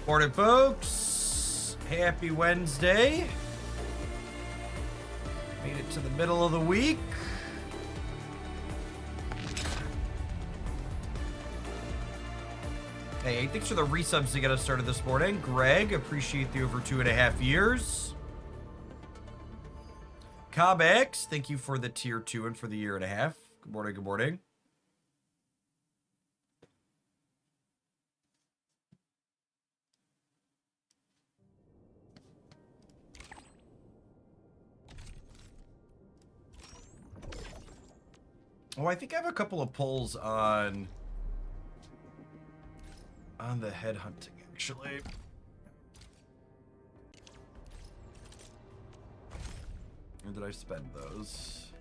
Morning, folks. Happy Wednesday. Made it to the middle of the week. Hey, thanks for the resubs to get us started this morning. Greg, appreciate the over 2.5 years. Comex, thank you for the tier 2 and for the 1.5 years. Good morning, good morning. Oh, I think I have a couple of pulls on the headhunting, actually. Or did I spend those?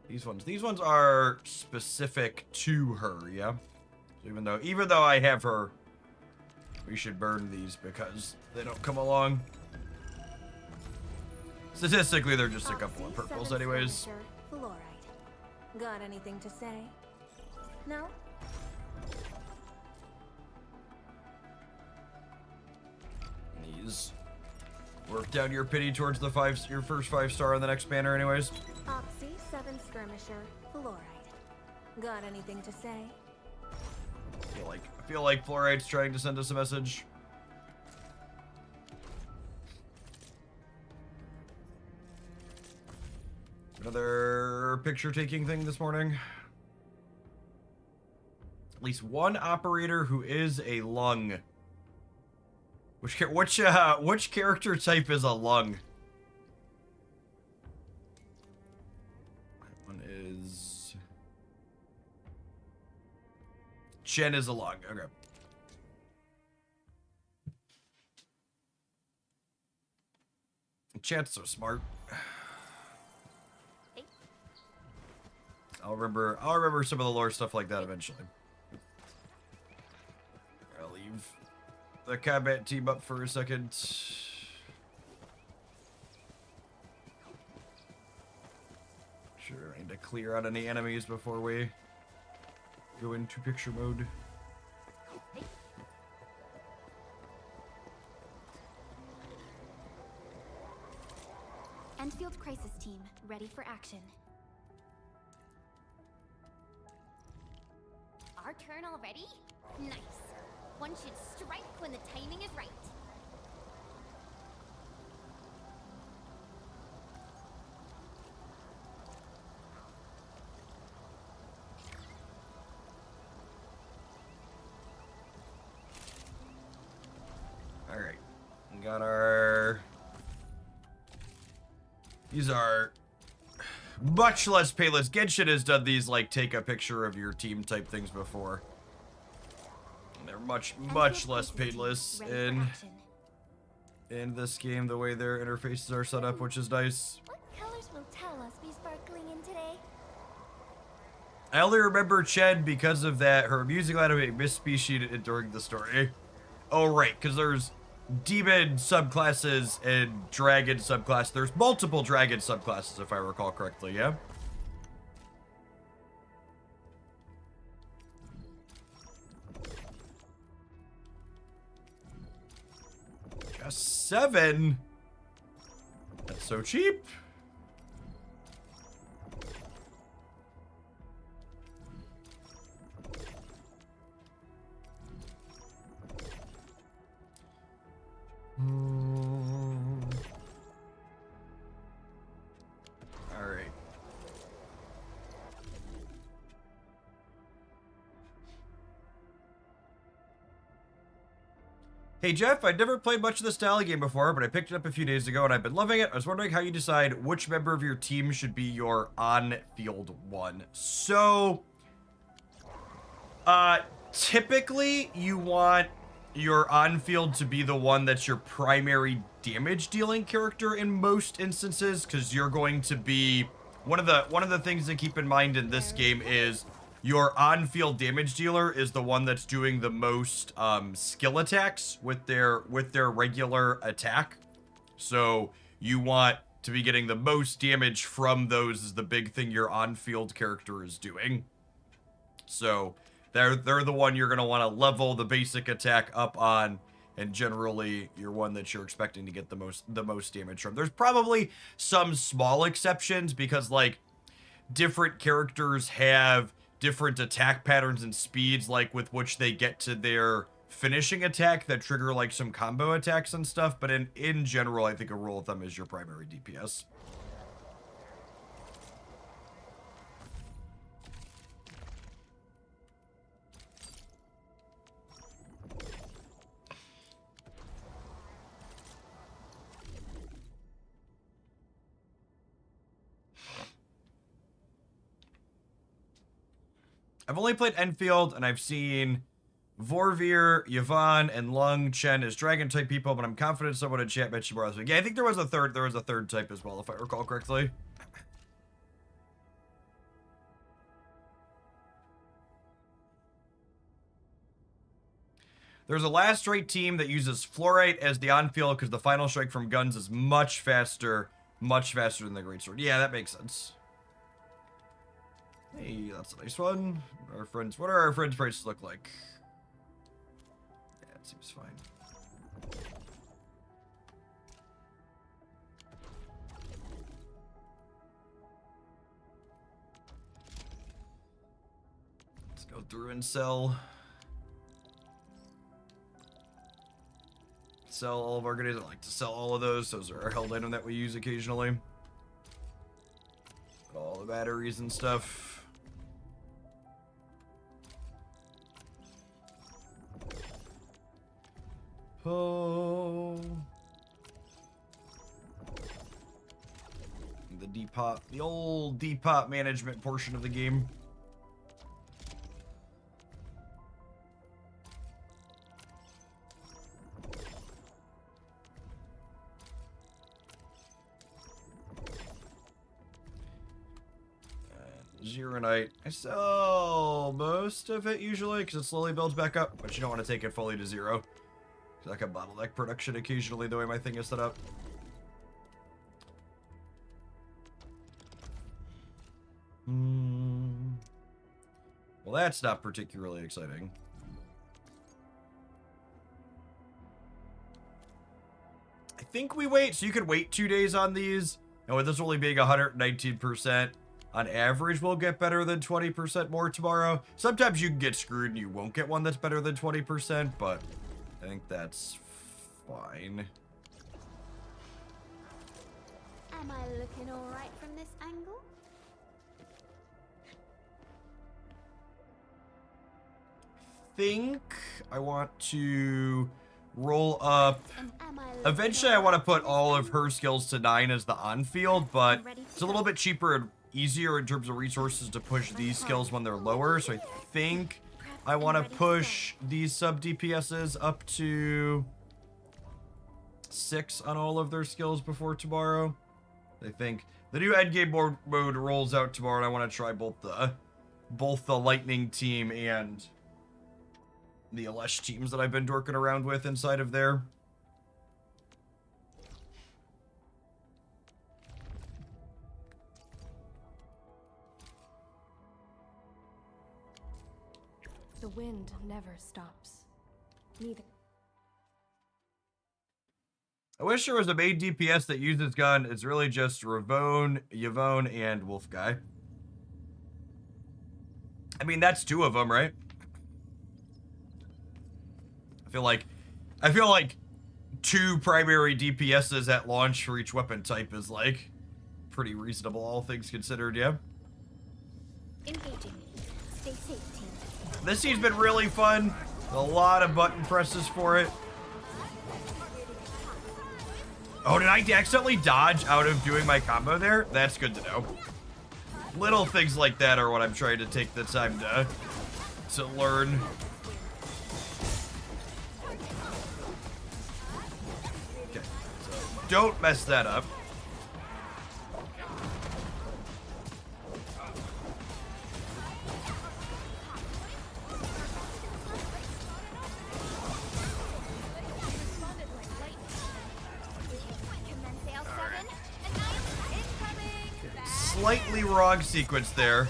These ones are specific to her, yeah? So even though I have her, we should burn these because they don't come along. Statistically, they're just a couple of purples anyways. Got anything to say? No? These work down your pity towards the your first 5-star on the next banner anyways. Oxy, 7 skirmisher, fluoride. Got anything to say? I feel like fluoride's trying to send us a message. Another picture-taking thing this morning. At least one operator who is a lung. Which character type is a lung? That one is... Chen is a lung. Okay. Chat's so smart. I'll remember some of the lore stuff like that eventually. I'll leave the combat team up for a second. Sure, I need to clear out any enemies before we go into picture mode. Enfield Crisis Team, ready for action. Our turn already? Nice. One should strike when the timing is right. Alright. We got our... These are much less painless. Genshin has done these, like, take a picture of your team type things before. And they're much less painless in this game, the way their interfaces are set up, which is nice. What colors will Talos be sparkling in today? I only remember Chen because of that, her music line of misspecied during the story. Oh, right, because there's demon subclasses and dragon subclasses. There's multiple dragon subclasses, if I recall correctly, yeah? Just 7? That's so cheap. All right. Hey Jeff, I'd never played much of the style game before, but I picked it up a few days ago and I've been loving it. I was wondering how you decide which member of your team should be your on-field one. So, typically you want your on-field to be the one that's your primary damage dealing character in most instances, because you're going to be one of the things to keep in mind in this game is your on-field damage dealer is the one that's doing the most skill attacks with their regular attack. So you want to be getting the most damage from those is the big thing your on-field character is doing. So they're the one you're going to want to level the basic attack up on and generally you're one that you're expecting to get the most damage from. There's probably some small exceptions because like different characters have different attack patterns and speeds like with which they get to their finishing attack that trigger like some combo attacks and stuff, but in general I think a rule of thumb is your primary DPS. I've only played Enfield, and I've seen Vorvir, Yvonne, and Lung Chen as dragon type people, but I'm confident someone in chat mentioned more last week. Yeah, I think there was a third type as well, if I recall correctly. There's a last strike team that uses Fluorite as the on-field because the final strike from guns is much faster than the greatsword. Yeah, that makes sense. Hey, that's a nice one. Our friends, what are our friends' prices look like? Yeah, it seems fine. Let's go through and sell all of our goodies. I like to sell all of those. Those are our held item that we use occasionally. All the batteries and stuff. Oh, the depot, the old depot management portion of the game. Zeronite. I sell most of it usually because it slowly builds back up, but you don't want to take it fully to zero. I can bottleneck production occasionally the way my thing is set up. Well, that's not particularly exciting. I think we wait, so you could wait 2 days on these. And with this only being 119%, on average, we'll get better than 20% more tomorrow. Sometimes you can get screwed and you won't get one that's better than 20%, but I think that's fine. Am I looking alright from this angle? Think I want to roll up. Eventually, I want to put all of her skills to 9 as the on-field, but it's a little bit cheaper and easier in terms of resources to push these skills when they're lower. So I think I want to push these sub DPSs up to 6 on all of their skills before tomorrow. I think the new endgame mode rolls out tomorrow, and I want to try both the lightning team and the Alesh teams that I've been dorking around with inside of there. The wind never stops. Neither. I wish there was a main DPS that uses gun. It's really just Ravone, Yvonne, and Wolf Guy. I mean, that's 2 of them, right? I feel like 2 primary DPSs at launch for each weapon type is like pretty reasonable, all things considered, yeah? Engaging. Stay safe, team. This scene's been really fun. A lot of button presses for it. Oh, did I accidentally dodge out of doing my combo there? That's good to know. Little things like that are what I'm trying to take the time to learn. Okay, so don't mess that up. Slightly wrong sequence there.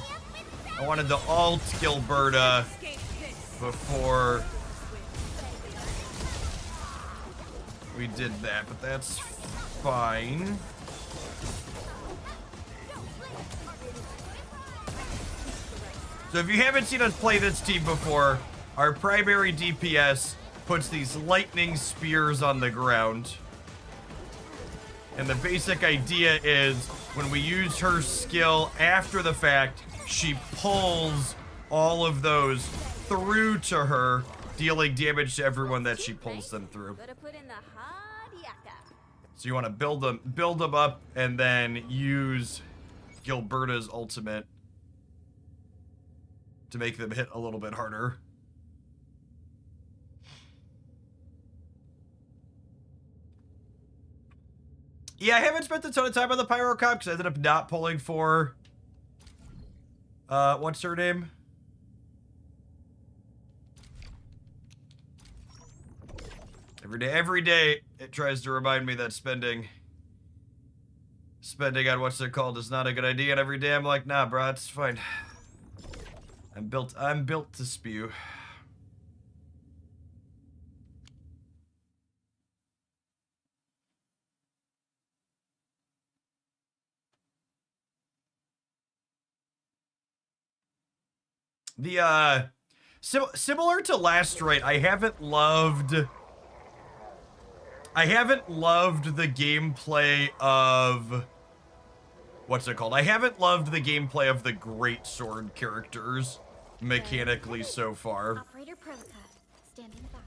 I wanted the alt Gilberta before we did that, but that's fine. So if you haven't seen us play this team before, our primary DPS puts these lightning spears on the ground. And the basic idea is when we use her skill after the fact, she pulls all of those through to her, dealing damage to everyone that she pulls them through. Gotta put in the hard yakka. So you want to build them up and then use Gilberta's ultimate to make them hit a little bit harder. Yeah, I haven't spent a ton of time on the Pyro Cop because I ended up not pulling for what's her name? Every day it tries to remind me that spending on what's it called is not a good idea, and every day I'm like, nah, bro, it's fine. I'm built to spew. The similar to Last Right, I haven't loved the gameplay of what's it called? I haven't loved the gameplay of the Great Sword characters mechanically so far. Operator Provocut, standing by.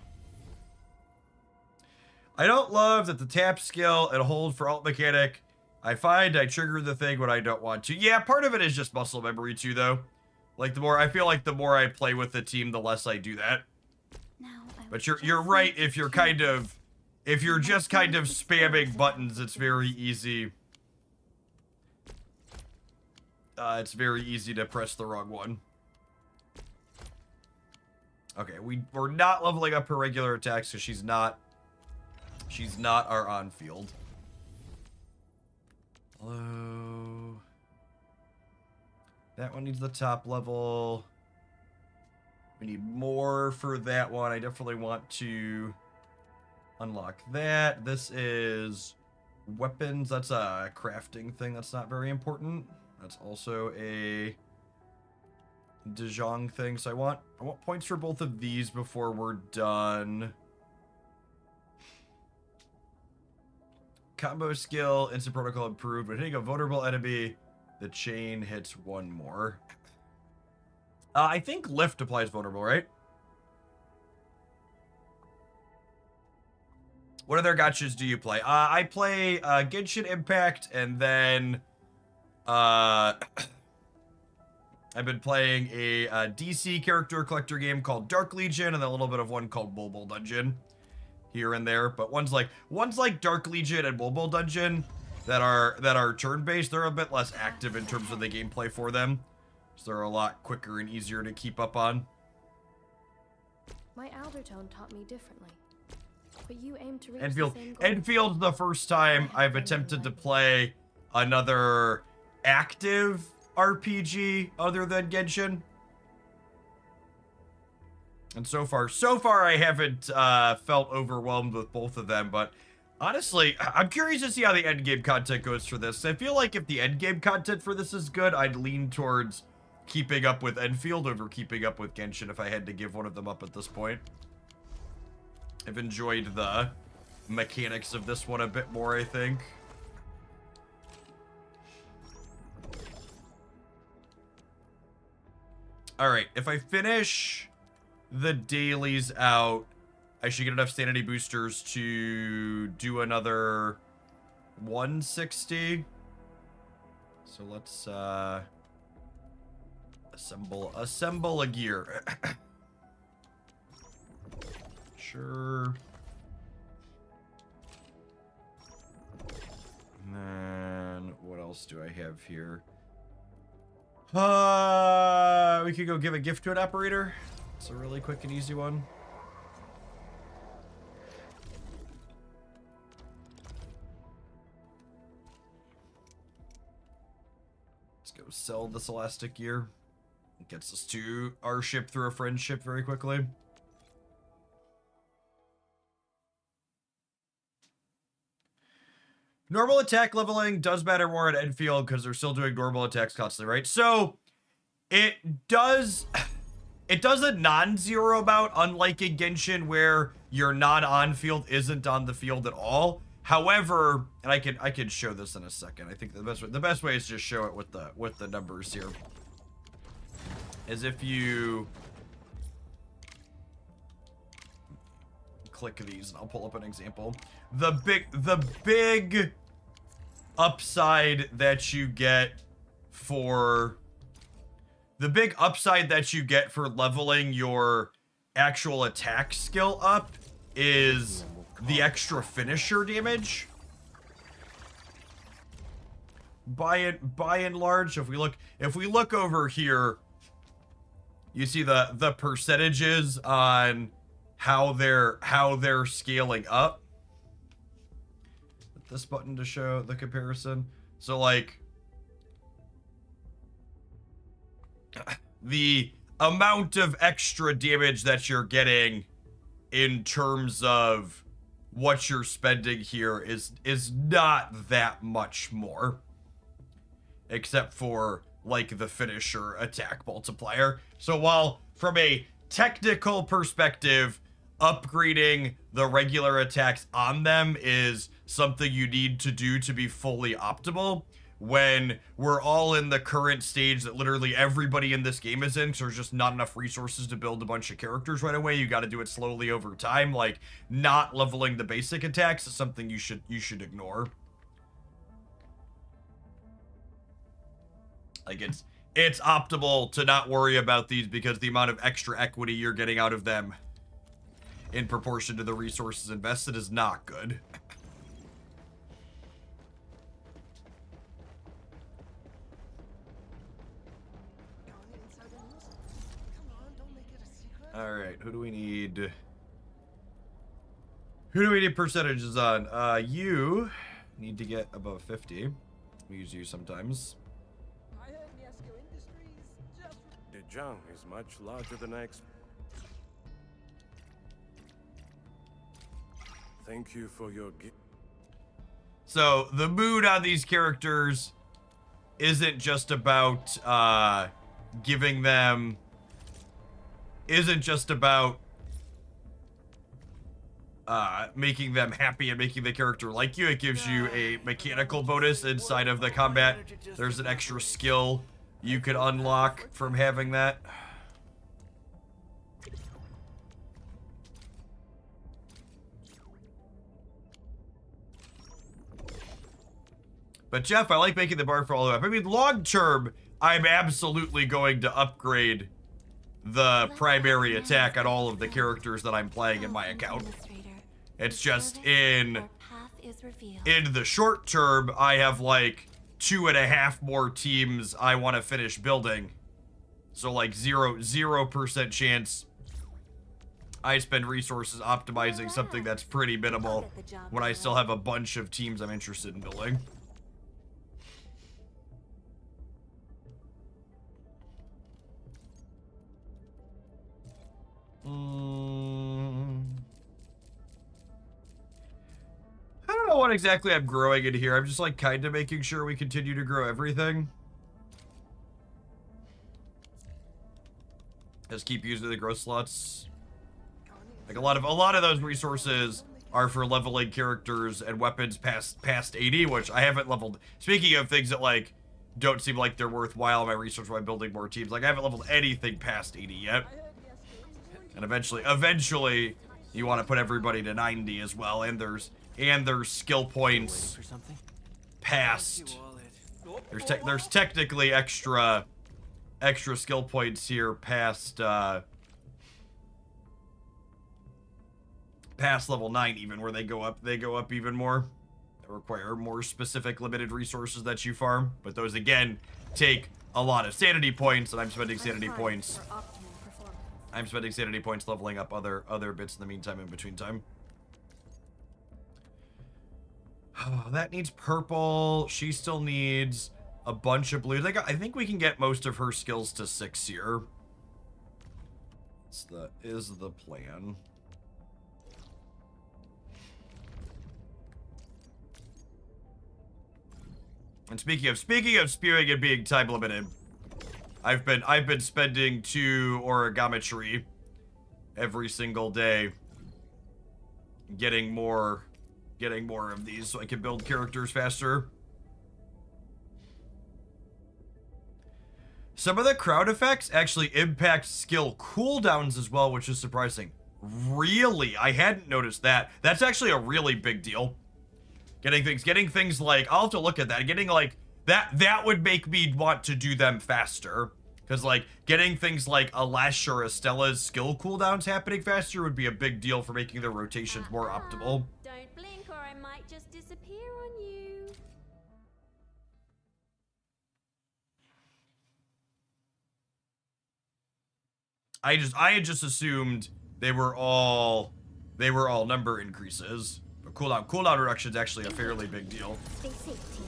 I don't love that the tap skill and hold for alt mechanic. I find I trigger the thing when I don't want to. Yeah, part of it is just muscle memory too, though. Like I feel like the more I play with the team, the less I do that. But you're right. If you're just kind of spamming buttons, it's very easy. It's very easy to press the wrong one. Okay, we're not leveling up her regular attacks because she's not our on-field. Hello. That one needs the top level. We need more for that one. I definitely want to unlock that. This is weapons. That's a crafting thing. That's not very important. That's also a De Jong thing. So I want points for both of these before we're done. Combo skill, instant protocol improved. When hitting a vulnerable enemy, the chain hits one more. I think lift applies vulnerable, right? What other gachas do you play? I play Genshin Impact, and then I've been playing a DC character collector game called Dark Legion, and then a little bit of one called Bulbul Dungeon here and there. But one's like Dark Legion and Bulbul Dungeon that are turn-based. They're a bit less active in terms of the gameplay for them, so they're a lot quicker and easier to keep up on. My Aldertone taught me differently. But you aim to reach Enfield. the same goal. Enfield's the first time I've attempted to play another active RPG other than Genshin. And so far I haven't felt overwhelmed with both of them, but honestly, I'm curious to see how the endgame content goes for this. I feel like if the endgame content for this is good, I'd lean towards keeping up with Enfield over keeping up with Genshin if I had to give one of them up at this point. I've enjoyed the mechanics of this one a bit more, I think. Alright, if I finish the dailies out, I should get enough sanity boosters to do another 160. So let's assemble a gear. Sure. And then what else do I have here? We could go give a gift to an operator. It's a really quick and easy one. Let's go sell this elastic gear. It gets us to our ship through a friendship very quickly. Normal attack leveling does matter more at Enfield because they're still doing normal attacks constantly, right? So it does a non-zero bout, unlike in Genshin where your non-on field isn't on the field at all. However, and I can show this in a second. I think the best way is just show it with the numbers here. Is if you click these and I'll pull up an example. The big upside that you get for leveling your actual attack skill up is the extra finisher damage. By and large, if we look over here, you see the percentages on how they're scaling up. Hit this button to show the comparison. So like the amount of extra damage that you're getting in terms of what you're spending here is not that much more, except for like the finisher attack multiplier. So while from a technical perspective, upgrading the regular attacks on them is something you need to do to be fully optimal, when we're all in the current stage that literally everybody in this game is in, because there's just not enough resources to build a bunch of characters right away. You got to do it slowly over time. Like, not leveling the basic attacks is something you should ignore. Like, it's optimal to not worry about these because the amount of extra equity you're getting out of them in proportion to the resources invested is not good. All right, who do we need? Who do we need percentages on? You need to get above 50. We use you sometimes. The Zhang is much larger than I expected. Thank you for your gift. So the mood on these characters isn't just about giving them. Isn't just about making them happy and making the character like you. It gives you a mechanical bonus inside of the combat. There's an extra skill you could unlock from having that. But Jeff, I like making the bar for all the way up. I mean, long term, I'm absolutely going to upgrade the primary attack on all of the characters that I'm playing in my account. It's just in the short term, I have like 2.5 more teams I want to finish building. So like 0% chance I spend resources optimizing something that's pretty minimal when I still have a bunch of teams I'm interested in building. I don't know what exactly I'm growing in here. I'm just like kind of making sure we continue to grow everything. Just keep using the growth slots. Like a lot of those resources are for leveling characters and weapons past 80, which I haven't leveled. Speaking of things that like don't seem like they're worthwhile, my research while building more teams. Like I haven't leveled anything past 80 yet. And eventually, you want to put everybody to 90 as well. And there's skill points past. There's technically extra skill points here past level 9 even, where they go up even more. They require more specific limited resources that you farm, but those again take a lot of sanity points, and I'm spending sanity points. I'm spending sanity points leveling up other bits in the meantime, in between time. Oh, that needs purple. She still needs a bunch of blues. I think we can get most of her skills to 6 here. Is the plan. And speaking of spewing and being time limited, I've been spending 2 origametry every single day, getting more of these so I can build characters faster. Some of the crowd effects actually impact skill cooldowns as well, which is surprising. Really? I hadn't noticed that. That's actually a really big deal. Getting things like, I'll have to look at that. Getting like, that would make me want to do them faster. Because like, getting things like Alash or Estella's skill cooldowns happening faster would be a big deal for making their rotations more optimal. Don't blink or I might just disappear on you. I had just assumed they were all number increases. But cooldown reduction is actually a fairly big deal. Stay safe, team.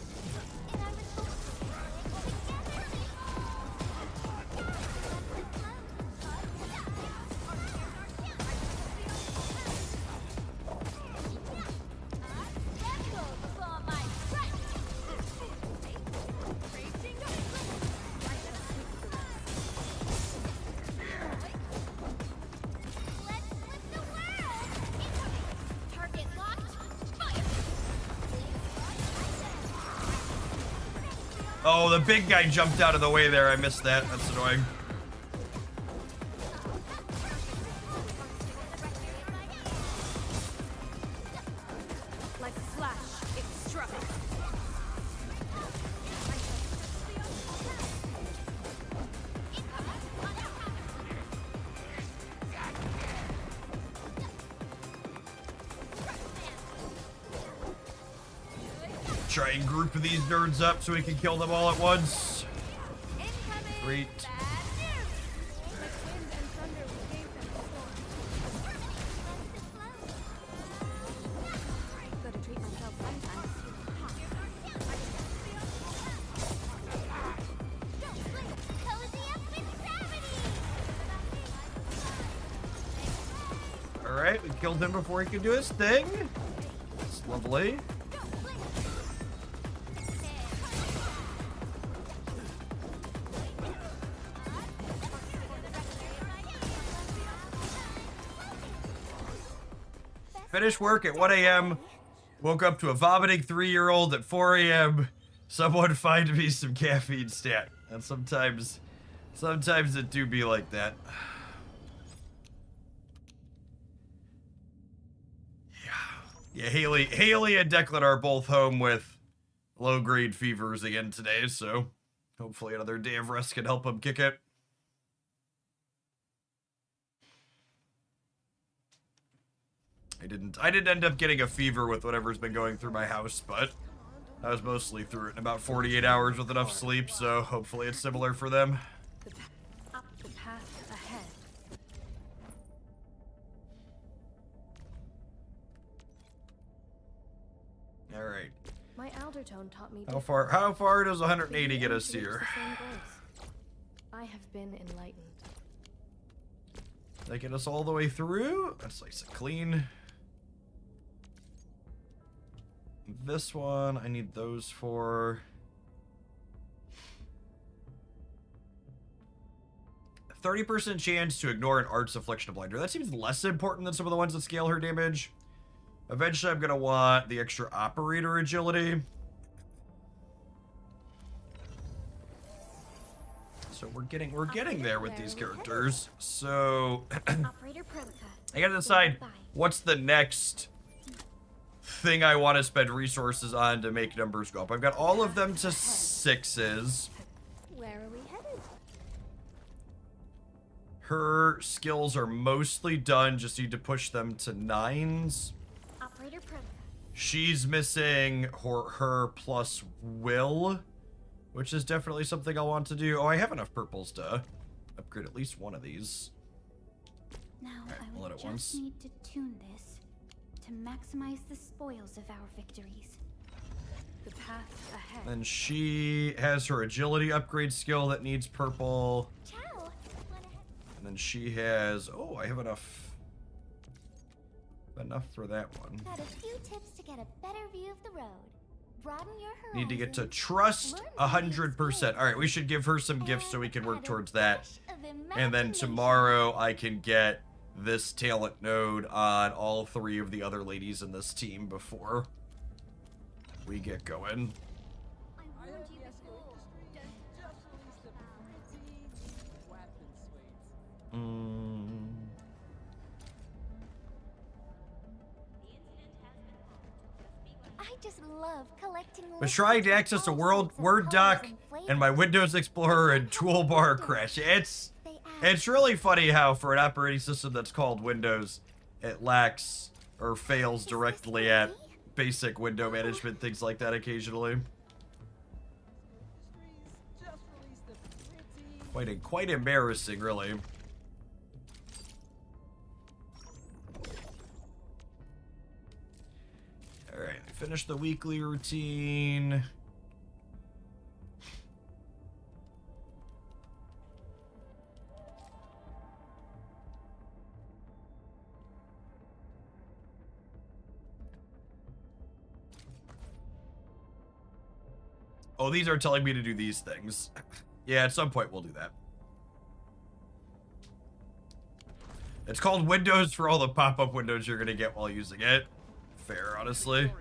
Oh, the big guy jumped out of the way there. I missed that. That's annoying. Like a flash, it struck. Try and group these nerds up so we can kill them all at once. Great. Gotta treat myself sometimes. Alright, we killed him before he could do his thing. That's lovely. Finished work at 1 a.m. Woke up to a vomiting 3-year-old at 4 a.m. Someone find me some caffeine stat. And sometimes it do be like that. Yeah, Haley and Declan are both home with low-grade fevers again today, so hopefully another day of rest can help them kick it. I didn't end up getting a fever with whatever's been going through my house, but I was mostly through it in about 48 hours with enough sleep, so hopefully it's similar for them. Up the path ahead. All right. My Aldertone taught me. How far does 180 get us here? I have been enlightened. They get us all the way through. That's nice and clean. This one, I need those for. 30% chance to ignore an Arts Affliction of Blinder. That seems less important than some of the ones that scale her damage. Eventually, I'm gonna want the extra Operator Agility. So we're getting there with these characters. So Operator Prolica. I gotta decide what's the next thing I want to spend resources on to make numbers go up. I've got all of them to 6s. Where are we headed? Her skills are mostly done, just need to push them to 9s. Operator Prolica. She's missing her plus will, which is definitely something I'll want to do. Oh, I have enough purples to upgrade at least one of these. Now Alright, I we'll will let it just once. need to tune this to maximize the spoils of our victories. The path ahead. And she has her agility upgrade skill that needs purple. Ciao. And then she has, oh, I have enough for that one. Got a few tips to get a better view of the road. Broaden your Need to get to horizons. trust Learn from the 100%. All right, we should give her some gifts so we can work and towards add a that. dash of And then imagination. tomorrow I can get this talent node on all 3 of the other ladies in this team before we get going. I warned you before. I just love collecting. Was trying to lists access a of all Word sorts of Word colors doc, and and my flavors. Windows Explorer and toolbar crash. They add It's really funny how for an operating system that's called Windows, it lacks or fails directly at basic window management, things like that occasionally. Quite embarrassing, really. Alright, finish the weekly routine. Oh, these are telling me to do these things. Yeah, at some point we'll do that. It's called Windows for all the pop-up windows you're gonna get while using it. Fair, honestly.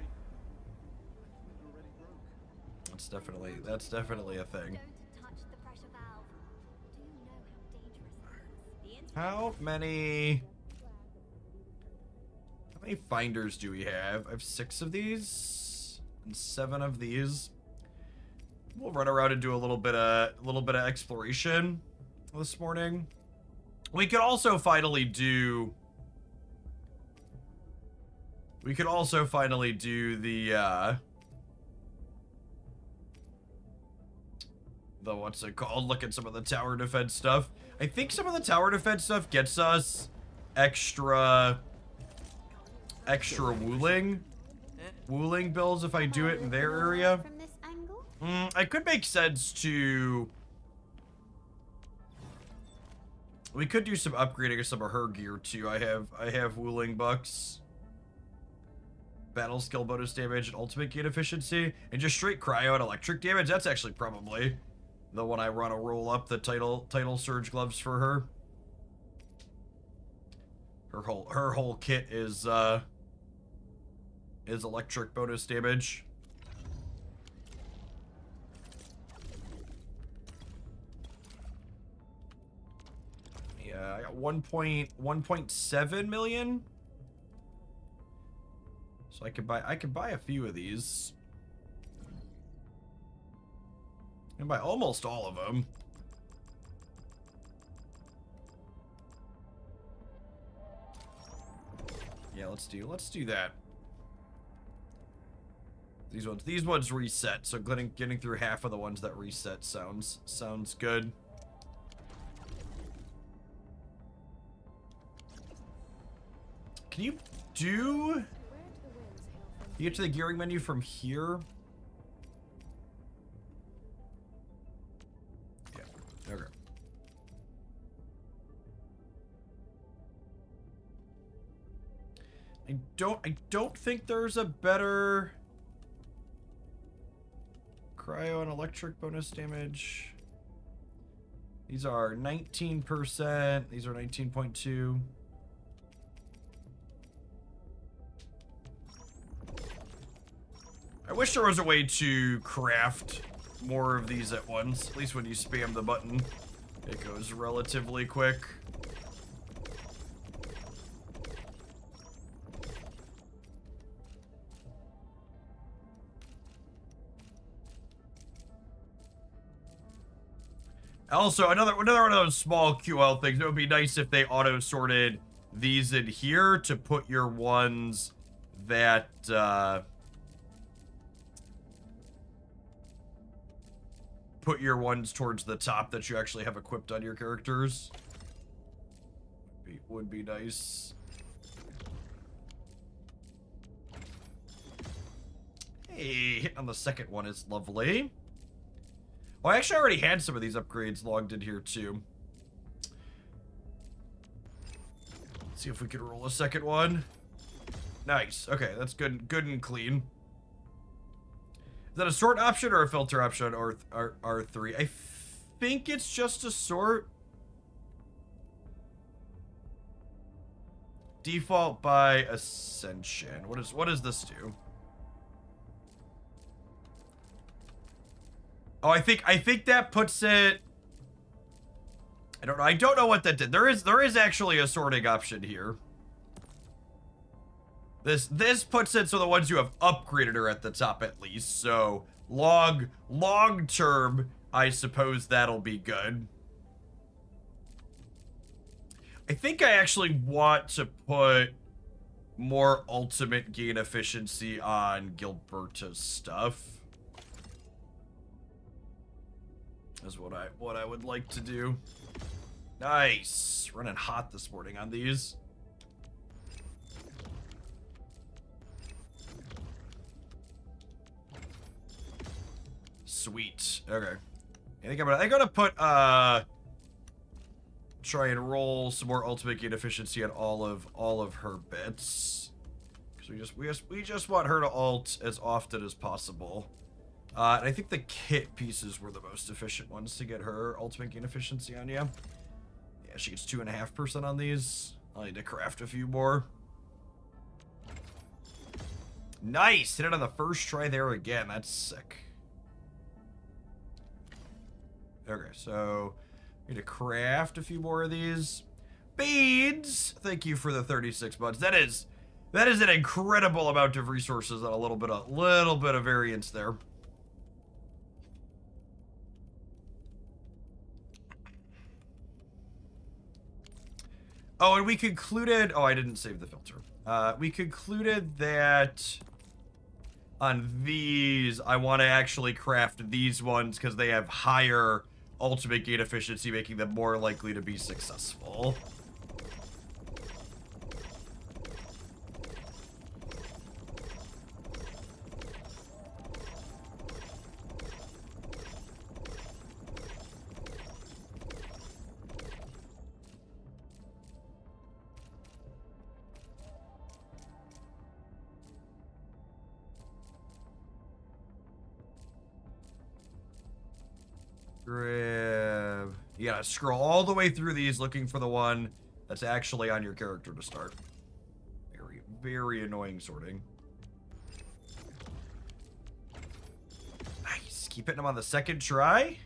That's definitely a thing. Don't touch the pressure valve. Do you know how dangerous it is? How many finders do we have? I have 6 of these and 7 of these. We'll run around and do a little bit of exploration this morning. We could also finally do the what's it called? Look at some of the tower defense stuff. I think some of the tower defense stuff gets us extra wooling bills if I do it in their area. From this angle? It could make sense to... We could do some upgrading of some of her gear too. I have wooling bucks, battle skill bonus damage, and ultimate gain efficiency, and just straight cryo and electric damage. That's actually probably the one I want to roll up the title surge gloves for her. Her whole kit is electric bonus damage. Yeah, I got 1.7 million. So I could buy a few of these. And buy almost all of them. Yeah, let's do that. These ones reset, so getting through half of the ones that reset sounds good. Can you do... Where do the winds hail from? You get to the gearing menu from here? Yeah, okay. I don't think there's a better cryo and electric bonus damage. These are 19%. These are 19.2. I wish there was a way to craft more of these at once. At least when you spam the button, it goes relatively quick. Also, another one of those small QL things. It would be nice if they auto-sorted these in here to put your ones that, put your ones towards the top that you actually have equipped on your characters. Would be nice. Hey, hitting on the second one is lovely. Well, I actually already had some of these upgrades logged in here too. Let's see if we can roll a second one. Nice. Okay, that's good and clean. Is that a sort option or a filter option or R3? I think it's just a sort. Default by Ascension. What does this do? Oh, I think that puts it. I don't know. I don't know what that did. There is actually a sorting option here. This puts it so the ones you have upgraded are at the top at least. So long term, I suppose that'll be good. I think I actually want to put more ultimate gain efficiency on Gilberta's stuff. Is what I would like to do. Nice. Running hot this morning on these. Sweet. Okay. I think I'm gonna put try and roll some more ultimate gain efficiency on all of her bits. Because we just want her to ult as often as possible. And I think the kit pieces were the most efficient ones to get her ultimate gain efficiency on, yeah. Yeah, she gets 2.5% on these. I'll need to craft a few more. Nice! Hit it on the first try there again. That's sick. Okay, so need to craft a few more of these. Beads! Thank you for the 36 months. That is an incredible amount of resources and a little bit of variance there. Oh, and we concluded... Oh, I didn't save the filter. We concluded that on these, I want to actually craft these ones because they have higher ultimate gain efficiency, making them more likely to be successful. Grab. You gotta scroll all the way through these looking for the one that's actually on your character to start. Very, very annoying sorting. Nice. Keep hitting them on the second try.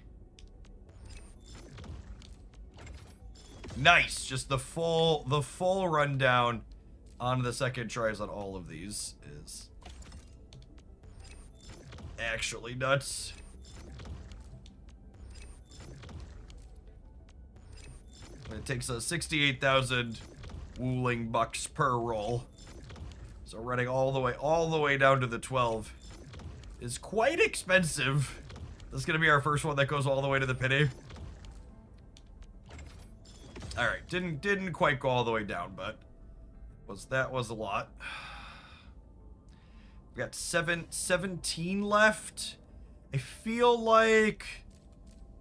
Nice. Just the full rundown on the second tries on all of these is actually nuts. It takes 68,000 wooling bucks per roll. So running all the way down to the 12 is quite expensive. This is gonna be our first one that goes all the way to the pity. All right, didn't quite go all the way down, but that was a lot. We got 17 left. I feel like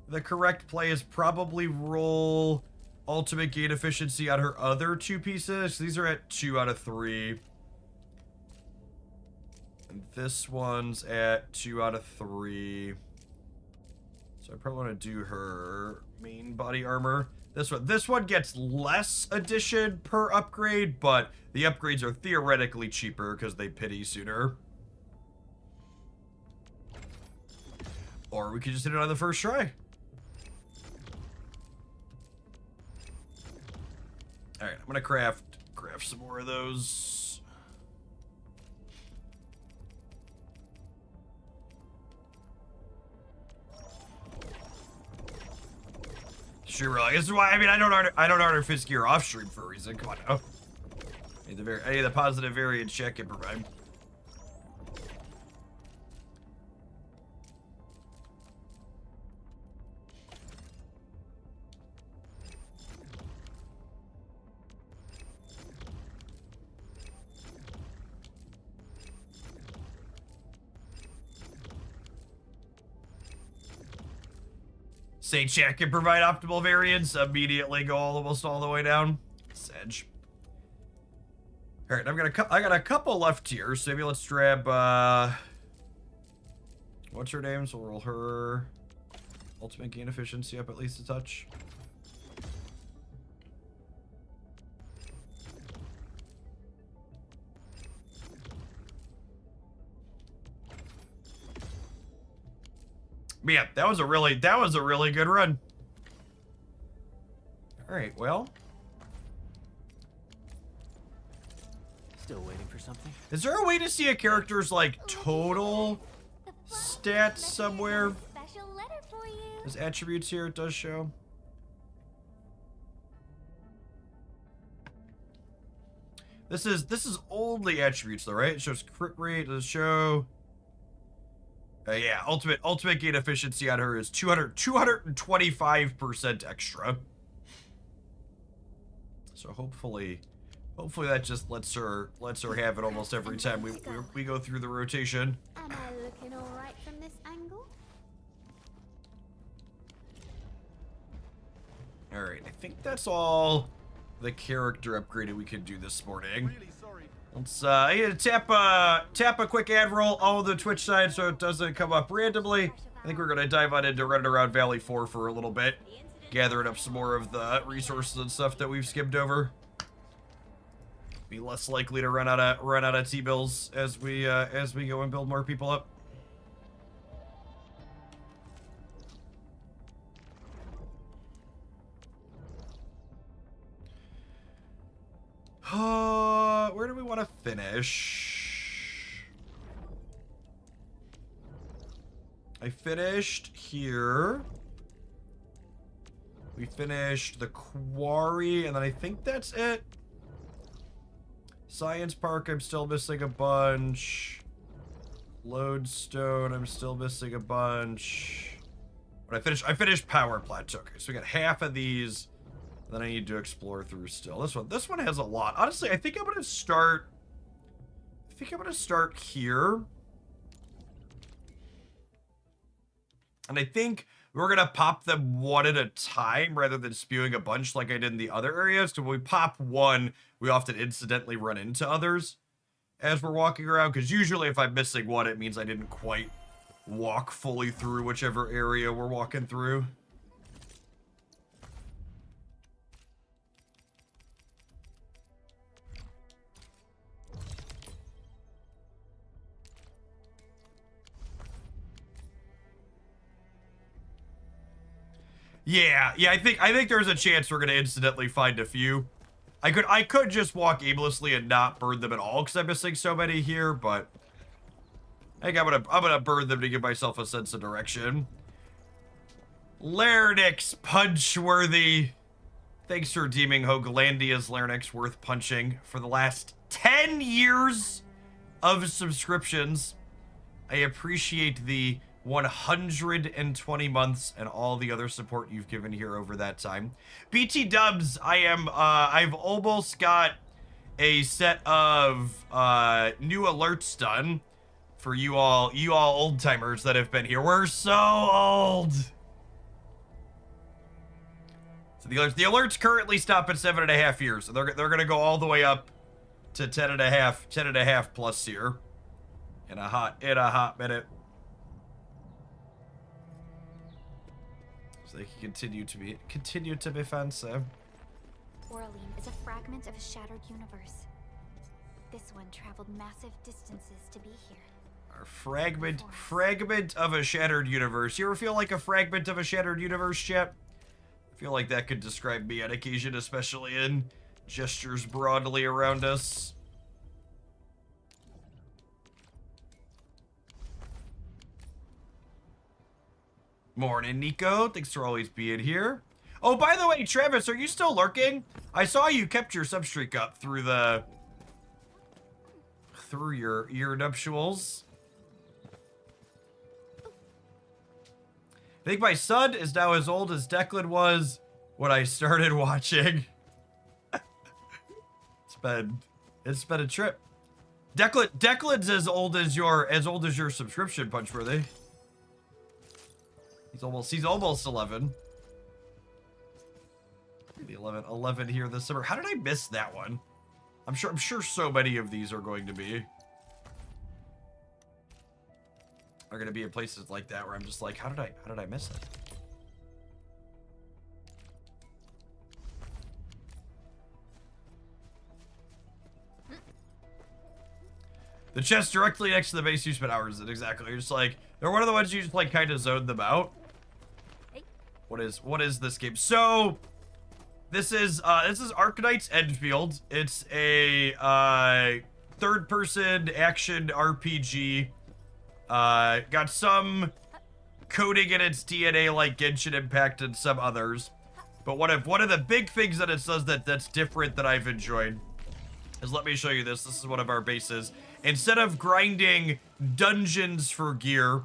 the correct play is probably roll ultimate gain efficiency on her other two pieces. These are at 2 out of 3. And this one's at 2 out of 3. So I probably want to do her main body armor. This one gets less addition per upgrade, but the upgrades are theoretically cheaper because they pity sooner. Or we could just hit it on the first try. Alright, I'm gonna craft some more of those. Sure, this is why, I mean, I don't order Fist Gear off stream for a reason. Come on now. I need the positive variance check and provide. Say check and provide optimal variance, immediately go almost all the way down. Sedge. Alright, I got a couple left here, so maybe let's grab What's her name? So we'll roll her ultimate gain efficiency up at least a touch. Yeah, that was a really good run. All right, well. Still waiting for something? Is there a way to see a character's like total stats somewhere? Special letter for you. There's attributes here, it does show. This is only attributes though, right? It shows crit rate, does show. Yeah, ultimate gain efficiency on her is 225% extra. So hopefully that just lets her have it almost every time we go through the rotation. Am I looking all right from this angle? All right, I think that's all the character upgrade we could do this morning. Let's tap a quick ad roll on the Twitch side so it doesn't come up randomly. I think we're gonna dive on into running around Valley 4 for a little bit, gathering up some more of the resources and stuff that we've skimmed over. Be less likely to run out of T-bills as we go and build more people up. Where do we want to finish? I finished here. We finished the quarry, and then I think that's it. Science Park, I'm still missing a bunch. Lodestone, I'm still missing a bunch. But I finished Power Plateau. Okay, so we got half of these. Then I need to explore through still. This one has a lot. Honestly, I think I'm gonna start here. And I think we're gonna pop them one at a time rather than spewing a bunch like I did in the other areas. So when we pop one, we often incidentally run into others as we're walking around. Because usually if I'm missing one, it means I didn't quite walk fully through whichever area we're walking through. Yeah, I think there's a chance we're gonna incidentally find a few. I could just walk aimlessly and not burn them at all because I'm missing so many here, but I think I'm gonna burn them to give myself a sense of direction. Larynx Punchworthy. Thanks for deeming Hoaglandia's Larynx worth punching for the last 10 years of subscriptions. I appreciate the 120 months and all the other support you've given here over that time. BT Dubs, I've almost got a set of new alerts done for you all old timers that have been here. We're so old. So the alerts currently stop at 7.5 years. So they're gonna go all the way up to 10.5 plus here in a hot minute. They can continue to be fancy. Oraline is a fragment of a shattered universe. This one traveled massive distances to be here. Our fragment of a shattered universe. You ever feel like a fragment of a shattered universe, chat? I feel like that could describe me on occasion, especially in gestures broadly around us. Morning, Nico. Thanks for always being here. Oh, by the way, Travis, are you still lurking? I saw you kept your substreak up through your nuptials. I think my son is now as old as Declan was when I started watching. It's been a trip. Declan's as old as your subscription, Punchworthy. He's almost 11. Maybe 11 here this summer. How did I miss that one? I'm sure so many of these are going to be. are gonna be in places like that where I'm just like, how did I miss it? The chest directly next to the base you spent hours in, exactly. You're just like, they're one of the ones you just like kind of zoned them out. What is this game? So this is Arknight's Endfield. It's a third-person action RPG. Got some coding in its DNA like Genshin Impact and some others. But one of the big things that it says that's different that I've enjoyed is, let me show you this. This is one of our bases. Instead of grinding dungeons for gear,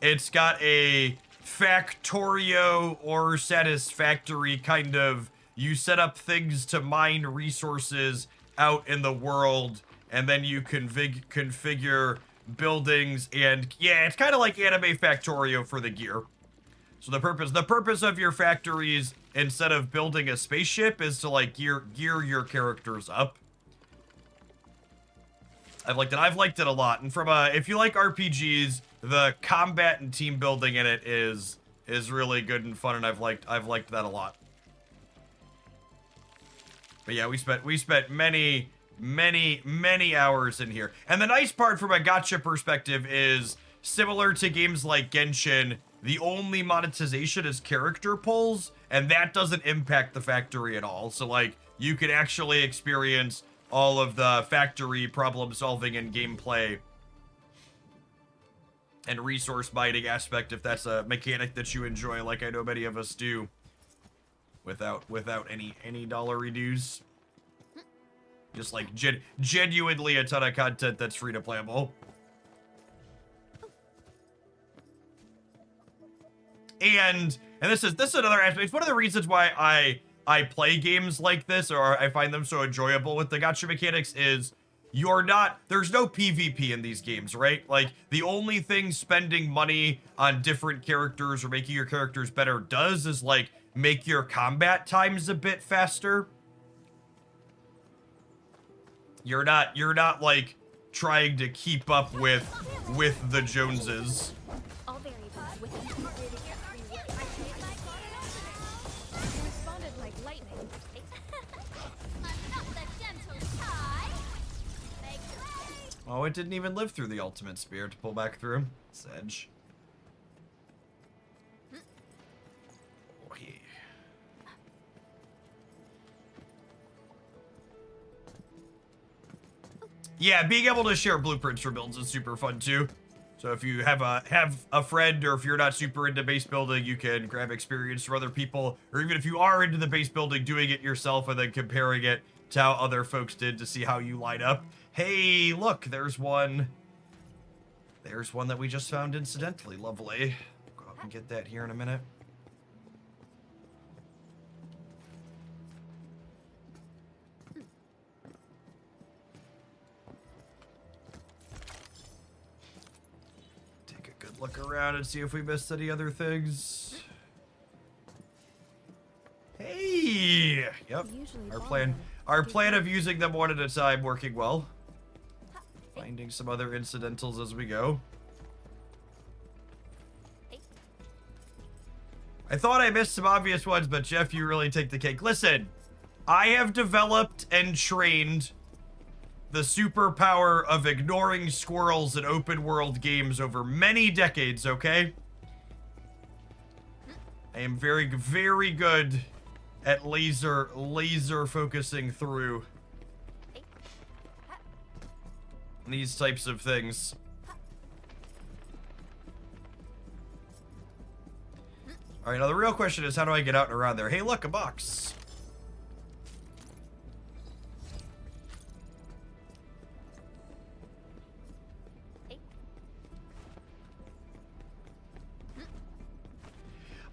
it's got a Factorio or Satisfactory kind of, you set up things to mine resources out in the world, and then you configure buildings, and yeah, it's kind of like Anime Factorio for the gear. So the purpose of your factories, instead of building a spaceship, is to like gear your characters up. I've liked it a lot. And from if you like RPGs, the combat and team building in it is really good and fun, and I've liked that a lot. But yeah, we spent many hours in here. And the nice part from a gacha perspective is, similar to games like Genshin, the only monetization is character pulls, and that doesn't impact the factory at all. So like, you can actually experience all of the factory problem solving and gameplay and resource mining aspect, if that's a mechanic that you enjoy, like I know many of us do, without any dollar dues. Just like genuinely a ton of content that's free to playable. And this is another aspect. It's one of the reasons why I play games like this, or I find them so enjoyable with the gacha mechanics, is there's no PvP in these games, right? Like, the only thing spending money on different characters or making your characters better does is like make your combat times a bit faster. You're not like trying to keep up with the Joneses. All variables within Responded like lightning. Another gentle tie. Make way. Oh, it didn't even live through the ultimate spear to pull back through. Sedge. Oh, yeah. Yeah, being able to share blueprints for builds is super fun too. So if you have a friend, or if you're not super into base building, you can grab experience from other people, or even if you are into the base building, doing it yourself and then comparing it to how other folks did to see how you line up. Hey, look, there's one. There's one that we just found incidentally. Lovely. Go up and get that here in a minute. Take a good look around and see if we missed any other things. Hey! Yep. Our plan of using them one at a time working well. Finding some other incidentals as we go. I thought I missed some obvious ones, but Jeff, you really take the cake. Listen, I have developed and trained the superpower of ignoring squirrels in open world games over many decades, okay? I am very, very good at laser focusing through these types of things. All right, now the real question is, how do I get out and around there? Hey, look, a box.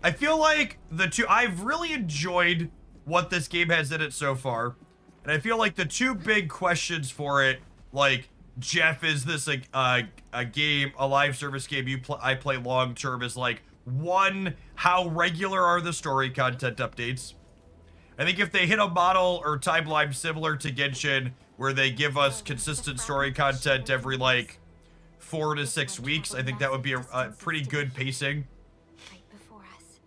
I feel like I've really enjoyed what this game has in it so far. And I feel like the two big questions for it, like, Jeff, is this a live service game I play long term, is like, one, how regular are the story content updates? I think if they hit a model or timeline similar to Genshin, where they give us consistent story content every like 4 to 6 weeks. I think that would be a pretty good pacing. Right before us.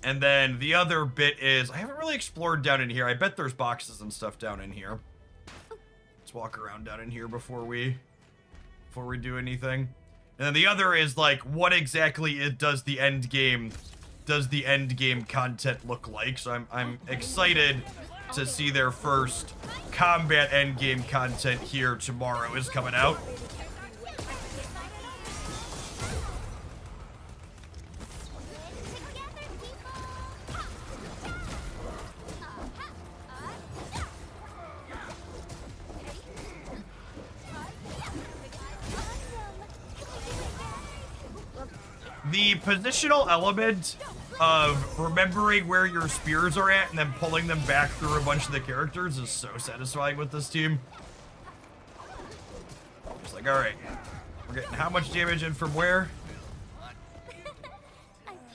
And then the other bit is, I haven't really explored down in here. I bet there's boxes and stuff down in here. Let's walk around down in here before we do anything. And then the other is like, what exactly does the end game content look like? So I'm excited to see their first combat end game content here tomorrow is coming out. The positional element of remembering where your spears are at and then pulling them back through a bunch of the characters is so satisfying with this team. Just like, alright, we're getting how much damage in from where?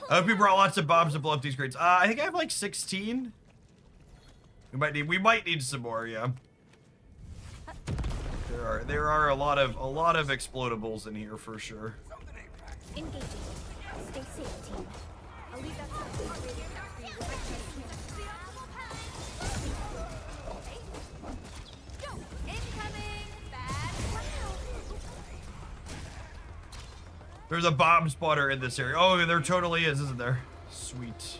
I hope you brought lots of bombs to blow up these crates. I think I have like 16. We might need some more, yeah. There are a lot of explodables in here for sure. Engaging. Stay safe, team. I'll leave that There's a bomb spotter in this area. Oh, there totally is, isn't there? Sweet.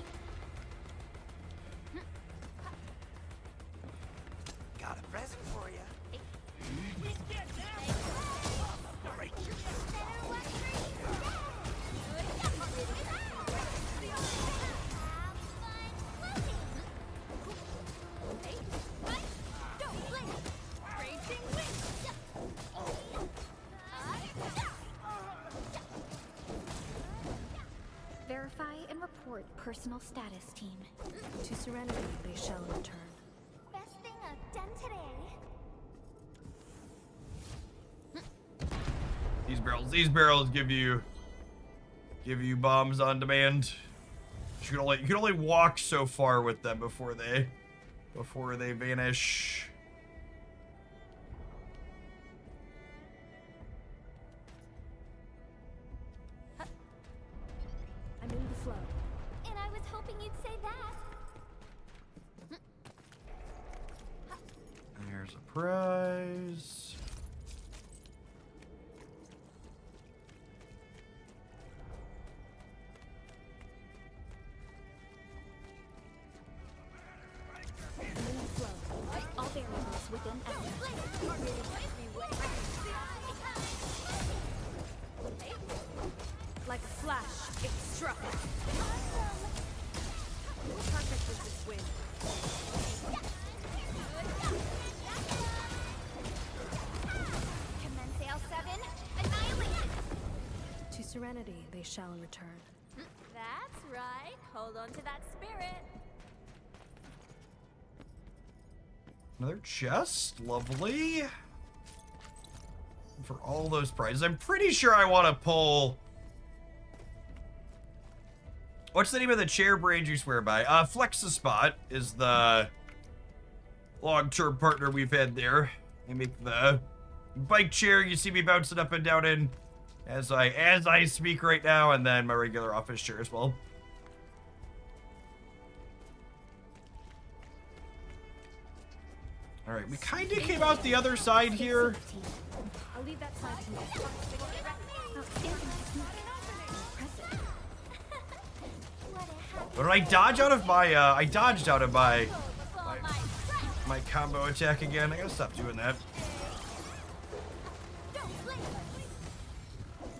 Got a present for you. Verify and report personal status, team. To Serenity they shall return. Best thing I've done today. These barrels give you bombs on demand. You can only walk so far with them before they vanish. I'm in the flow. And I was hoping you'd say that. There's a prize. All variables within Like a flash, it struck. Perfect with this wind. Commence L7. Annihilation. To Serenity they shall return. That's right. Hold on to that spirit. Another chest, lovely. For all those prizes, I'm pretty sure I want to pull. What's the name of the chair brand you swear by? Flex-a-Spot is the long-term partner we've had there. They make the bike chair you see me bouncing up and down in as I speak right now, and then my regular office chair as well. All right, we kind of came out the other side here. I'll leave that side to you. outstanding technique. Impressive. But did I dodge out of my, I dodged out of my combo attack again? I gotta stop doing that.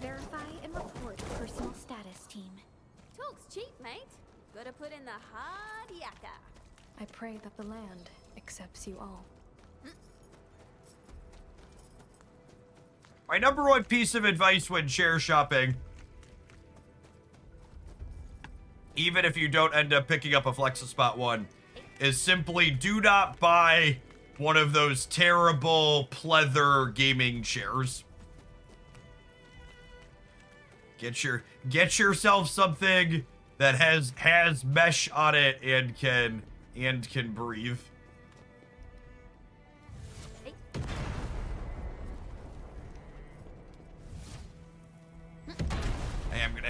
Verify and report personal status, team. Talk's cheap, mate. Gotta put in the hard yakka. I pray that the land accepts you all. My number one piece of advice when chair shopping, even if you don't end up picking up a Flex-a-Spot one, is simply do not buy one of those terrible pleather gaming chairs. Get yourself something that has mesh on it and can breathe.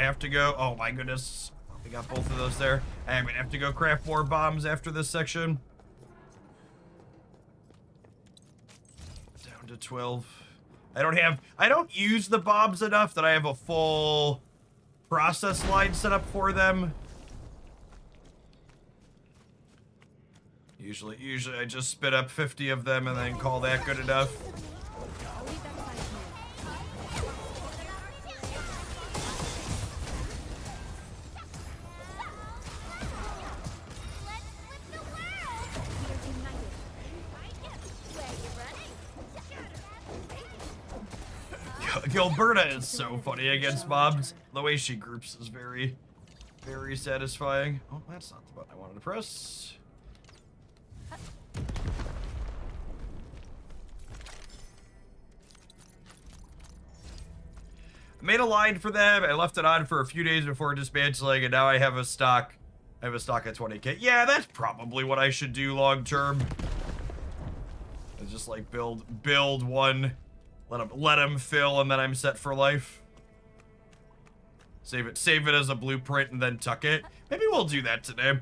have to go. Oh my goodness. We got both of those there. I'm gonna have to go craft more bombs after this section. Down to 12. I don't use the bombs enough that I have a full process line set up for them. Usually I just spit up 50 of them and then call that good enough. Gilberta is so funny against mobs. The way she groups is very, very satisfying. Oh, that's not the button I wanted to press. I made a line for them. I left it on for a few days before dismantling, and now I have a stock. I have a stock at 20k. Yeah, that's probably what I should do long term. I just like build one. Let him fill, and then I'm set for life. Save it as a blueprint, and then tuck it. Maybe we'll do that today.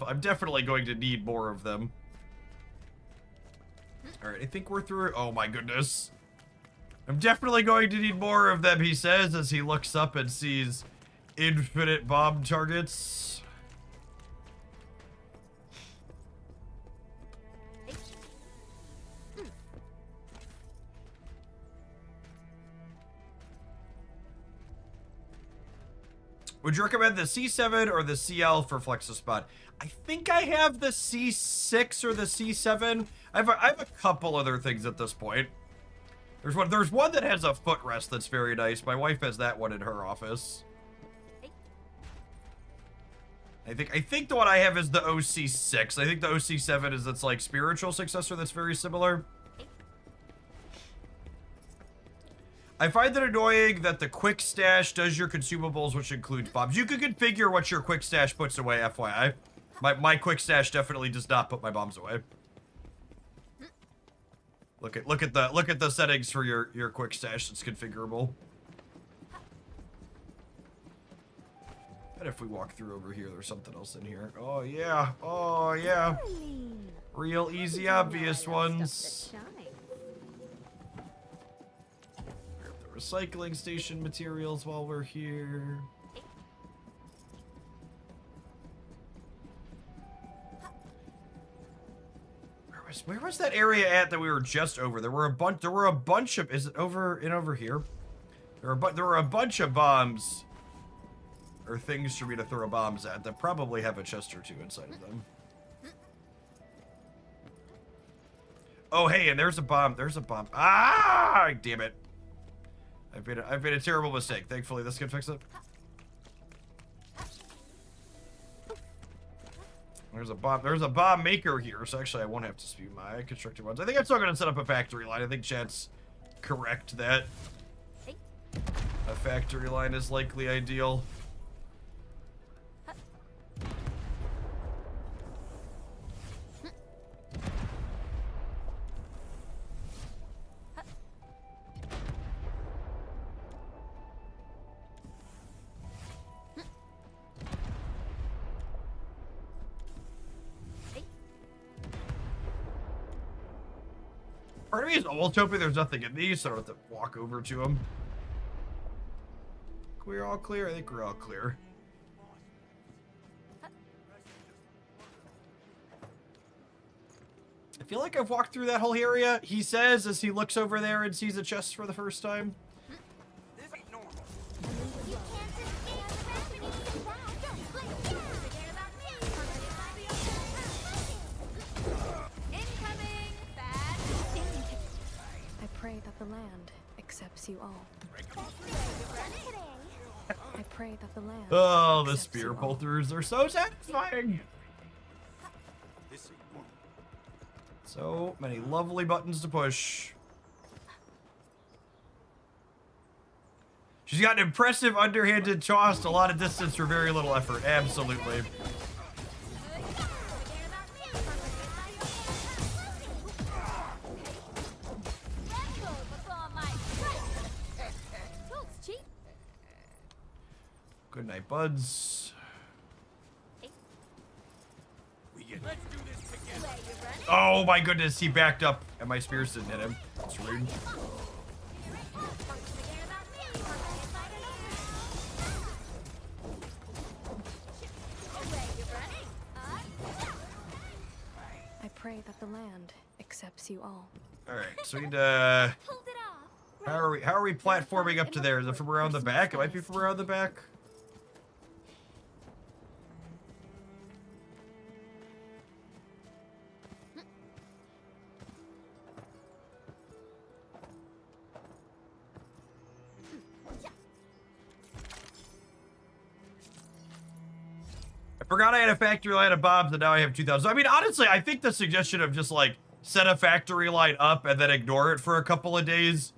I'm definitely going to need more of them. All right, I think we're through. Oh my goodness. I'm definitely going to need more of them, he says, as he looks up and sees infinite bomb targets. Would you recommend the C7 or the CL for Flex-A-Spot? I think I have the C6 or the C7. I have a couple other things at this point. There's one that has a footrest that's very nice. My wife has that one in her office. I think the one I have is the OC6. I think the OC7 is its like spiritual successor that's very similar. I find it annoying that the quick stash does your consumables, which includes bombs. You can configure what your quick stash puts away, FYI. My quick stash definitely does not put my bombs away. Look at the settings for your quick stash. It's configurable. And if we walk through over here, there's something else in here. Oh yeah. Oh yeah. Real easy, obvious ones. Grab the recycling station materials while we're here. Where was that area at that we were just over? There were a bunch of. Is it over here? There were a bunch of bombs or things for me to throw bombs at that probably have a chest or two inside of them. Oh hey, and there's a bomb. There's a bomb. Ah, damn it! I've made a terrible mistake. Thankfully, this can fix it. There's a bomb maker here, so actually I won't have to spew my constructed ones. I think I'm still gonna set up a factory line. I think chat's correct that a factory line is likely ideal. Part of me is almost hoping there's nothing in these, so I don't have to walk over to them. We're all clear? I think we're all clear. I feel like I've walked through that whole area, he says, as he looks over there and sees a chest for the first time. This ain't normal. You can't just stand around and eat wow. Forget about me. Incoming. Bad. I pray that the land accepts you all. I pray that the land Oh, the accepts spear you all. pull-throughs are so satisfying. This ain't normal. So many lovely buttons to push. She's got an impressive underhanded toss, a lot of distance for very little effort. Absolutely. night, buds. We get. Let's do this together. Oh my goodness, he backed up and my spears didn't hit him. That's rude. I pray that the land accepts you all. Alright, so we need to... Pulled it off. How are we platforming up to there? Is it from around the back? It might be from around the back. I forgot I had a factory line of bombs and now I have 2,000. I mean, honestly, I think the suggestion of just like set a factory line up and then ignore it for a couple of days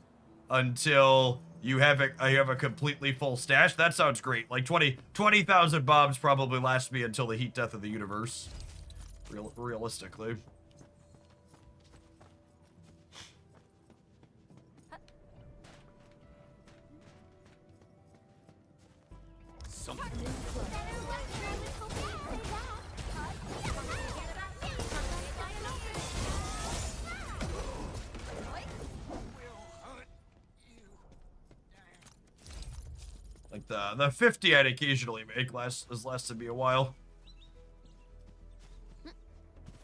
until you have a completely full stash, that sounds great. Like 20,000 bombs probably last me until the heat death of the universe. Realistically. Something. Like the 50 I'd occasionally make has lasted me a while.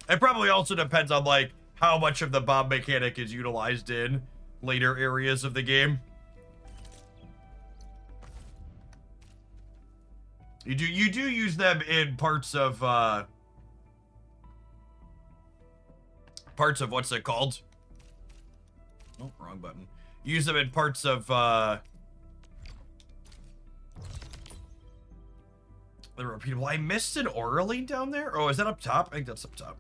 It probably also depends on like how much of the bomb mechanic is utilized in later areas of the game. You do use them in parts of what's it called? Oh, wrong button. Use them in parts of the repeatable. I missed an Oraline down there. Oh, is that up top? I think that's up top.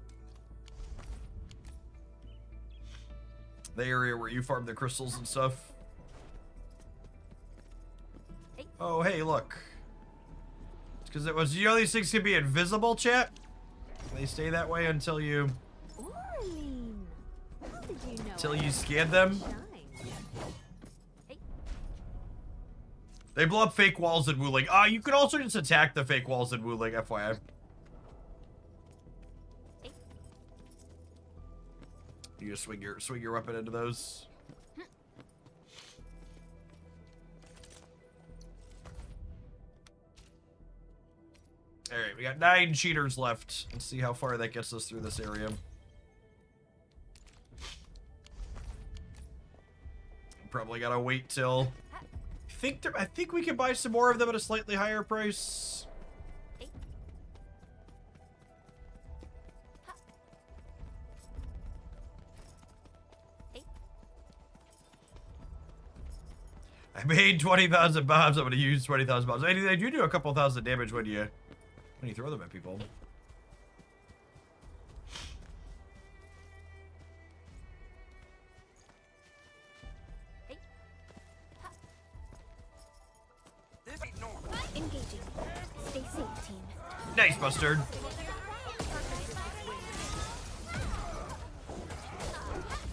The area where you farm the crystals and stuff. Oh, hey, look. It's because it was, you know, these things can be invisible, chat. They stay that way until you Orlean. How did you know? until you scan them. Shine. They blow up fake walls in Wuling. You could also just attack the fake walls in Wuling, FYI. You just swing your weapon into those. Alright, we got 9 cheaters left. Let's see how far that gets us through this area. Probably gotta wait till... I think we can buy some more of them at a slightly higher price. I made 20,000 bombs. I'm gonna use 20,000 bombs. They do a couple thousand damage when you throw them at people. This ain't normal. Engaging. Stay safe, team. Nice, Bustard.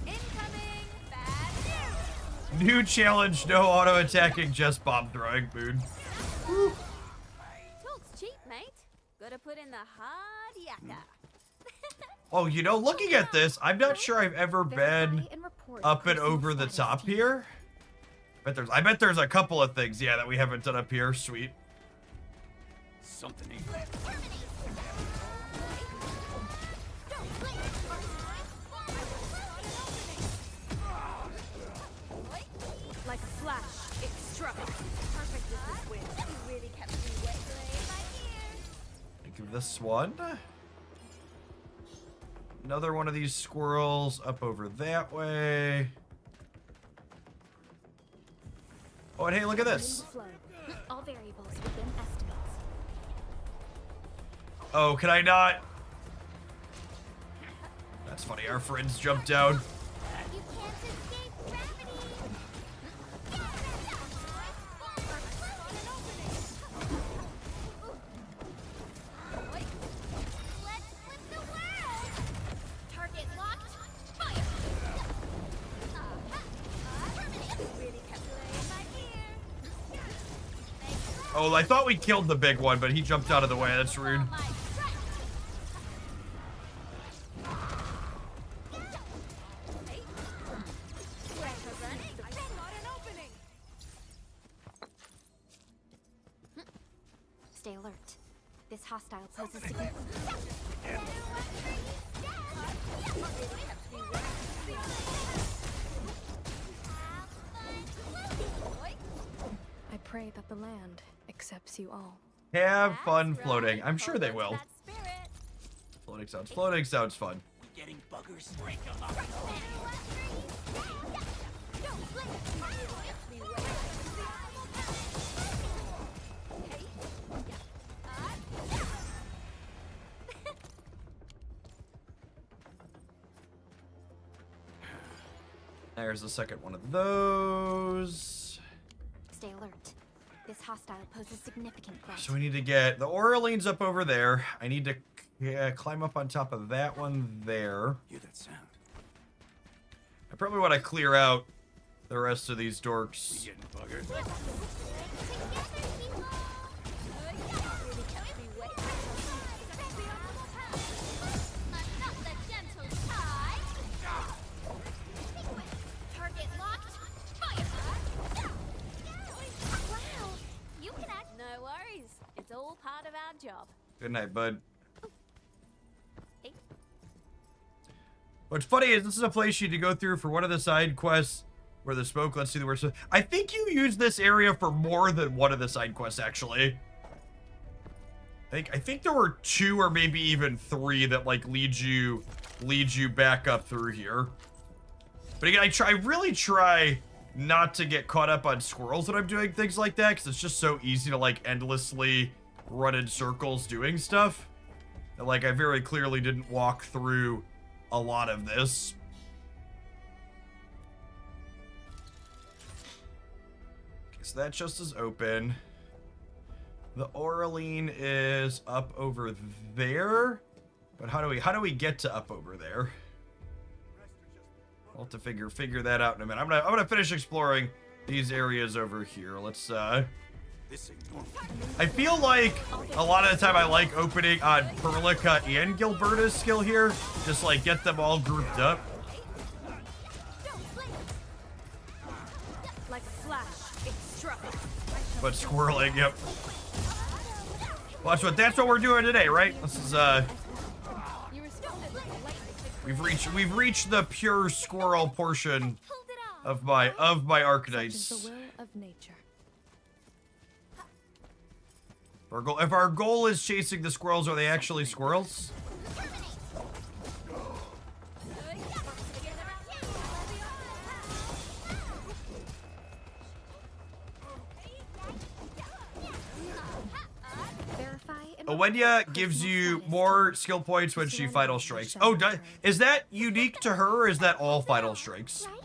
Incoming. Bad news. New challenge, no auto attacking, just bomb throwing. Mood. Talk's cheap, mate. Gotta put in the hard yakka. Oh, you know, looking at this, I'm not sure I've ever been Verify and report up and personal over the status, top team. here. I bet there's a couple of things, yeah, that we haven't done up here. Sweet. Something ain't right. Like a flash, it struck. Perfect with this wind. You really kept me wet. Think of this one. Another one of these squirrels up over that way. Oh, and hey, look at this. Flow. All variables within estimates. Oh, can I not? That's funny. Our friends jumped down. You can't escape gravity. Let's flip the world. Target locked. Fire. Really kept laying my ear. Oh, I thought we killed the big one, but he jumped out of the way. That's rude. Stay alert. This hostile poses significant. I pray that the land accepts you all. Have fun floating. I'm sure they will. Floating sounds fun. We getting buggers? Break them up. There's the second one of those. Stay alert. This hostile poses significant threat. So we need to get the Orleans up over there. I need to climb up on top of that one there. Hear that sound? I probably want to clear out the rest of these We dorks. getting buggers? Target locked. Fire! Wow, you can act. No worries. It's all part of our job. Good night, bud. Hey. What's funny is this is a place you need to go through for one of the side quests where the smoke lets you the worst. I think you use this area for more than one of the side quests, actually. I think there were 2 or maybe even 3 that like lead you back up through here. But again, I really try not to get caught up on squirrels when I'm doing things like that, because it's just so easy to like endlessly run in circles doing stuff. And like I very clearly didn't walk through a lot of this. Okay, so that just is open. The Oraline is up over there, but how do we get to up over there? I'll have to figure that out in a minute. I'm gonna finish exploring these areas over here. Let's This ain't normal. I feel like a lot of the time I like opening on Perlica and Gilberta's skill here. Just like get them all grouped up. Like a flash, it struck. But squirreling, yep. Watch what that's what we're doing today, right? This is You responded like lightning. we've reached the pure squirrel portion Hold it off. of my Such is Arcanites. the will of nature. If our goal is chasing the squirrels, are they actually squirrels? Verify and Owenia gives you more skill points when she final strikes. Oh, is that unique to her, or is that all final strikes? Right?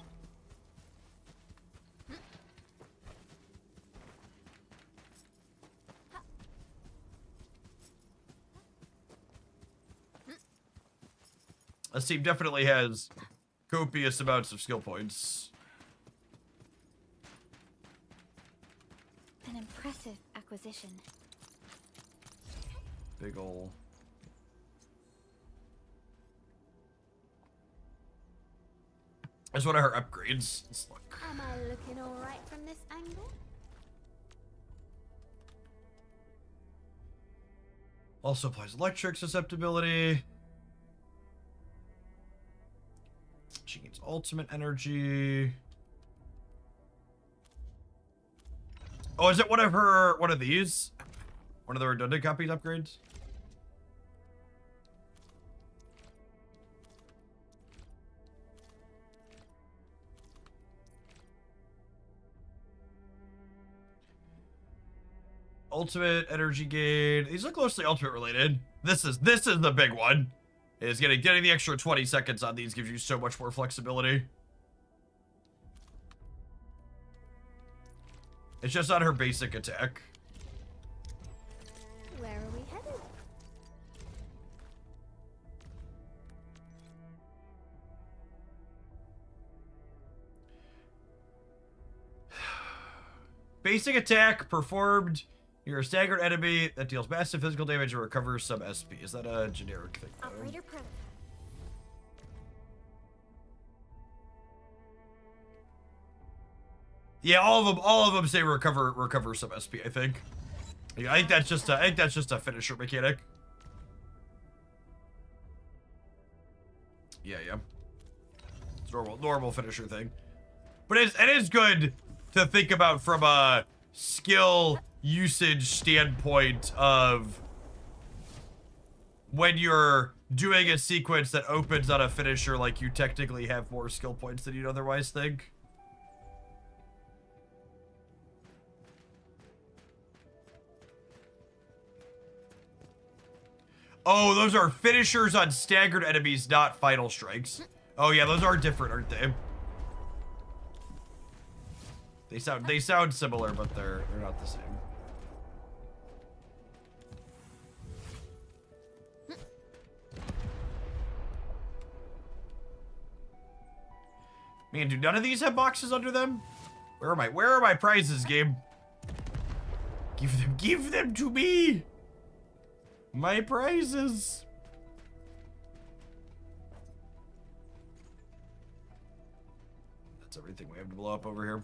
This team definitely has copious amounts of skill points. an impressive acquisition. Big ol'. That's one of her upgrades. Let's look. Am I looking all right from this angle? Also applies electric susceptibility. She gains ultimate energy. Oh, is it one of these? One of the redundant copies upgrades? Ultimate energy gain. These are closely ultimate related. This is the big one. Is getting the extra 20 seconds on these gives you so much more flexibility. It's just on her basic attack. Where are we headed? Basic attack performed You're a staggered enemy that deals massive physical damage and recovers some SP. Is that a generic thing? Operator prototype. Yeah, all of them say recover some SP, I think. Yeah, I think that's just a finisher mechanic. Yeah. It's normal finisher thing. But it is good to think about from a skill usage standpoint of when you're doing a sequence that opens on a finisher, like you technically have more skill points than you'd otherwise think. Oh, those are finishers on staggered enemies, not final strikes. Oh yeah, those are different, aren't they? They sound similar, but they're not the same. Man, do none of these have boxes under them? Where are my prizes, game? Give them to me! My prizes! That's everything we have to blow up over here.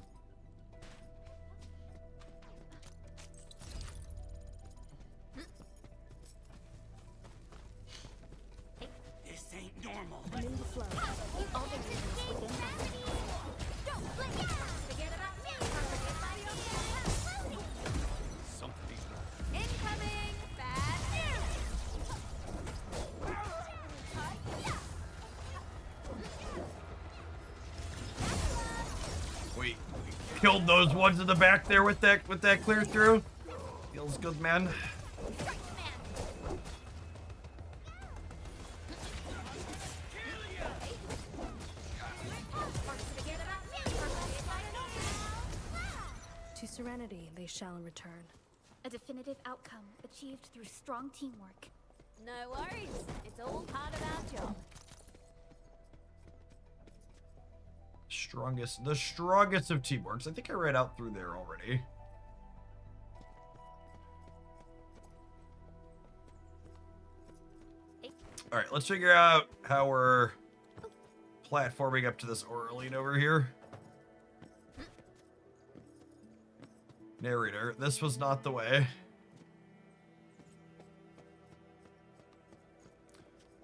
This ain't normal. I'm in the flow. All the units within us. Don't blink! Forget about me! Something's wrong. Incoming! Bad Wait, we killed those ones in the back there with that clear through. Feels good, man. To serenity they shall return. A definitive outcome achieved through strong teamwork. No worries. It's all part of our job. The strongest of teamworks. I think I read out through there already. All right, let's figure out how we're platforming up to this Oraline over here. Narrator, this was not the way.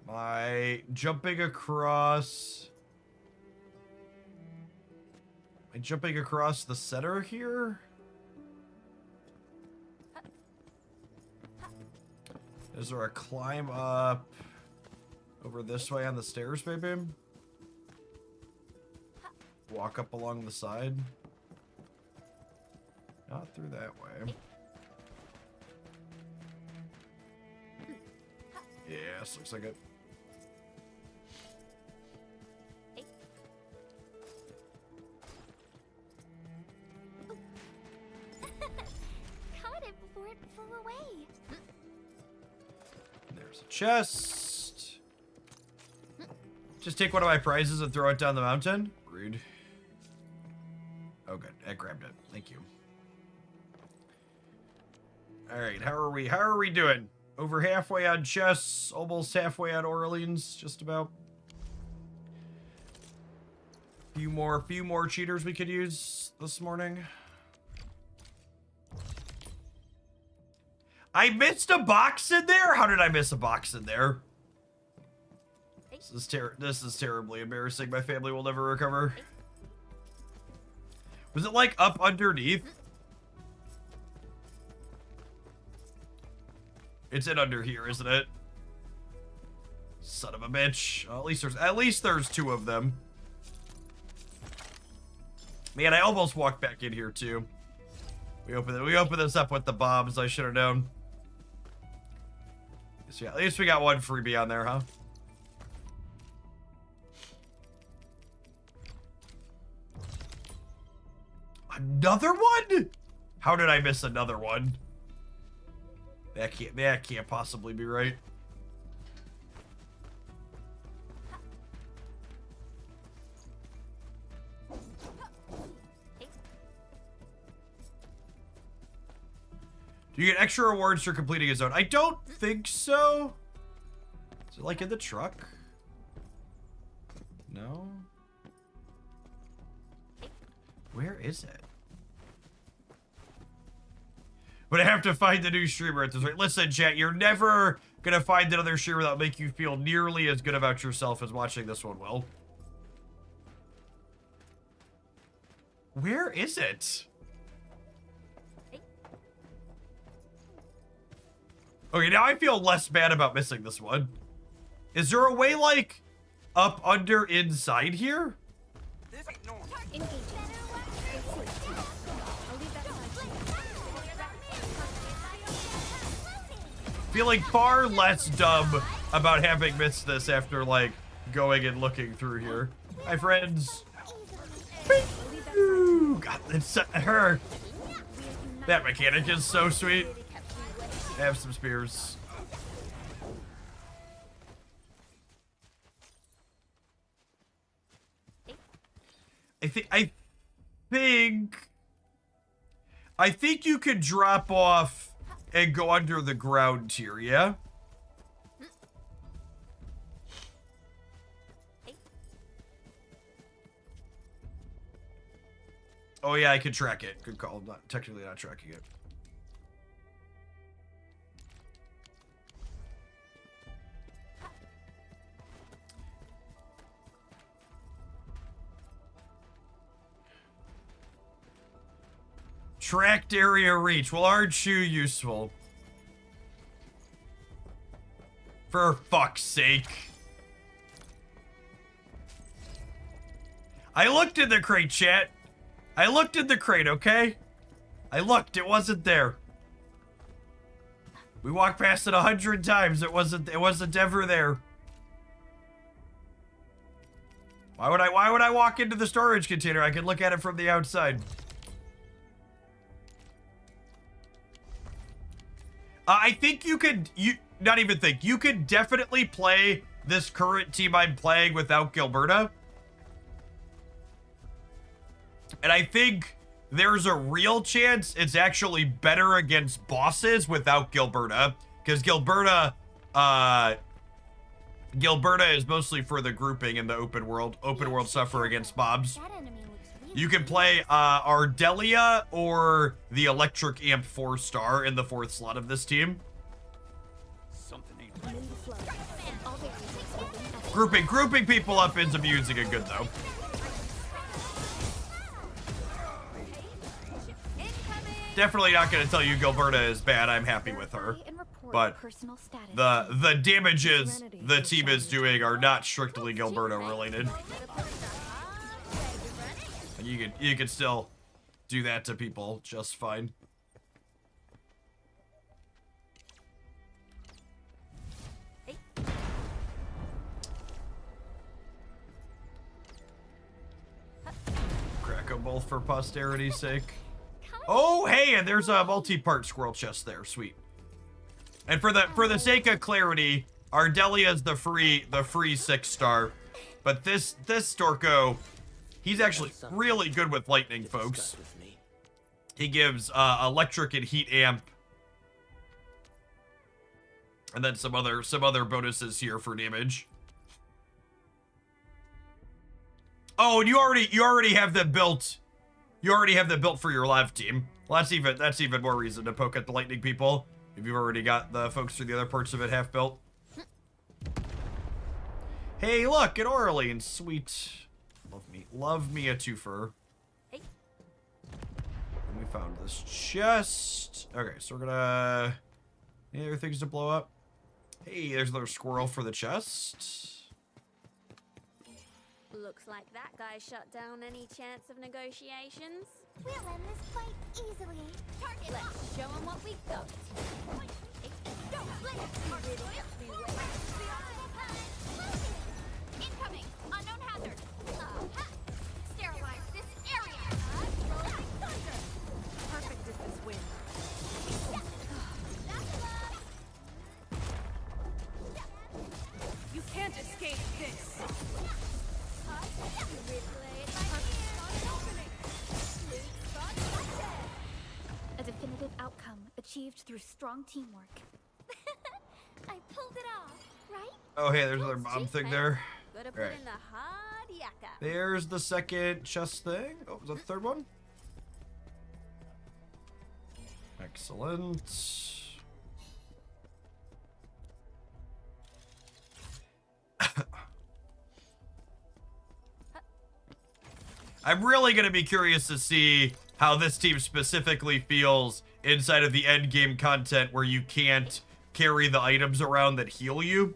My jumping across... Am I jumping across the center here? Is there a climb up over this way on the stairs, maybe? Walk up along the side? Not through that way. Yes, looks like it. Caught it before it flew away. There's a chest. Just take one of my prizes and throw it down the mountain. Rude. Oh, good. I grabbed it. Thank you. All right, how are we doing? Over halfway on chests, almost halfway on Orleans, just about. Few more cheaters we could use this morning. I missed a box in there? How did I miss a box in there? This is terribly embarrassing. My family will never recover. Was it like up underneath? It's in under here, isn't it? Son of a bitch. Well, at least there's two of them. Man, I almost walked back in here too. We opened this up with the bombs. I should have known. So yeah, at least we got one freebie on there, huh? Another one? How did I miss another one? That can't possibly be right. You get extra rewards for completing a zone. I don't think so. Is it like in the truck? No. Where is it? But I have to find the new streamer at this rate. Listen, chat, you're never gonna find another streamer that'll make you feel nearly as good about yourself as watching this one will. Where is it? Okay, now I feel less bad about missing this one. Is there a way, like, up, under, inside here? This ain't normal. Feeling far less dumb about having missed this after, like, going and looking through here. Hi, friends. Ooh, God, it's her. That mechanic is so sweet. Have some spears. I think you could drop off and go under the ground here, yeah? Oh yeah, I can track it. Good call. Not technically not tracking it. Tracked area reach. Well, aren't you useful? For fuck's sake. I looked in the crate, chat. I looked in the crate, okay? I looked, it wasn't there. We walked past it 100 times. It wasn't ever there. Why would I walk into the storage container? I could look at it from the outside. I think you could, not even think, you could definitely play this current team I'm playing without Gilberta. And I think there's a real chance it's actually better against bosses without Gilberta. Because Gilberta is mostly for the grouping in the open world suffer against mobs. You can play Ardelia or the Electric Amp 4-star in the 4th slot of this team. Something ain't right. Grouping people up ends up using it good though. Definitely not going to tell you Gilberta is bad. I'm happy with her. But the damages the team is doing are not strictly Gilberta related. And you can still do that to people just fine. Crack them both for posterity's sake. Oh, hey, and there's a multi-part squirrel chest there. Sweet. And for the sake of clarity, Ardelia is the free 6-star, but this Storko, he's actually really good with lightning, folks. He gives electric and heat amp, and then some other bonuses here for damage. Oh, and you already have them built. You already have them built for your live team. Well, that's even more reason to poke at the lightning people if you've already got the folks for the other parts of it half built. Hey, look, an Orleans, sweet. Love me a twofer. Hey. And we found this chest. Okay, so we're gonna. Any other things to blow up? Hey, there's another squirrel for the chest. Looks like that guy shut down any chance of negotiations. We'll end this fight easily. Target. Let's show him what we got. Incoming. Unknown hazard. Sterilize this area. Perfect distance win. You can't escape this. A definitive outcome achieved through strong teamwork. I pulled it off, right? Oh, hey, there's another bomb thing there. Gotta put Right. in the hard yakka. There's the second chest thing. Oh, was that the third one? Excellent. I'm really going to be curious to see how this team specifically feels inside of the end game content where you can't carry the items around that heal you.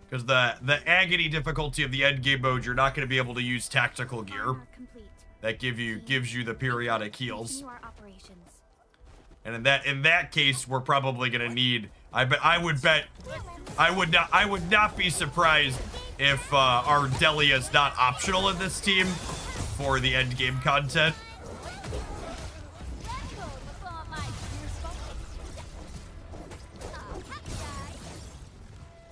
Because the agony difficulty of the end game mode, you're not going to be able to use tactical gear Armor complete. that gives you the periodic heals. Continue our operations. And in that case, we're probably going to need. I would not be surprised if our Delia is not optional in this team for the end game content.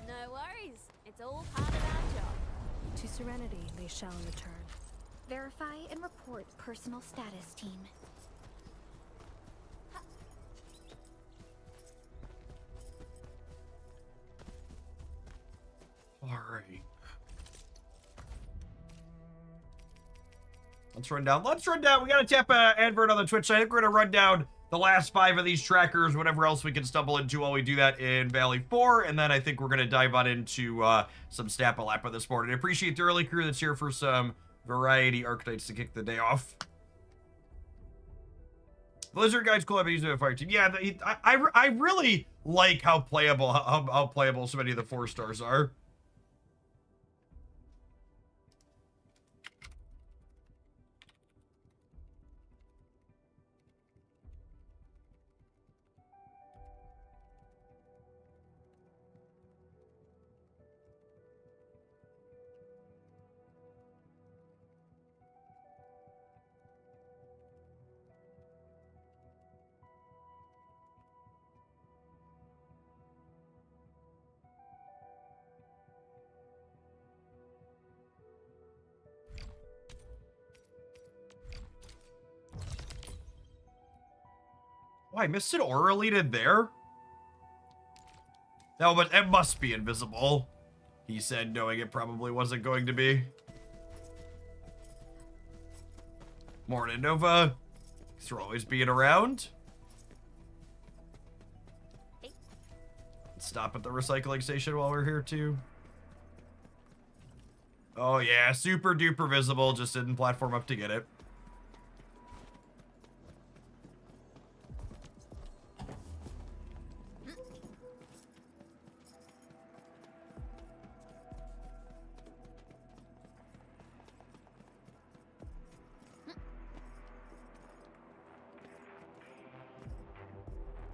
No worries. It's all part of our job. To Serenity they shall return. Verify and report personal status, team. All right. Let's run down. We got to tap an advert on the Twitch side. I think we're going to run down the last 5 of these trackers, whatever else we can stumble into while we do that in Valley 4. And then I think we're going to dive on into some Snap-a-Lapa this morning. I appreciate the early crew that's here for some variety archetypes to kick the day off. Blizzard Guide's cool. I've been using it fire team. Yeah, I really like how playable so many of the 4 stars are. Oh, I missed it Auralita there? No, but it must be invisible, he said, knowing it probably wasn't going to be. Morning, Nova. Thanks for always being around. Stop at the recycling station while we're here, too. Oh, yeah, super duper visible. Just didn't platform up to get it.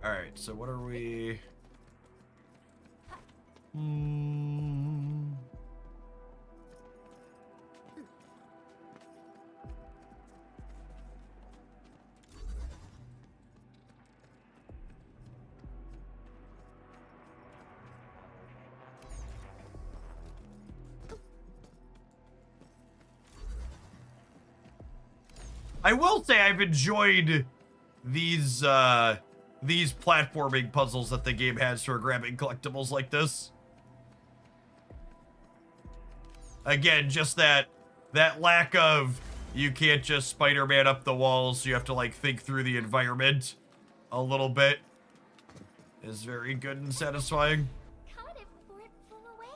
Alright, so what are we... I will say I've enjoyed these platforming puzzles that the game has for grabbing collectibles like this. Again, just that lack of you can't just Spider-Man up the walls, you have to like think through the environment a little bit is very good and satisfying. Caught it before it flew away.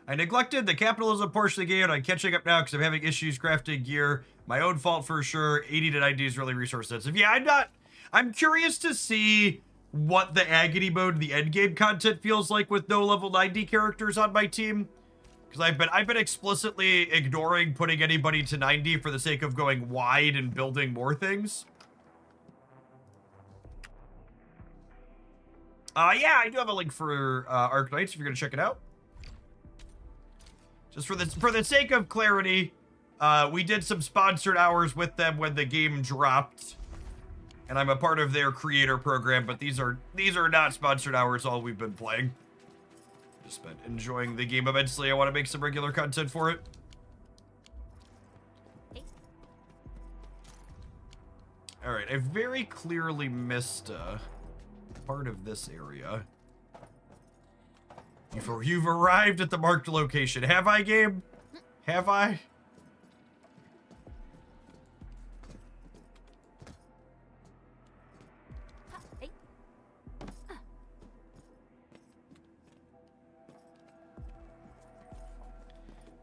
I neglected the capitalism portion of the game, and I'm catching up now because I'm having issues crafting gear. My own fault for sure. 80 to 90 is really resource sensitive. Yeah, I'm curious to see what the agony mode, the end game content feels like with no level 90 characters on my team. Because I've been explicitly ignoring putting anybody to 90 for the sake of going wide and building more things. Yeah, I do have a link for Arknights if you're gonna check it out. Just for the sake of clarity, we did some sponsored hours with them when the game dropped, and I'm a part of their creator program. But these are not sponsored hours. All we've been playing. Just been enjoying the game immensely. I want to make some regular content for it. Alright, I very clearly missed part of this area. You've arrived at the marked location. Have I, game? Have I?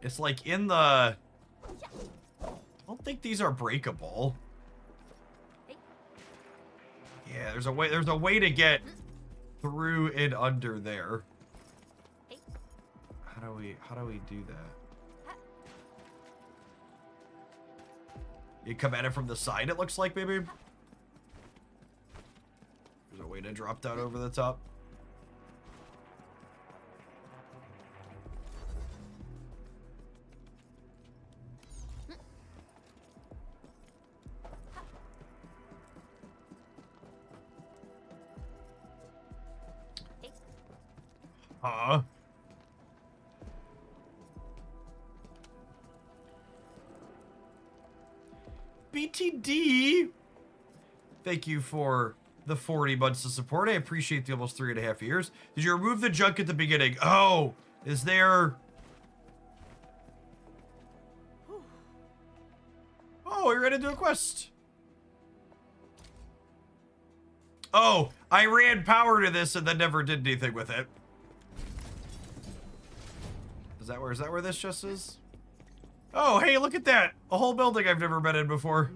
It's like in the... I don't think these are breakable. Yeah, there's a way to get through and under there. How do we do that? You come at it from the side, it looks like, maybe? There's a way to drop down over the top. Huh? BTD! Thank you for the 40 months of support. I appreciate the almost 3.5 years. Did you remove the junk at the beginning? Oh, is there... Oh, we ran into a quest. Oh, I ran power to this and then never did anything with it. Is that where this just is? Oh, hey, look at that. A whole building I've never been in before.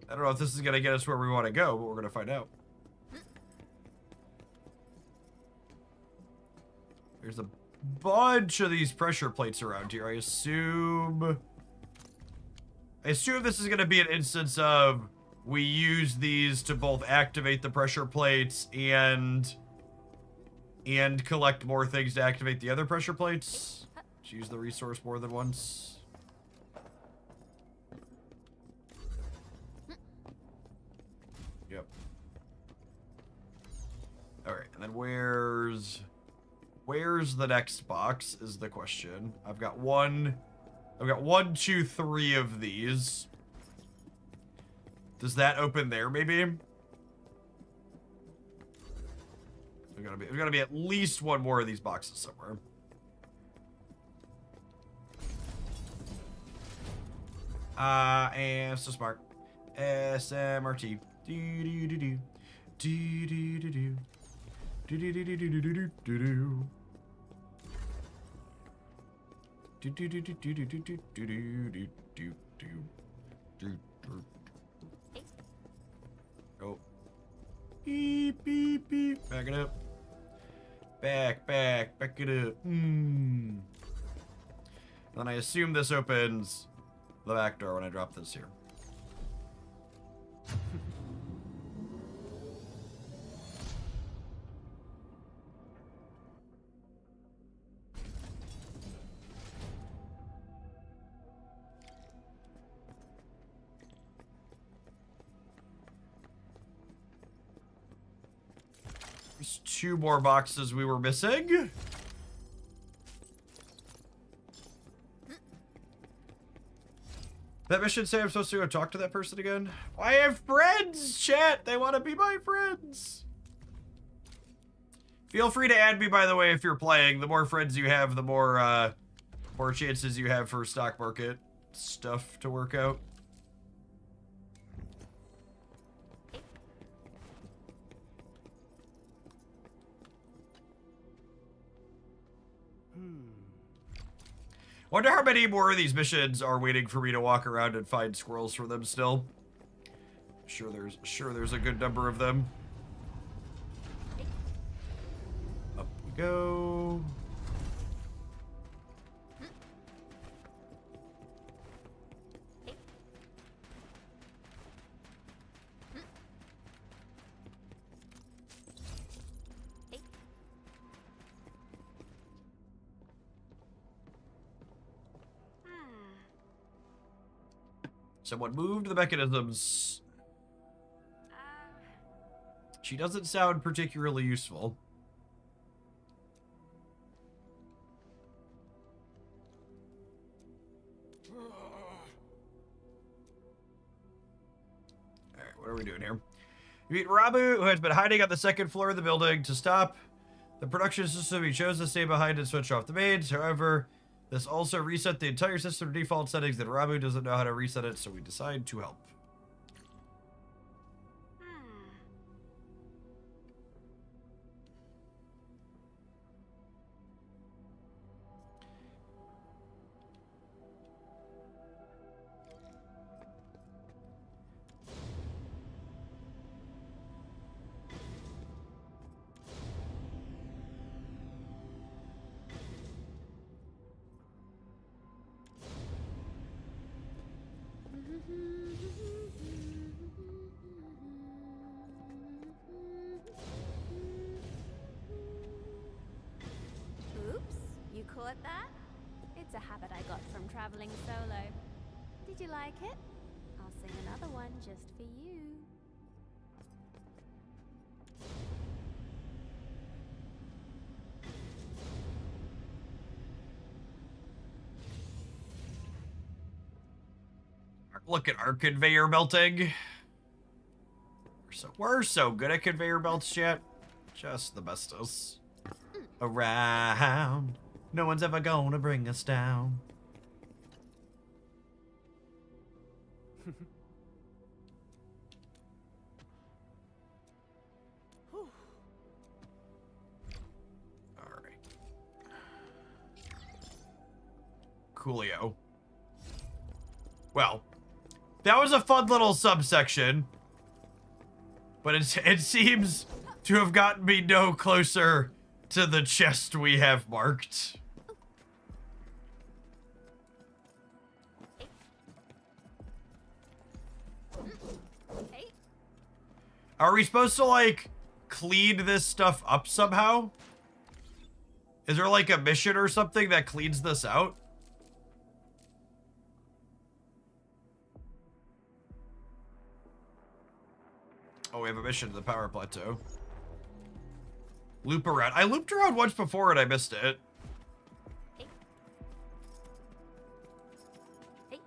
I don't know if this is going to get us where we want to go, but we're going to find out. There's a bunch of these pressure plates around here. I assume this is going to be an instance of we use these to both activate the pressure plates and collect more things to activate the other pressure plates. Let's use the resource more than once. Yep. All right, and then where's the next box is the question. I've got one, two, three of these. Does that open there, maybe? There's gotta be at least one more of these boxes somewhere. And so smart. SMRT. Do do do do. Do do do do. Do do do do do do do do do. Do do do do do do do do do do do do do. Oh. Beep beep beep. Back it up. Back it up. Then I assume this opens the back door when I drop this here. There's 2 more boxes we were missing. That mission say I'm supposed to go talk to that person again? I have friends, chat. They want to be my friends. Feel free to add me, by the way, if you're playing. The more friends you have, the more chances you have for stock market stuff to work out. Wonder how many more of these missions are waiting for me to walk around and find squirrels for them still. Sure there's a good number of them. Up we go. Someone moved the mechanisms. She doesn't sound particularly useful. Alright, what are we doing here? You meet Rabu, who has been hiding on the second floor of the building. To stop the production system, he chose to stay behind and switch off the mains. However, this also reset the entire system to default settings, and Rabu doesn't know how to reset it, so we decide to help. Oops, you caught that? It's a habit I got from traveling solo. Did you like it? I'll sing another one just for you. Look at our conveyor belting. We're so good at conveyor belts, chat. Just the bestest. Around. No one's ever gonna bring us down. Alright. Coolio. Well, that was a fun little subsection. But it seems to have gotten me no closer to the chest we have marked. Are we supposed to, like, clean this stuff up somehow? Is there, like, a mission or something that cleans this out? Oh, we have a mission to the power plateau. Loop around. I looped around once before and I missed it. Hey. Hey.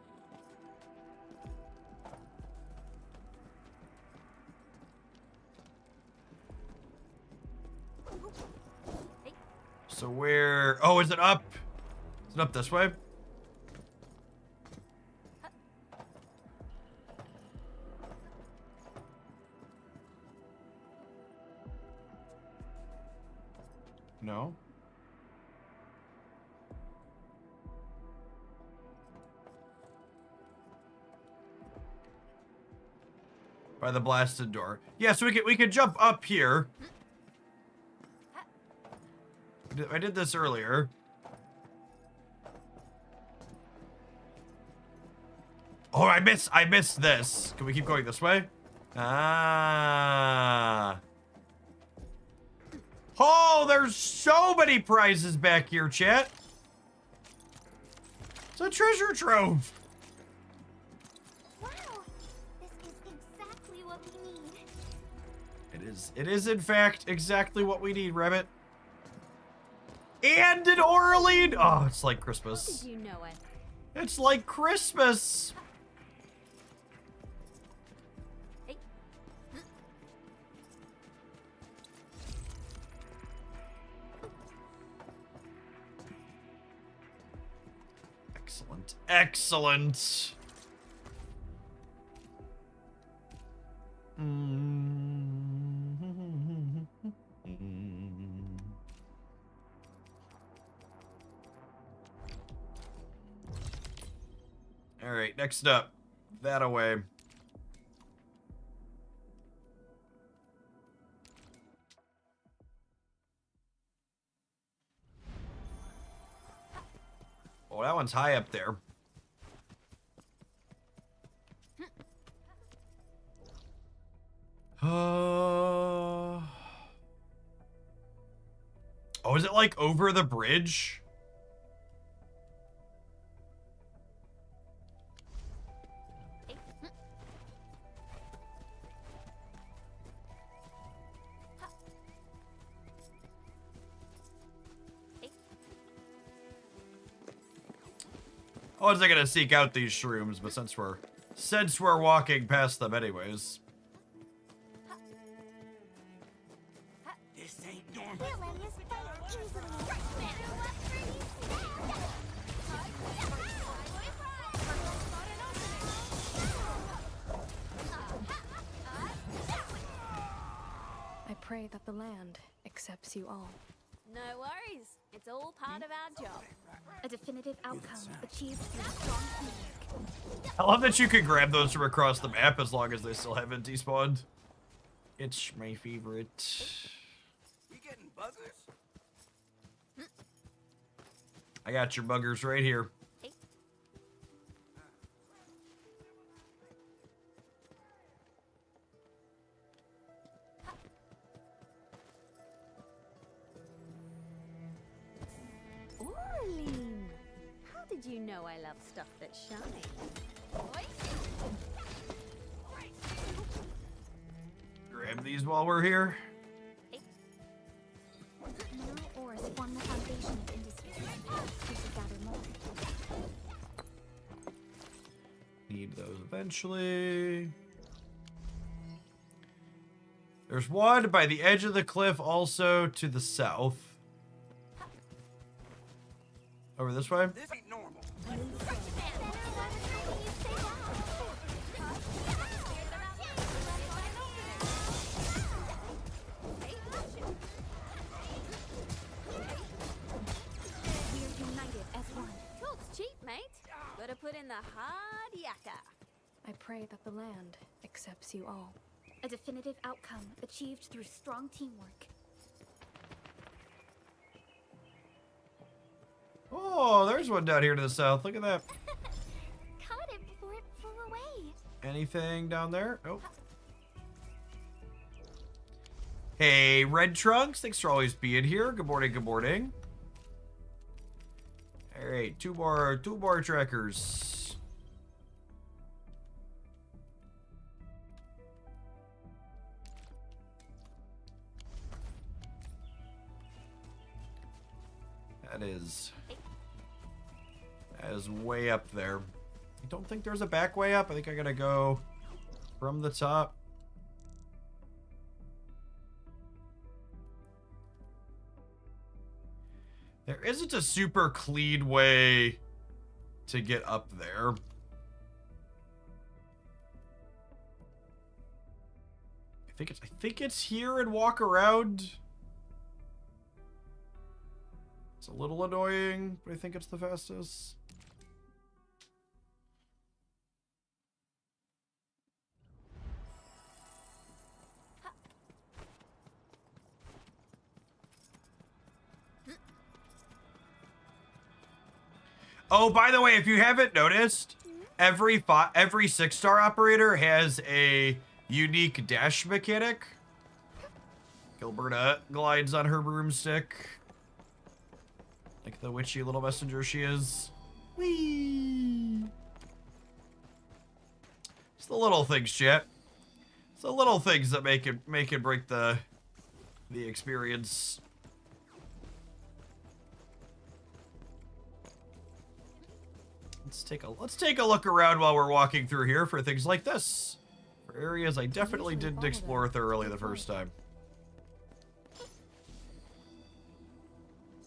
Hey. So where... Oh, is it up? Is it up this way? No. By the blasted door. Yeah, so we could jump up here. I did this earlier. Oh, I missed this. Can we keep going this way? Ah. Oh, there's so many prizes back here, chat. It's a treasure trove. Wow, this is exactly what we need. It is in fact exactly what we need, Rabbit. And an Oraline. Oh, it's like Christmas. Did you know it? It's like Christmas. Hey. Excellent. Excellent. All right, next up. That away. Oh, that one's high up there. Oh, is it like over the bridge? wasn't gonna seek out these shrooms, but since we're walking past them anyways. This ain't normal. Villainous fight easily. I pray that the land accepts you all. No worries. It's all part of our job. A definitive outcome achieved through strong teamwork. I love that you can grab those from across the map as long as they still haven't despawned. It's my favorite. We getting buzzers? I got your buggers right here. Orlean! How did you know I love stuff that shines? Grab these while we're here. Mineral ores form the foundation of industry. We should gather more. Need those eventually. There's one by the edge of the cliff, also to the south. Over this way. This ain't normal. We're united as one. Talk's cheap, mate. Gotta put in the hard yakka. I pray that the land accepts you all. A definitive outcome achieved through strong teamwork. Oh, there's one down here to the south. Look at that. Caught it before it flew away. Anything down there? Oh. Hey, Red Trunks. Thanks for always being here. Good morning, good morning. All right, two more trackers. That is way up there. I don't think there's a back way up. I think I gotta go from the top. There isn't a super clean way to get up there. I think it's here and walk around. It's a little annoying, but I think it's the fastest. Oh, by the way, if you haven't noticed, every 6-star operator has a unique dash mechanic. Gilberta glides on her broomstick. Like the witchy little messenger she is. Whee! It's the little things, chat. It's the little things that make it break the experience. Let's take a look around while we're walking through here for things like this. For areas I definitely didn't explore thoroughly the first time.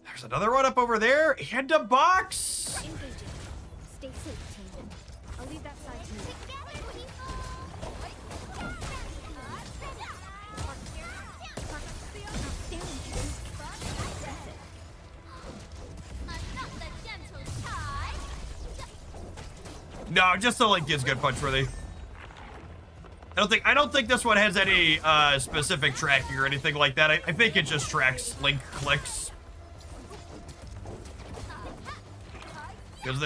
There's another one up over there and a box. Engaging. Stay safe, team. I'll leave that side to you. No, just the Link is good punch worthy. I don't think this one has any specific tracking or anything like that. I think it just tracks Link clicks. Because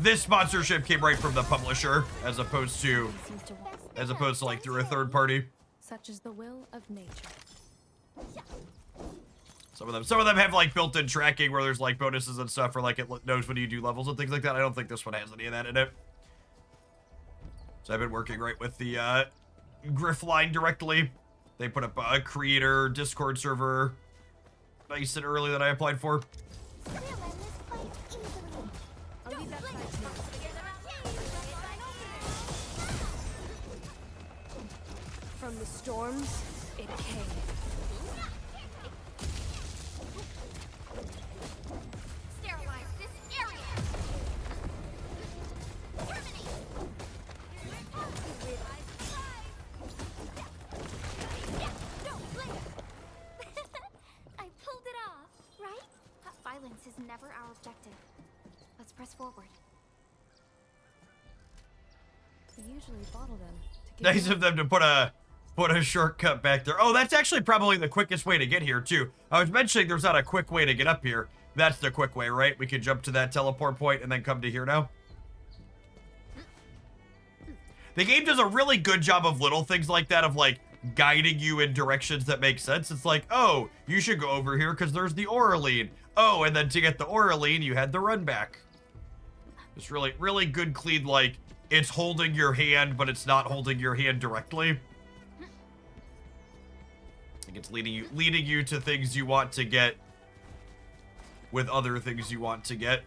this sponsorship came right from the publisher as opposed to like through a third party. Such is the will of nature. Some of them have like built-in tracking where there's like bonuses and stuff, or like it knows when you do levels and things like that. I don't think this one has any of that in it. So I've been working right with the Griff line directly. They put up a creator Discord server nice and early that I applied for. I'll leave that side From the storms, it came. Sterilize this area. Terminate. I pulled it off, right? Violence is never our objective. Let's press forward. We usually bottle them to give Nice of them to put a shortcut back there. Oh, that's actually probably the quickest way to get here, too. I was mentioning there's not a quick way to get up here. That's the quick way, right? We can jump to that teleport point and then come to here now. The game does a really good job of little things like that, of like guiding you in directions that make sense. It's like, oh, you should go over here because there's the Oraline. Oh, and then to get the Oraline, you had the run back. It's really, really good, clean, like, it's holding your hand, but it's not holding your hand directly. Like it's leading you to things you want to get with other things you want to get.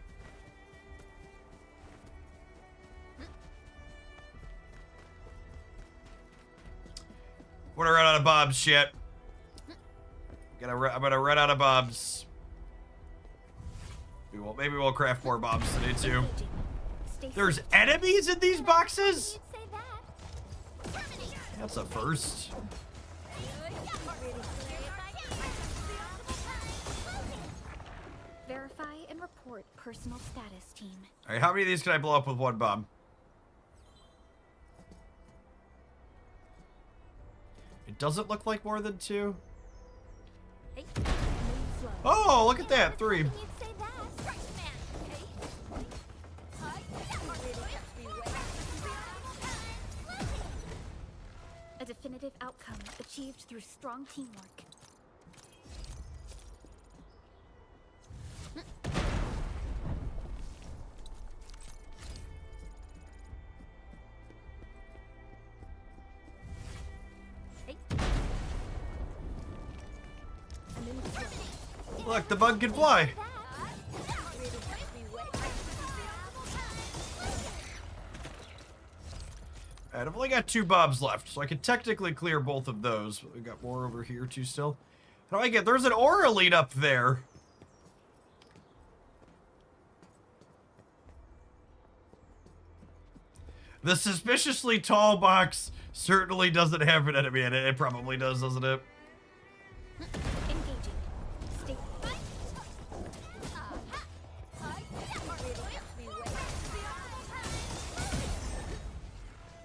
We're gonna run out of bombs, shit. I'm gonna run out of bombs. Maybe we'll craft more bombs today too. There's enemies in these boxes? Say that. Terminate. That's a first. Verify and report personal status, team. Alright, how many of these can I blow up with one bomb? It doesn't look like more than 2. Hey. Oh, look at that, 3. You'd say that. Strike man. A definitive outcome achieved through strong teamwork. Look, the bug can fly. Alright, I've only got 2 bombs left, so I can technically clear both of those. But we got more over here too still. How do I get? There's an Oraline up there. The suspiciously tall box certainly doesn't have an enemy in it. It probably does, doesn't it? Engaging. Stay.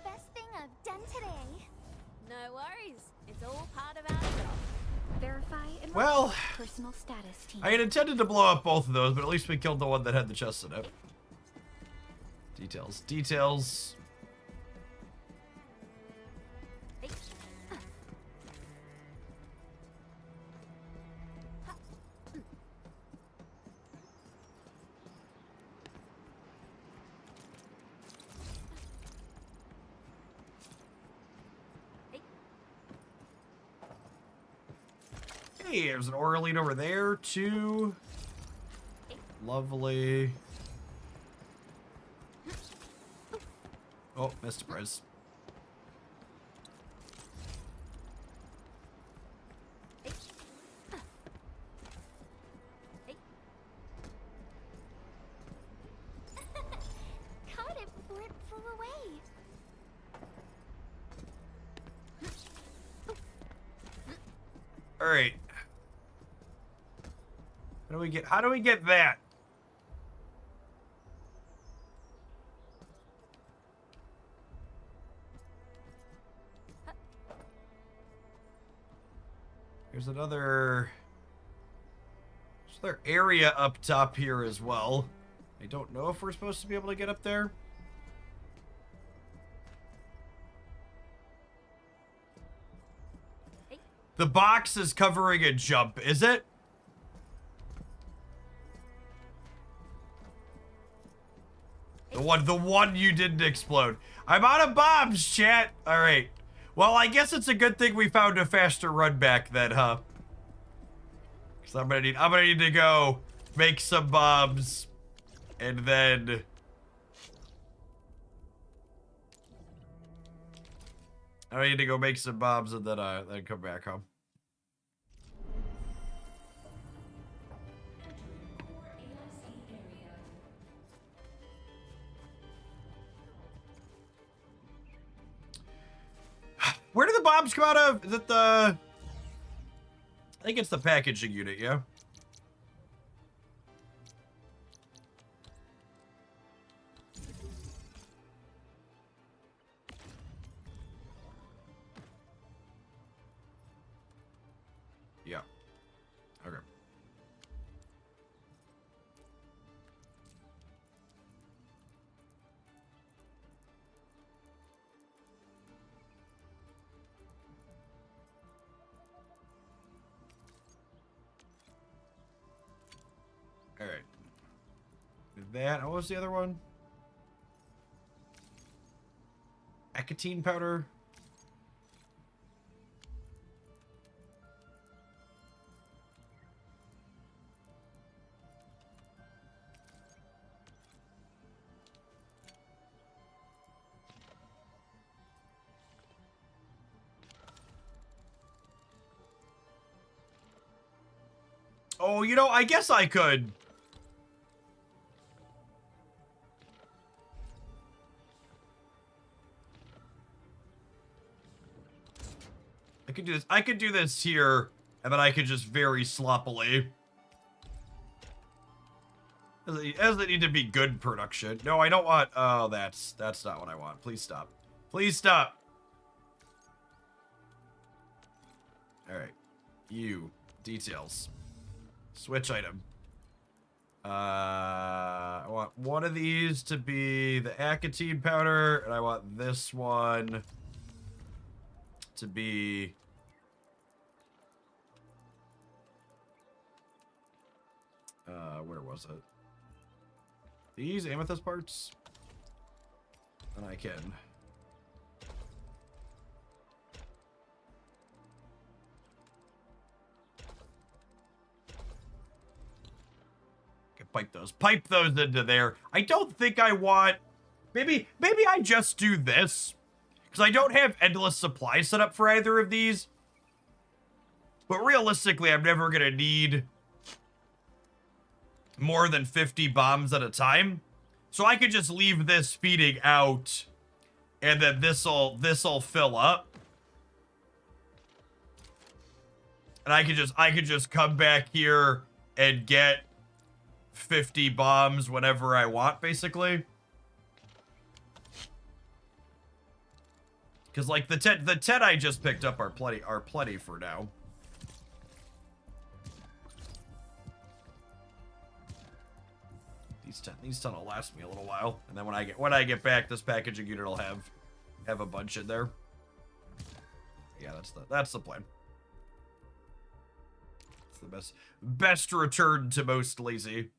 Best thing I've done today. No worries. It's all part of our job. Verify and Well, report personal status, team. I had intended to blow up both of those, but at least we killed the one that had the chest in it. Details. Details. Hey, there's an Oraline over there, too. Lovely. Oh, missed a prize. Caught it before it flew away. All right. How do we get that? There's another area up top here as well. I don't know if we're supposed to be able to get up there. The box is covering a jump, is it? The one you didn't explode. I'm out of bombs, chat. All right. Well, I guess it's a good thing we found a faster run back then, huh? Because I'm gonna need to go make some bombs, and then I need to go make some bombs and then come back home. Where do the bombs come out of? Is it the... I think it's the packaging unit, yeah? Yeah. Okay. All right. That. What was the other one? Nicotine powder. Oh, you know, I guess I could. I could do this. I could do this here, and then I could just very sloppily. Does it need to be good production? No, I don't want. Oh, that's not what I want. Please stop. Please stop. All right, you details. Switch item. I want one of these to be the nicotine powder, and I want this one to be where was it? These amethyst parts? And I can pipe those into there. I don't think I want, maybe I just do this, because I don't have endless supply set up for either of these. But realistically, I'm never gonna need more than 50 bombs at a time. So I could just leave this feeding out, and then this'll fill up. And I could just come back here and get 50 bombs whenever I want, basically. Because like the 10 I just picked up are plenty for now. These 10 will last me a little while, and then when I get back, this packaging unit will have a bunch in there. Yeah, that's the plan. It's the best return to most lazy.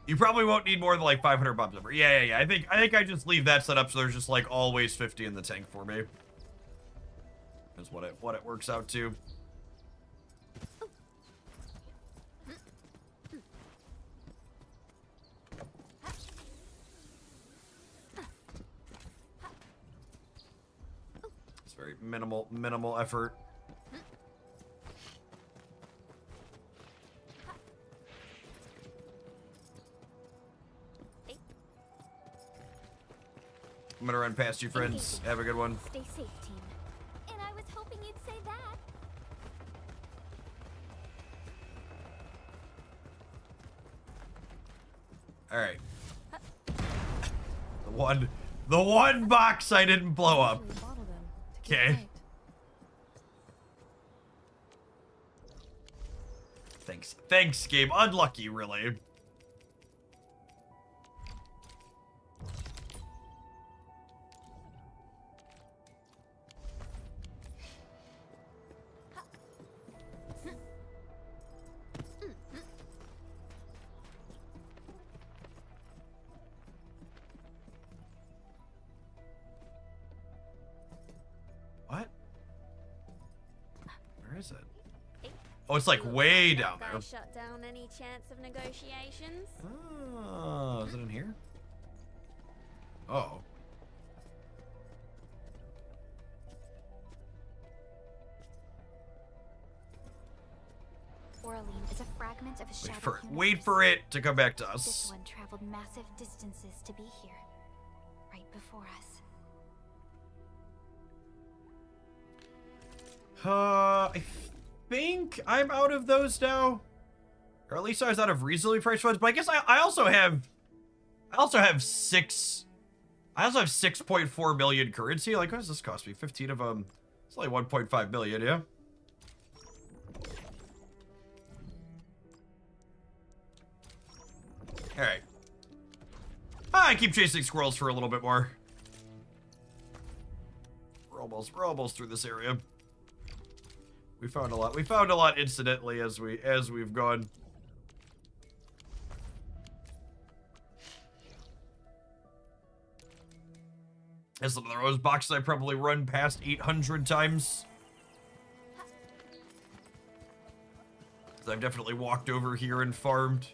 You probably won't need more than like 500 bombs over. Yeah. I think I just leave that set up so there's just like always 50 in the tank for me. Is what it works out to. It's very minimal effort. I'm gonna run past you, friends. Have a good one. Stay safe, team. And I was hoping you'd say that. All right. The one box I didn't blow up. Okay. Thanks, game. Unlucky, really. What? is it? Oh, it's like way Looks down that there. guy shut down any chance of negotiations. Oh, is it in here? Oh. Oraline is a fragment of a shattered universe. Wait for it to come back to This us. one traveled massive distances to be here, right before us. I think I'm out of those now. Or at least I was out of reasonably priced ones, but I guess I also have 6.4 million currency. Like, what does this cost me? 15 of them. It's only 1.5 million, yeah? Alright. I keep chasing squirrels for a little bit more. We're almost through this area. We found a lot. We found a lot incidentally as we've gone. As one of those boxes I probably run past 800 times. I've definitely walked over here and farmed.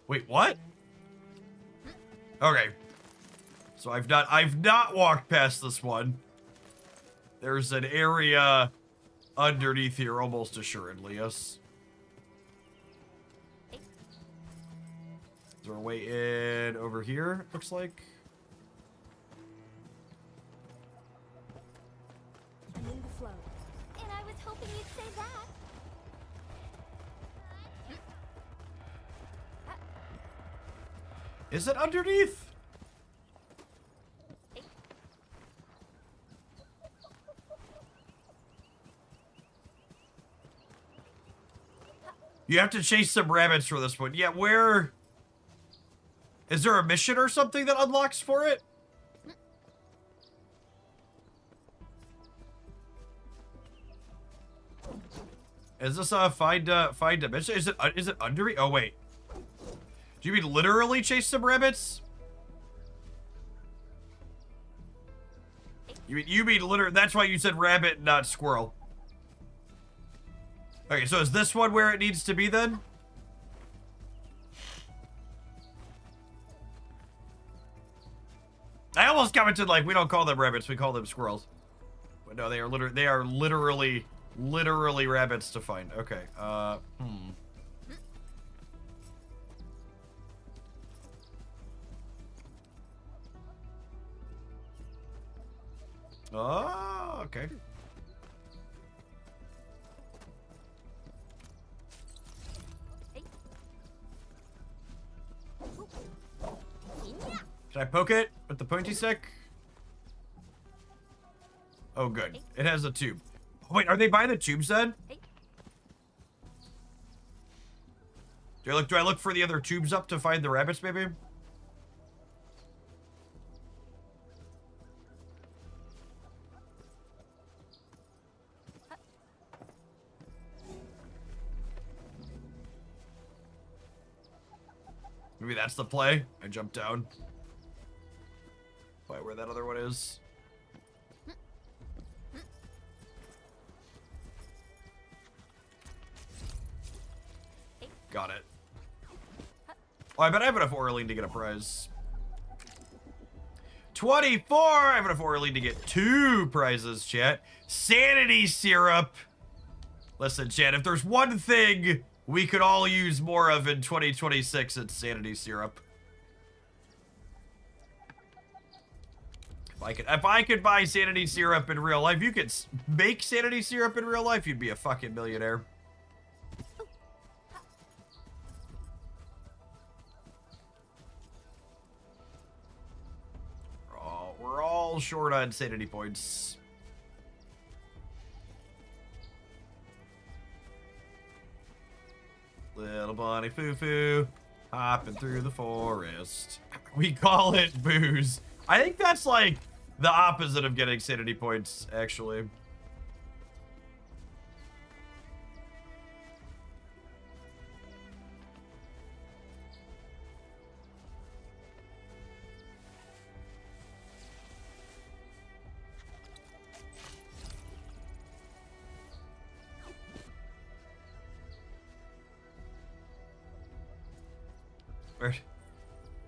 Wait, what? Okay. So I've not walked past this one. There's an area underneath here almost assuredly, yes. Is there a way in over here, looks like? I'm in the flow. And I was hoping you'd say that. Is it underneath? You have to chase some rabbits for this one. Yeah, where... Is there a mission or something that unlocks for it? Is this a find a mission? Is it under me? Oh wait. Do you mean literally chase some rabbits? You mean literally? That's why you said rabbit, not squirrel. Okay, so is this one where it needs to be then? I almost commented like we don't call them rabbits, we call them squirrels. But no, they are literally rabbits to find. Okay. Oh, okay. Should I poke it with the pointy stick? Oh, good. It has a tube. Oh, wait, are they by the tubes then? Do I look for the other tubes up to find the rabbits, maybe? Maybe that's the play. I jump down. Find where that other one is. Got it. Oh, I bet I have enough Oraline to get a prize. 24! I have enough Oraline to get 2 prizes, chat. Sanity syrup! Listen, chat, if there's one thing we could all use more of in 2026, it's sanity syrup. If I could buy sanity syrup in real life, you could make sanity syrup in real life, you'd be a fucking millionaire. We're all short on sanity points. Little bunny foo-foo, hopping through the forest. We call it booze. I think that's like the opposite of getting sanity points, actually.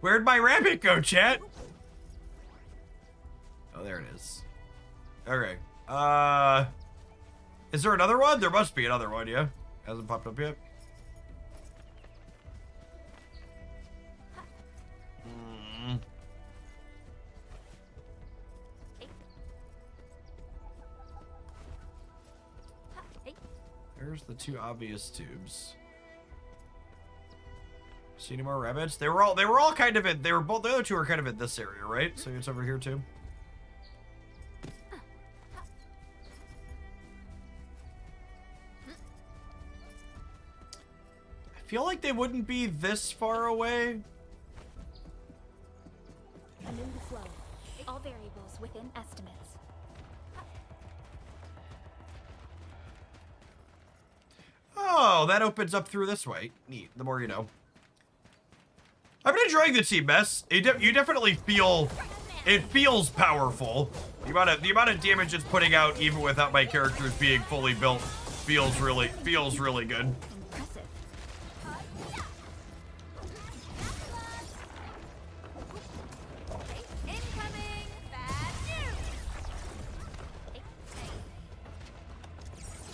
Where'd my rabbit go, chat? Oh, there it is. Okay. Is there another one? There must be another one, yeah? Hasn't popped up yet. There's the two obvious tubes. See any more rabbits? They were all kind of in, the other two are kind of in this area, right? So it's over here too. I feel like they wouldn't be this far away. I'm in the flow. All variables within estimates. Oh, that opens up through this way. Neat. The more you know. I've been enjoying the team mess. You definitely feel, it feels powerful. The amount of damage it's putting out, even without my characters being fully built, feels really good. Impressive. Incoming! Bad news!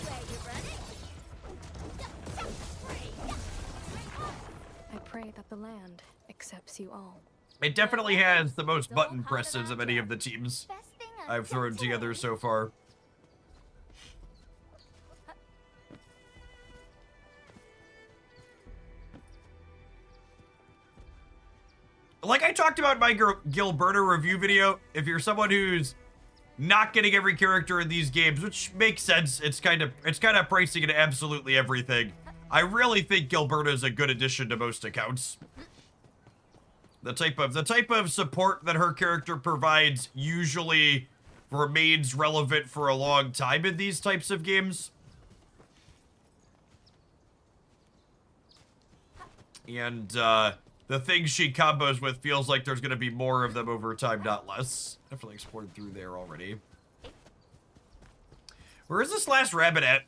Where you running? I pray that the land accepts you all. It definitely has the most button presses of any of the teams Best thing I've thrown together so far. Like I talked about in my Gilberta review video, if you're someone who's not getting every character in these games, which makes sense, it's kind of pricing into absolutely everything. I really think Gilberta is a good addition to most accounts. The type of support that her character provides usually remains relevant for a long time in these types of games. And the things she combos with feels like there's going to be more of them over time, not less. Definitely explored through there already. Where is this last rabbit at?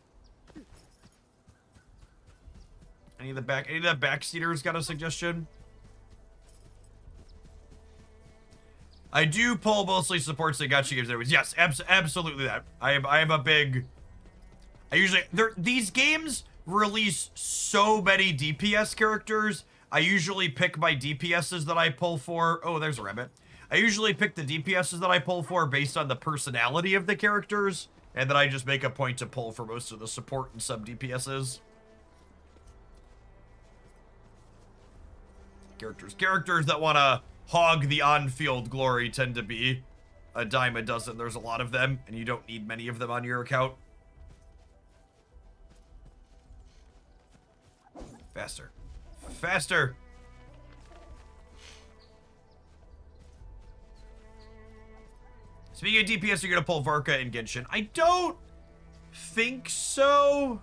Any of the backseaters got a suggestion? I do pull mostly supports that gacha games anyways. Yes, absolutely that. I am a big... these games release so many DPS characters. I usually pick my DPSs that I pull for. Oh, there's a rabbit. I usually pick the DPSs that I pull for based on the personality of the characters. And then I just make a point to pull for most of the support and sub DPSs. Characters that want to hog the on-field glory tend to be a dime a dozen. There's a lot of them, and you don't need many of them on your account. Faster. Faster! Speaking of DPS, you're gonna pull Varka and Genshin. I don't think so.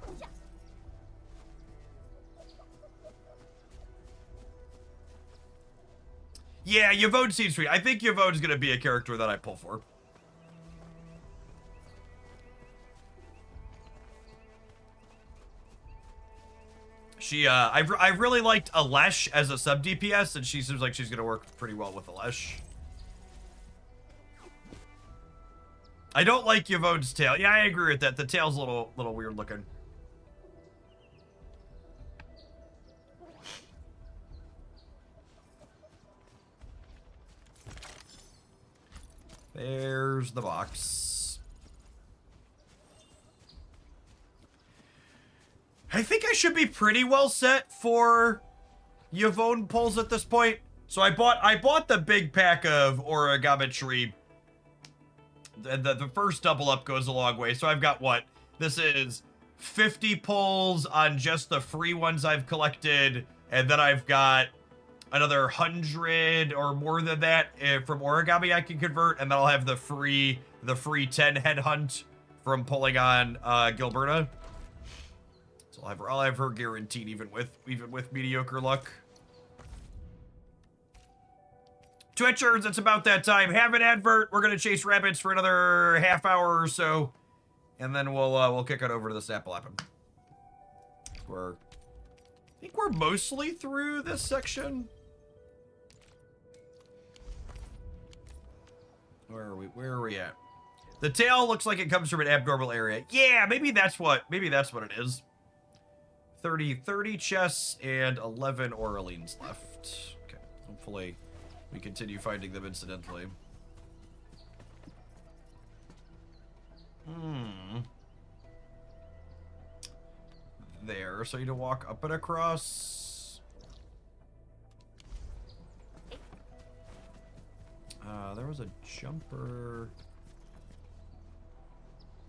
Yeah, Yvonne seems sweet. I think Yvonne is gonna be a character that I pull for. She, I really liked Alesh as a sub DPS, and she seems like she's gonna work pretty well with Alesh. I don't like Yvonne's tail. Yeah, I agree with that. The tail's a little weird looking. There's the box. I think I should be pretty well set for Yvonne pulls at this point. So I bought the big pack of Origami. The first double up goes a long way. So I've got what? This is 50 pulls on just the free ones I've collected, and then I've got another 100 or more than that from Origami I can convert, and then I'll have the free 10 head hunt from pulling on Gilberta. So I'll have her guaranteed even with mediocre luck. Twitchers, it's about that time. Have an advert. We're gonna chase rabbits for another half hour or so, and then we'll kick it over to the Snapple Appin. I think we're mostly through this section. Where are we? Where are we at? The tail looks like it comes from an abnormal area. Yeah, maybe that's what it is. 30 chests and 11 Oralines left. Okay, hopefully we continue finding them incidentally. There, so you need to walk up and across. There was a jumper.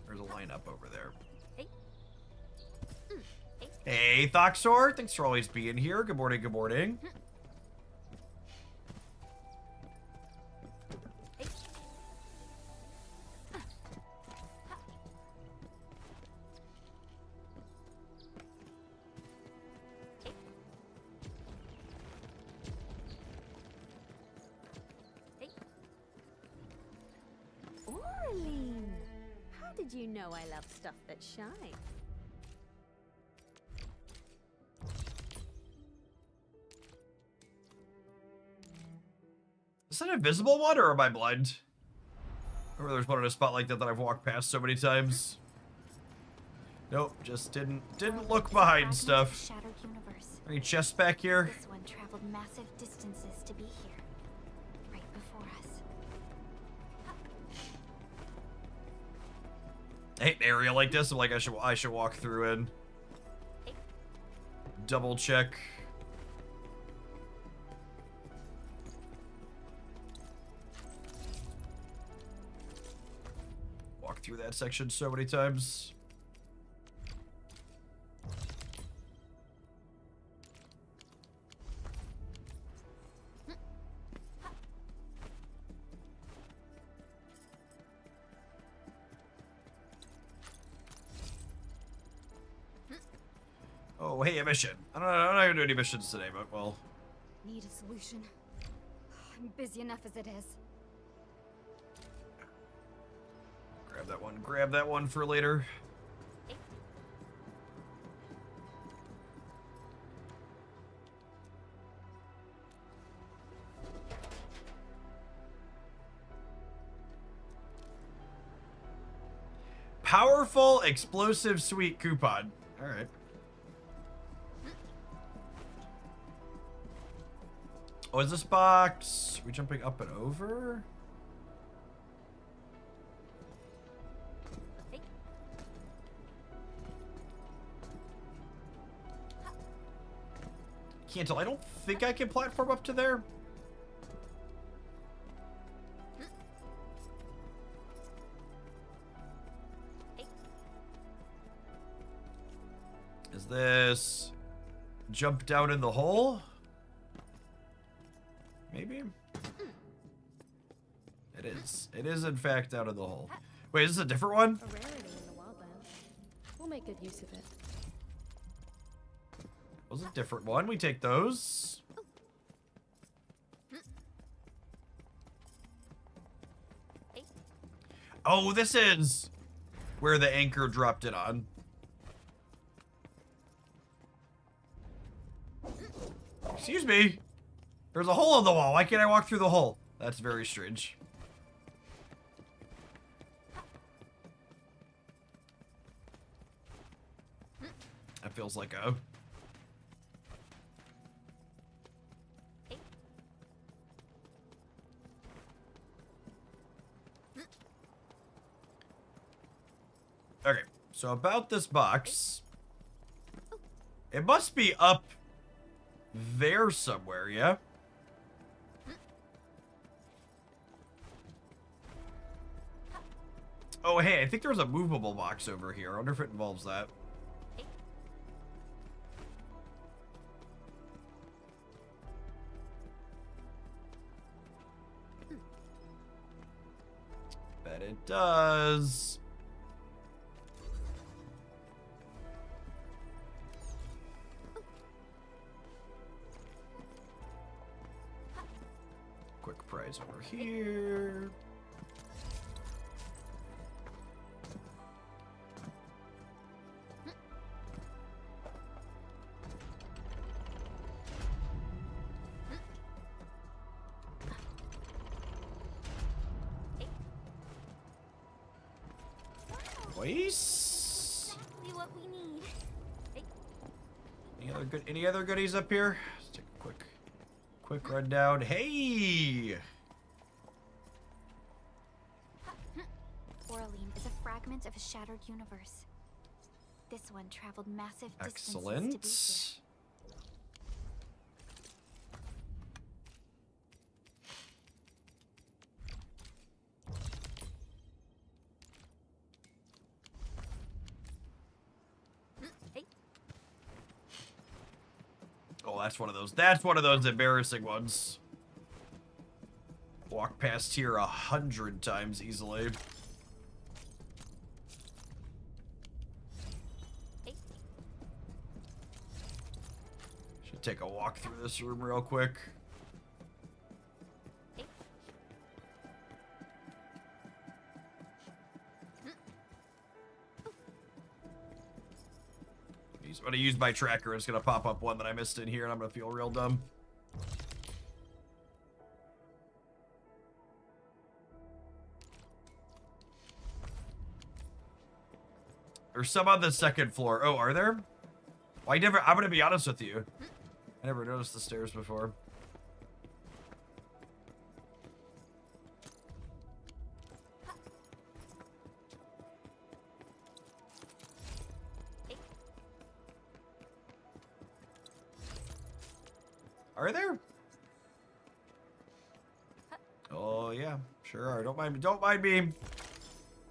There's a lineup over there. Hey, Thoxor, thanks for always being here. Good morning, good morning. Oraline! How did you know I love stuff that shines? Is that an invisible one, or am I blind? Or there's one in a spot like that that I've walked past so many times. Nope, just didn't look behind stuff. Shattered universe. Any chests back here? This one traveled massive distances to be here, right before us. I hate an area like this. I'm like, I should walk through and double check. Walk through that section so many times. Oh, hey, a mission. I'm not gonna do any missions today, but well. Need a solution. I'm busy enough as it is. Grab that one for later. Powerful, explosive, sweet coupon. All right. Oh, is this box? Are we jumping up and over? Can't tell. I don't think I can platform up to there. Is this jump down in the hole? Maybe? It is. It is, in fact, out of the hole. Wait, is this a different one? A rarity in the wildlands. We'll make good use of it. Was a different one. We take those. Oh, this is where the anchor dropped it on. Excuse me. There's a hole in the wall. Why can't I walk through the hole? That's very strange. That feels like a... Okay, so about this box, it must be up there somewhere, yeah? Oh, hey, I think there's a movable box over here. I wonder if it involves that. Bet it does. Quick prize over here. Nice. Exactly what we need. Hey, Any other goodies up here? Let's take a quick rundown. Hey! Oraline is a fragment of a shattered universe. This one traveled massive distances to be Excellent. here. hey, Oh, that's one of those. That's one of those embarrassing ones. Walk past here 100 times easily. hey. Should take a walk through this room real quick. I'm gonna use my tracker. It's gonna pop up one that I missed in here, and I'm gonna feel real dumb. There's some on the second floor. Oh, are there? Well, I'm gonna be honest with you. I never noticed the stairs before. Are there? Oh yeah, sure are. Don't mind me. Don't mind me.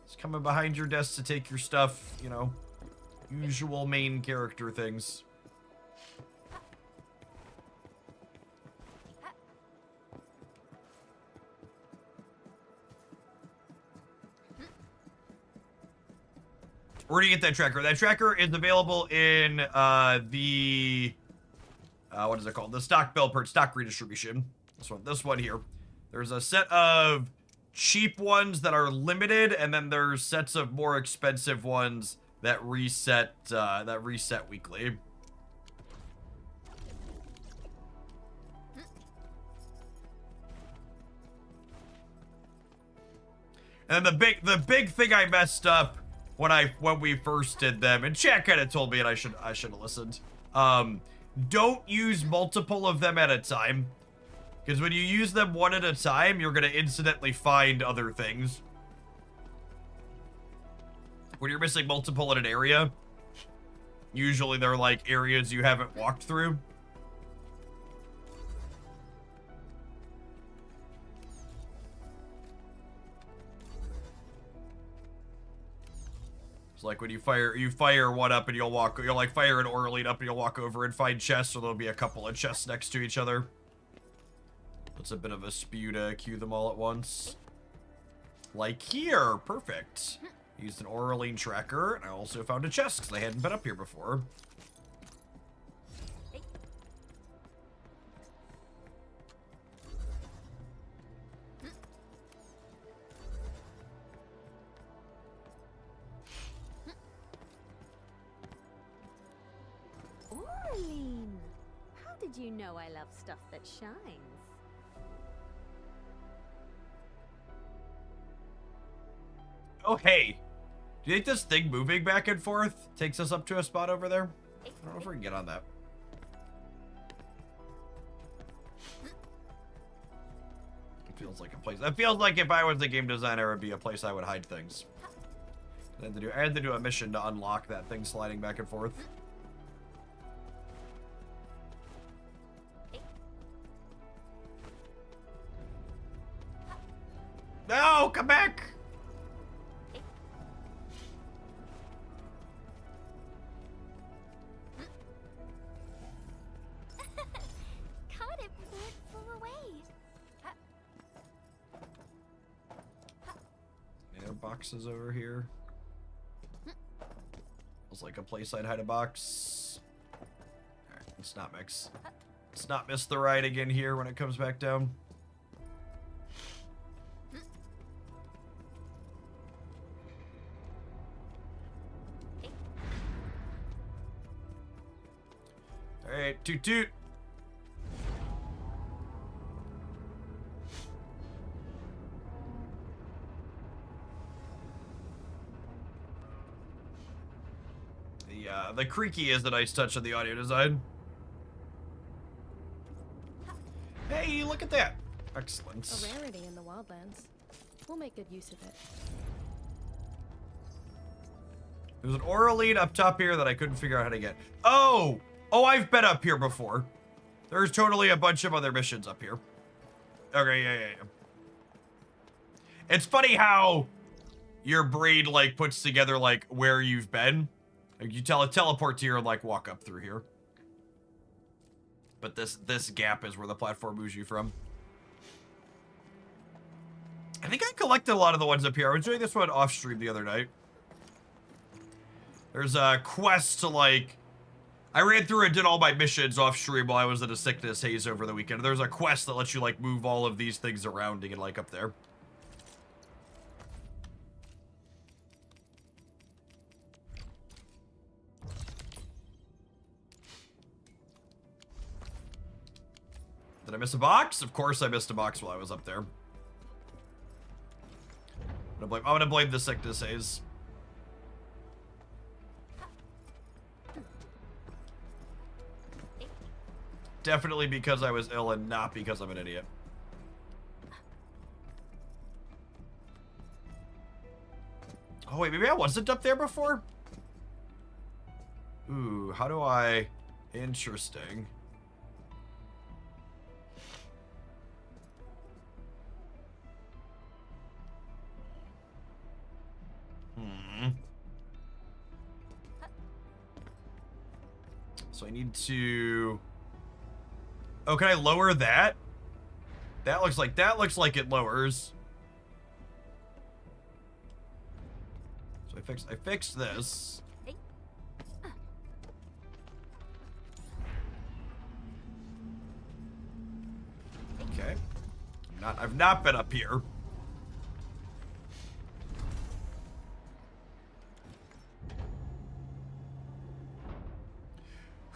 It's coming behind your desk to take your stuff. You know, usual main character things. Where do you get that tracker? That tracker is available in the what is it called? The stock redistribution. This one here. There's a set of cheap ones that are limited, and then there's sets of more expensive ones that reset weekly. And the big thing I messed up when we first did them, and chat kind of told me, and I should have listened. Don't use multiple of them at a time, because when you use them one at a time, you're gonna incidentally find other things. When you're missing multiple in an area, usually they're like areas you haven't walked through. It's like when you fire one up and you'll like fire an Oraline up and you'll walk over and find chests, or there'll be a couple of chests next to each other. It's a bit of a spew to queue them all at once. Like here, perfect. Used an Oraline tracker, and I also found a chest because I hadn't been up here before. Oraline! How did you know I love stuff that shines? Oh, hey. Do you think this thing moving back and forth takes us up to a spot over there? I don't know if we can get on that. It feels like a place. That feels like if I was the game designer, it would be a place I would hide things. I had to do a mission to unlock that thing sliding back and forth. No, come back! Caught it before it flew away. Air boxes over here. Feels like a place I'd hide a box. Alright, let's not mix. Let's not miss the ride again here when it comes back down. Alright, toot toot. The creaky is a nice touch of the audio design. Hey, look at that. Excellent. A rarity in the wildlands. We'll make good use of it. There's an Oraline up top here that I couldn't figure out how to get. Oh! Oh, I've been up here before. There's totally a bunch of other missions up here. Okay, yeah. It's funny how your brain, like, puts together, like, where you've been. Like, you teleport here and, like, walk up through here. But this gap is where the platform moves you from. I think I collected a lot of the ones up here. I was doing this one off stream the other night. There's a quest to, like... I ran through and did all my missions off stream while I was in a sickness haze over the weekend. There's a quest that lets you, like, move all of these things around to get, like, up there. Did I miss a box? Of course I missed a box while I was up there. I'm gonna blame the sickness haze. Definitely because I was ill and not because I'm an idiot. Oh wait, maybe I wasn't up there before? Ooh, how do I... Interesting. So I need to... Oh, can I lower that? That looks like it lowers. So I fixed this. Okay. I've not been up here.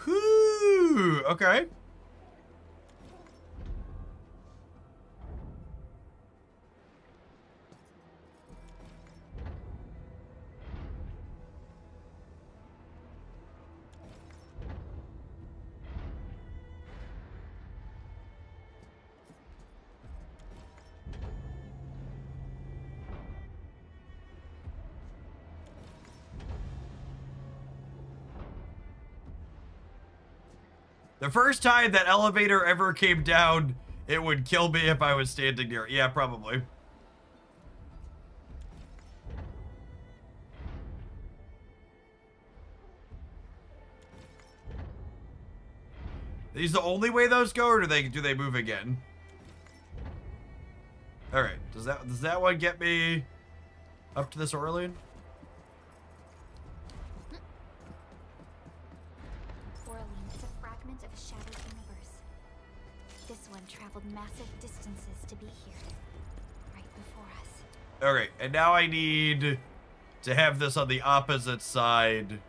Whew, okay. The first time that elevator ever came down, it would kill me if I was standing near it. Yeah, probably. These the only way those go, or do they move again? All right. Does that one get me up to this Orlean? Of a shattered universe. This one traveled massive distances to be here, right before us. Okay, and now I need to have this on the opposite side.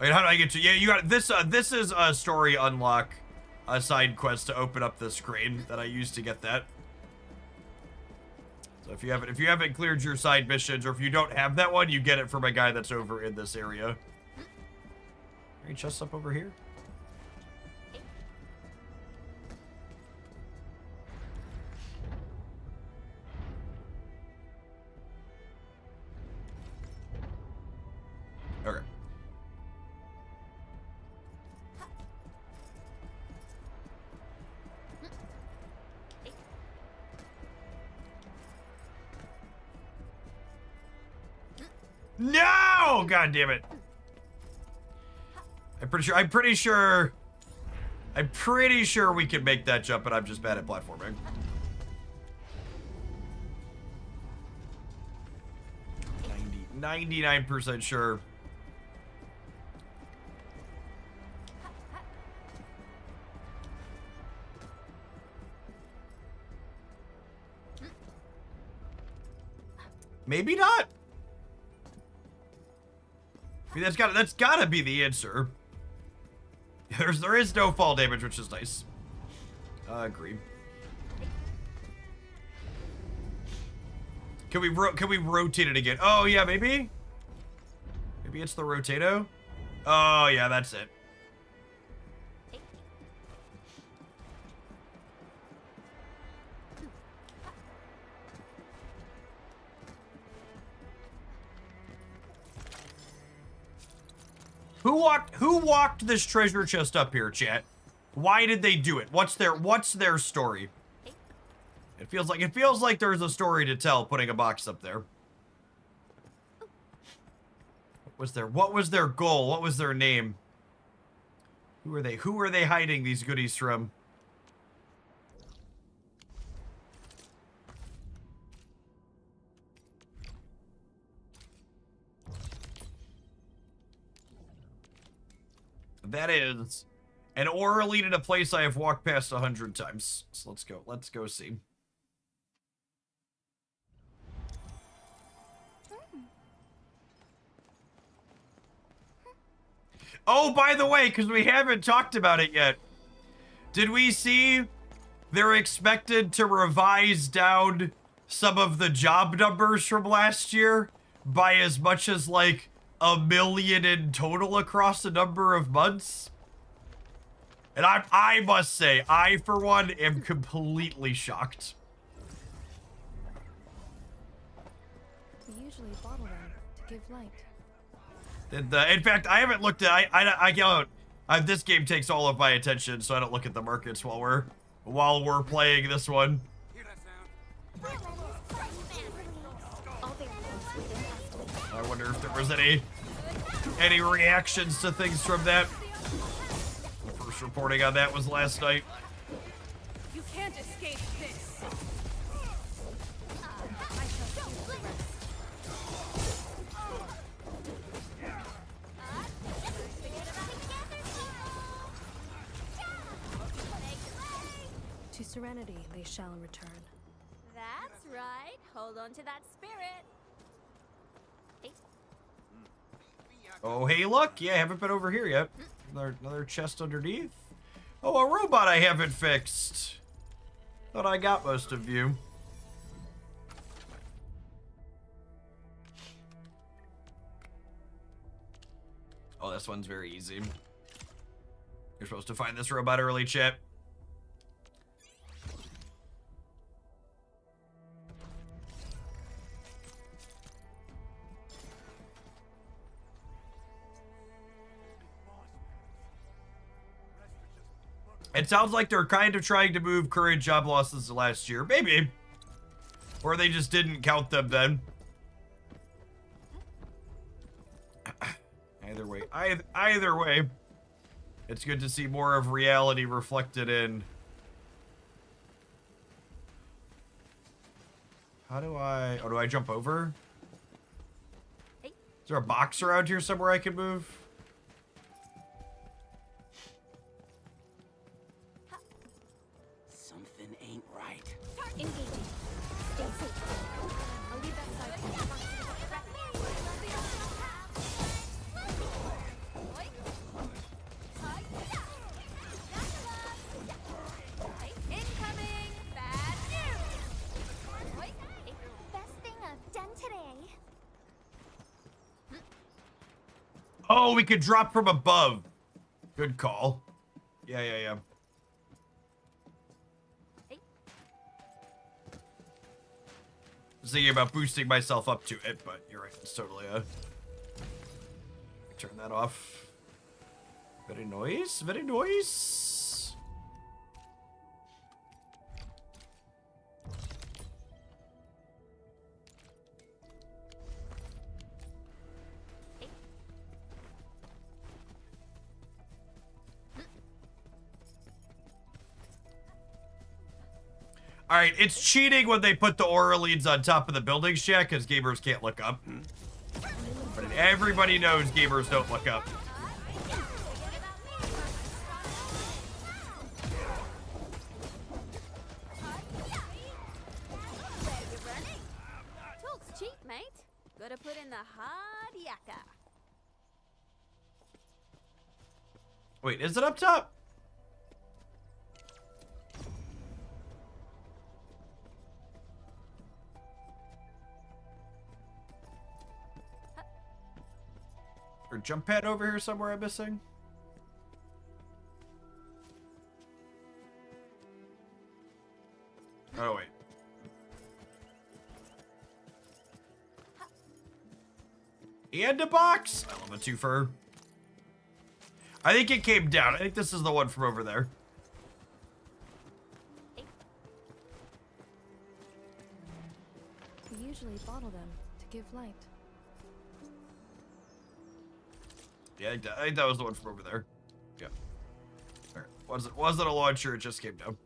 Wait, how do I get to? Yeah, you got this. This is a story unlock, a side quest to open up the screen that I used to get that. So if you haven't cleared your side missions, or if you don't have that one, you get it from a guy that's over in this area. Any chests up over here? Okay. No! God damn it. I'm pretty sure we can make that jump, but I'm just bad at platforming. 99% sure. Maybe not. I mean, that's gotta be the answer. There is no fall damage, which is nice. Agreed. Can we rotate it again? Oh yeah, maybe. Maybe it's the rotato. Oh yeah, that's it. Who walked this treasure chest up here, chat? Why did they do it? What's their story? It feels like there's a story to tell putting a box up there. What was their goal? What was their name? Who are they hiding these goodies from? That is an ore lead in a place I have walked past 100 times. So let's go. Let's go see. Oh, by the way, because we haven't talked about it yet. Did we see they're expected to revise down some of the job numbers from last year by as much as like 1 million in total across a number of months? And I must say, I for one am completely shocked. We usually bottle them to give light. In fact, I haven't looked at. I don't. This game takes all of my attention, so I don't look at the markets while we're playing this one. Hear that sound? I wonder if there was any reactions to things from that. The first reporting on that was last night. You can't escape this. To serenity they shall return. That's right. Hold on to that spirit. Oh, hey, look. Yeah, I haven't been over here yet. Another chest underneath. Oh, a robot I haven't fixed. Thought I got most of you. Oh, this one's very easy. You're supposed to find this robot early, chat. It sounds like they're kind of trying to move current job losses to last year. Maybe. Or they just didn't count them then. Either way, it's good to see more of reality reflected in. How do I... Oh, do I jump over? Is there a box around here somewhere I can move? Something ain't right. Engaging. Stay safe. I'll leave that side to you. Incoming! Bad news! Best thing I've done today. Oh, we could drop from above. Good call. Yeah. I was thinking about boosting myself up to it, but you're right. It's totally turn that off. Very nice. Very nice. All right, it's cheating when they put the aura leads on top of the buildings, chat, because gamers can't look up. But everybody knows gamers don't look up. Where you running? Talk's cheap, mate. Gotta put in the hard yakka. Wait, is it up top? secret jump pad over here somewhere I'm missing? Oh, wait. And a box? I love a twofer. I think it came down. I think this is the one from over there. We usually bottle them to give light. Yeah, I think that was the one from over there. Yeah. All right. Was it a launcher? It just came down.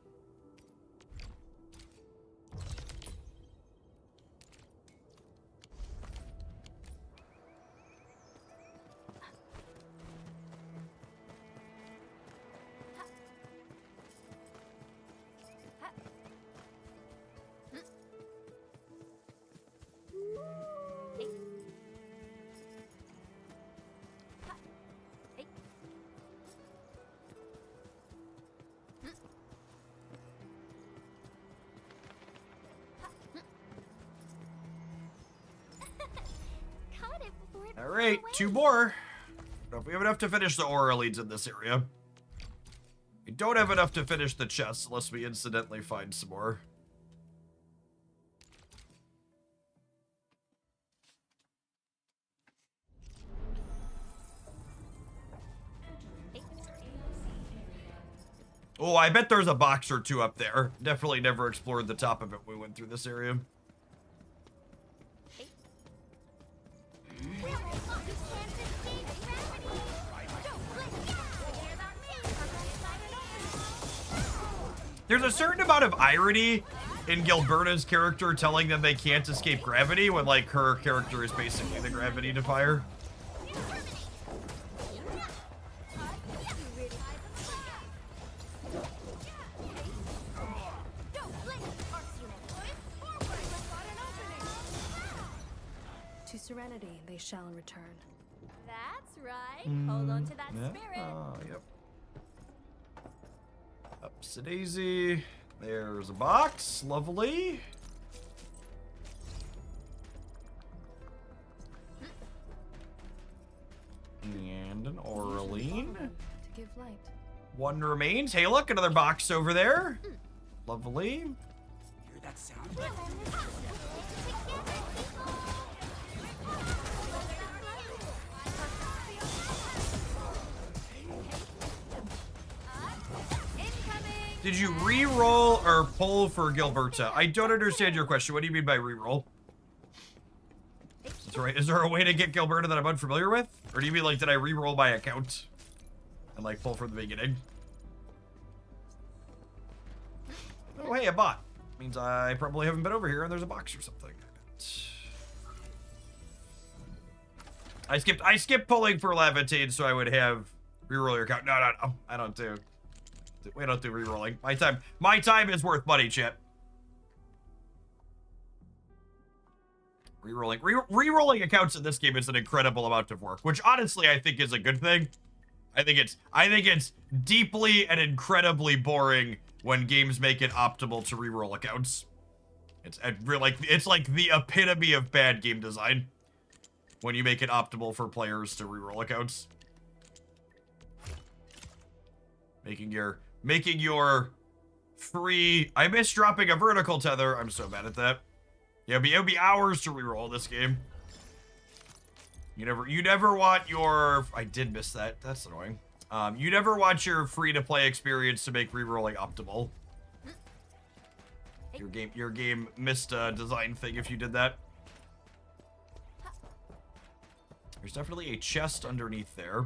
All right, 2 more. Don't know if we have enough to finish the aura leads in this area. We don't have enough to finish the chest unless we incidentally find some more. Oh, I bet there's a box or 2 up there. Definitely never explored the top of it when we went through this area. There's a certain amount of irony in Gilberta's character telling them they can't escape gravity when, like, her character is basically the gravity defier. To serenity they shall return. That's right. Hold on to that spirit. Oh, yep. Ups a daisy. There's a box. Lovely. And an Oraline. To give light. 1 remains. Hey, look, another box over there. Lovely. Hear that sound? Did you re-roll or pull for Gilberta? I don't understand your question. What do you mean by re-roll? That's right. Is there a way to get Gilberta that I'm unfamiliar with? Or do you mean, like, did I re-roll my account and, like, pull from the beginning? Oh, hey, a bot. Means I probably haven't been over here and there's a box or something. I skipped pulling for Levitating so I would have re-roll your account. No, I don't do. We don't do re-rolling. My time is worth money, chat. Re-rolling accounts in this game is an incredible amount of work, which honestly I think is a good thing. I think it's deeply and incredibly boring when games make it optimal to re-roll accounts. It's like the epitome of bad game design when you make it optimal for players to re-roll accounts. Making your free... I miss dropping a vertical tether. I'm so bad at that. Yeah, it'll be hours to reroll this game. You never want your... I did miss that. That's annoying. You never want your free-to-play experience to make rerolling optimal. Your game missed a design thing if you did that. There's definitely a chest underneath there.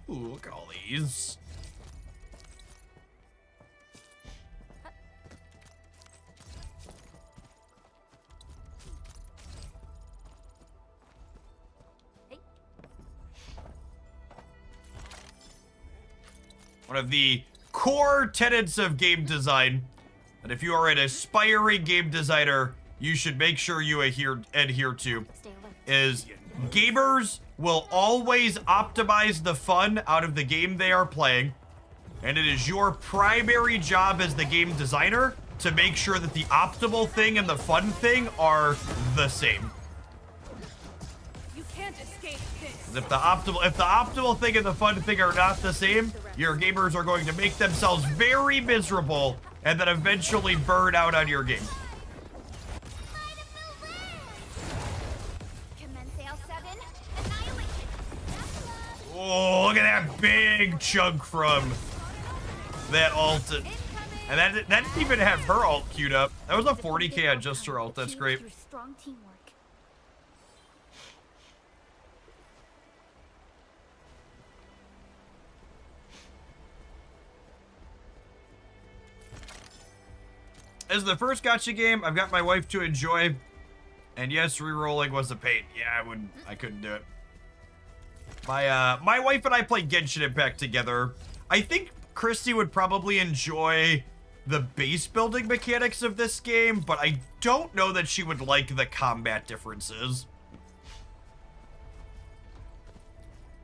Ooh, look at all these. One of the core tenets of game design, that if you are an aspiring game designer, you should make sure you adhere to, is gamers will always optimize the fun out of the game they are playing, and it is your primary job as the game designer to make sure that the optimal thing and the fun thing are the same. You can't escape this. If the optimal thing and the fun thing are not the same, your gamers are going to make themselves very miserable and then eventually burn out on your game. Commence AL7. Annihilation. Oh, look at that big chunk from that ult. And that didn't even have her ult queued up. That was a 40k on just her ult. That's great. Through strong teamwork. This is the first gacha game I've got my wife to enjoy. And yes, re-rolling was a pain. Yeah, I couldn't do it. My wife and I play Genshin Impact together. I think Christy would probably enjoy the base building mechanics of this game, but I don't know that she would like the combat differences.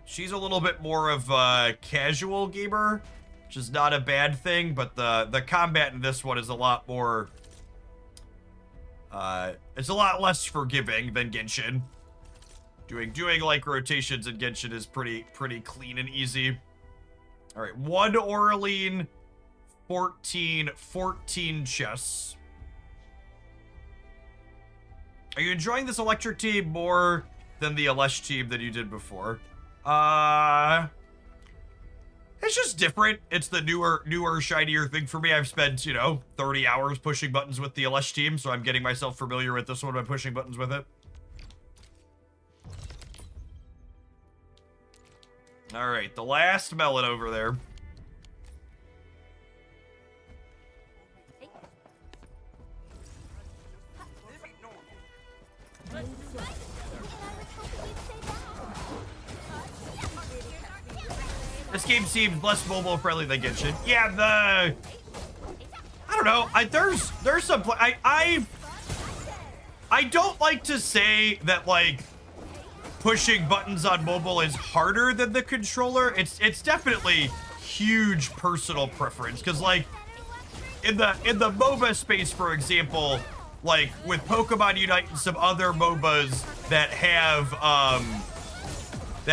She's a little bit more of a casual gamer, which is not a bad thing, but the combat in this one is a lot more, it's a lot less forgiving than Genshin. Doing like rotations in Genshin is pretty clean and easy. All right, 1 Oraline, 14 chests. Are you enjoying this electric team more than the Elesh team that you did before? It's just different. It's the newer, shinier thing for me. I've spent, 30 hours pushing buttons with the Elesh team, so I'm getting myself familiar with this one by pushing buttons with it. All right, the last melon over there. This game seems less mobile friendly than Genshin. Yeah, I don't know. There's some I don't like to say that like pushing buttons on mobile is harder than the controller. It's definitely huge personal preference, because like in the MOBA space, for example, like with Pokemon Unite and some other MOBAs that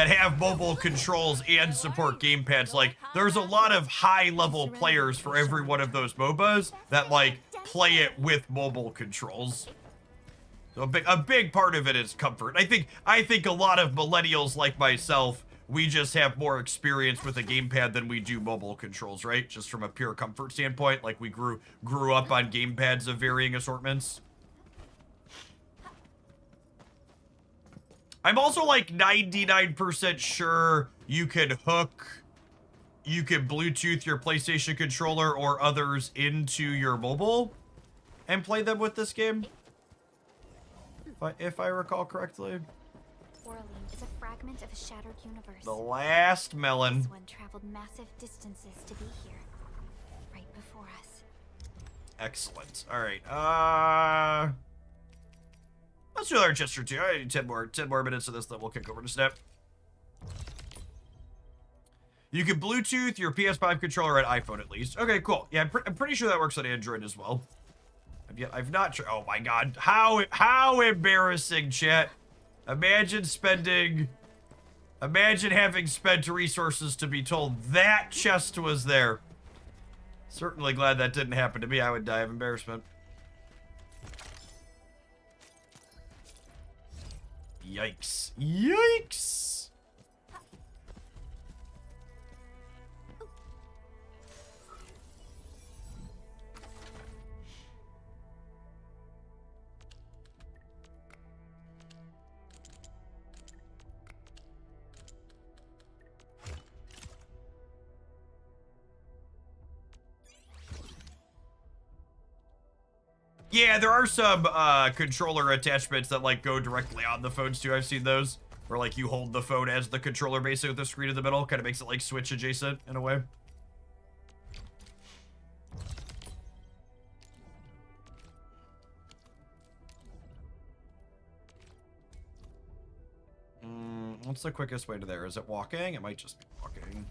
have mobile controls and support gamepads, like there's a lot of high level players for every one of those MOBAs that like play it with mobile controls. So a big part of it is comfort. I think a lot of millennials like myself, we just have more experience with a gamepad than we do mobile controls, right? Just from a pure comfort standpoint, like we grew up on gamepads of varying assortments. I'm also like 99% sure you can Bluetooth your PlayStation controller or others into your mobile and play them with this game. If I recall correctly. Oraline is a fragment of a shattered universe. The last melon. This one traveled massive distances to be here, right before us. Excellent. All right. Let's do another chest or two. I need 10 more minutes of this, then we'll kick over to Snap. You can Bluetooth your PS5 controller on iPhone at least. Okay, cool. Yeah, I'm pretty sure that works on Android as well. I've not tried. Oh my god, how embarrassing, chat. Imagine having spent resources to be told that chest was there. Certainly glad that didn't happen to me. I would die of embarrassment. Yikes. Yikes. Yeah, there are some controller attachments that like go directly on the phones too. I've seen those where like you hold the phone as the controller basically with the screen in the middle. Kind of makes it like Switch adjacent in a way. What's the quickest way to there? Is it walking? It might just be walking.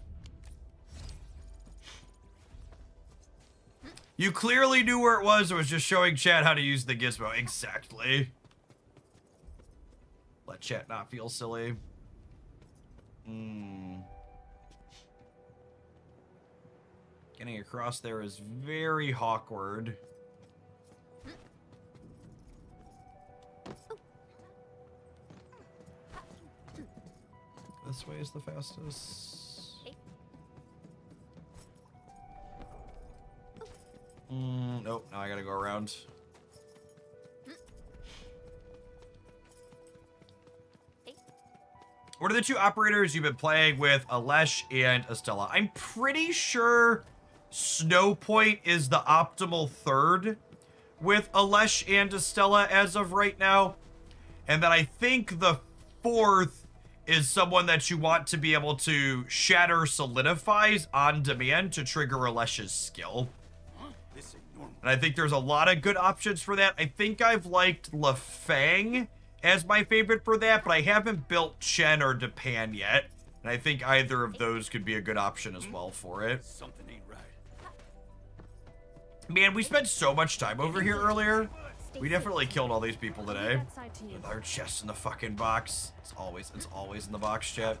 You clearly knew where it was. It was just showing chat how to use the gizmo. Exactly. Let chat not feel silly. Getting across there is very awkward. This way is the fastest. Nope, now I gotta go around. What are the two operators you've been playing with, Alesh and Estella? I'm pretty sure Snowpoint is the optimal third with Alesh and Estella as of right now. And then I think the fourth is someone that you want to be able to shatter solidifies on demand to trigger Alesh's skill. And I think there's a lot of good options for that. I think I've liked LeFang as my favorite for that, but I haven't built Chen or Depan yet. And I think either of those could be a good option as well for it. Something ain't right. Man, we spent so much time over here earlier. We definitely killed all these people today. With our chest in the fucking box. It's always in the box, chat.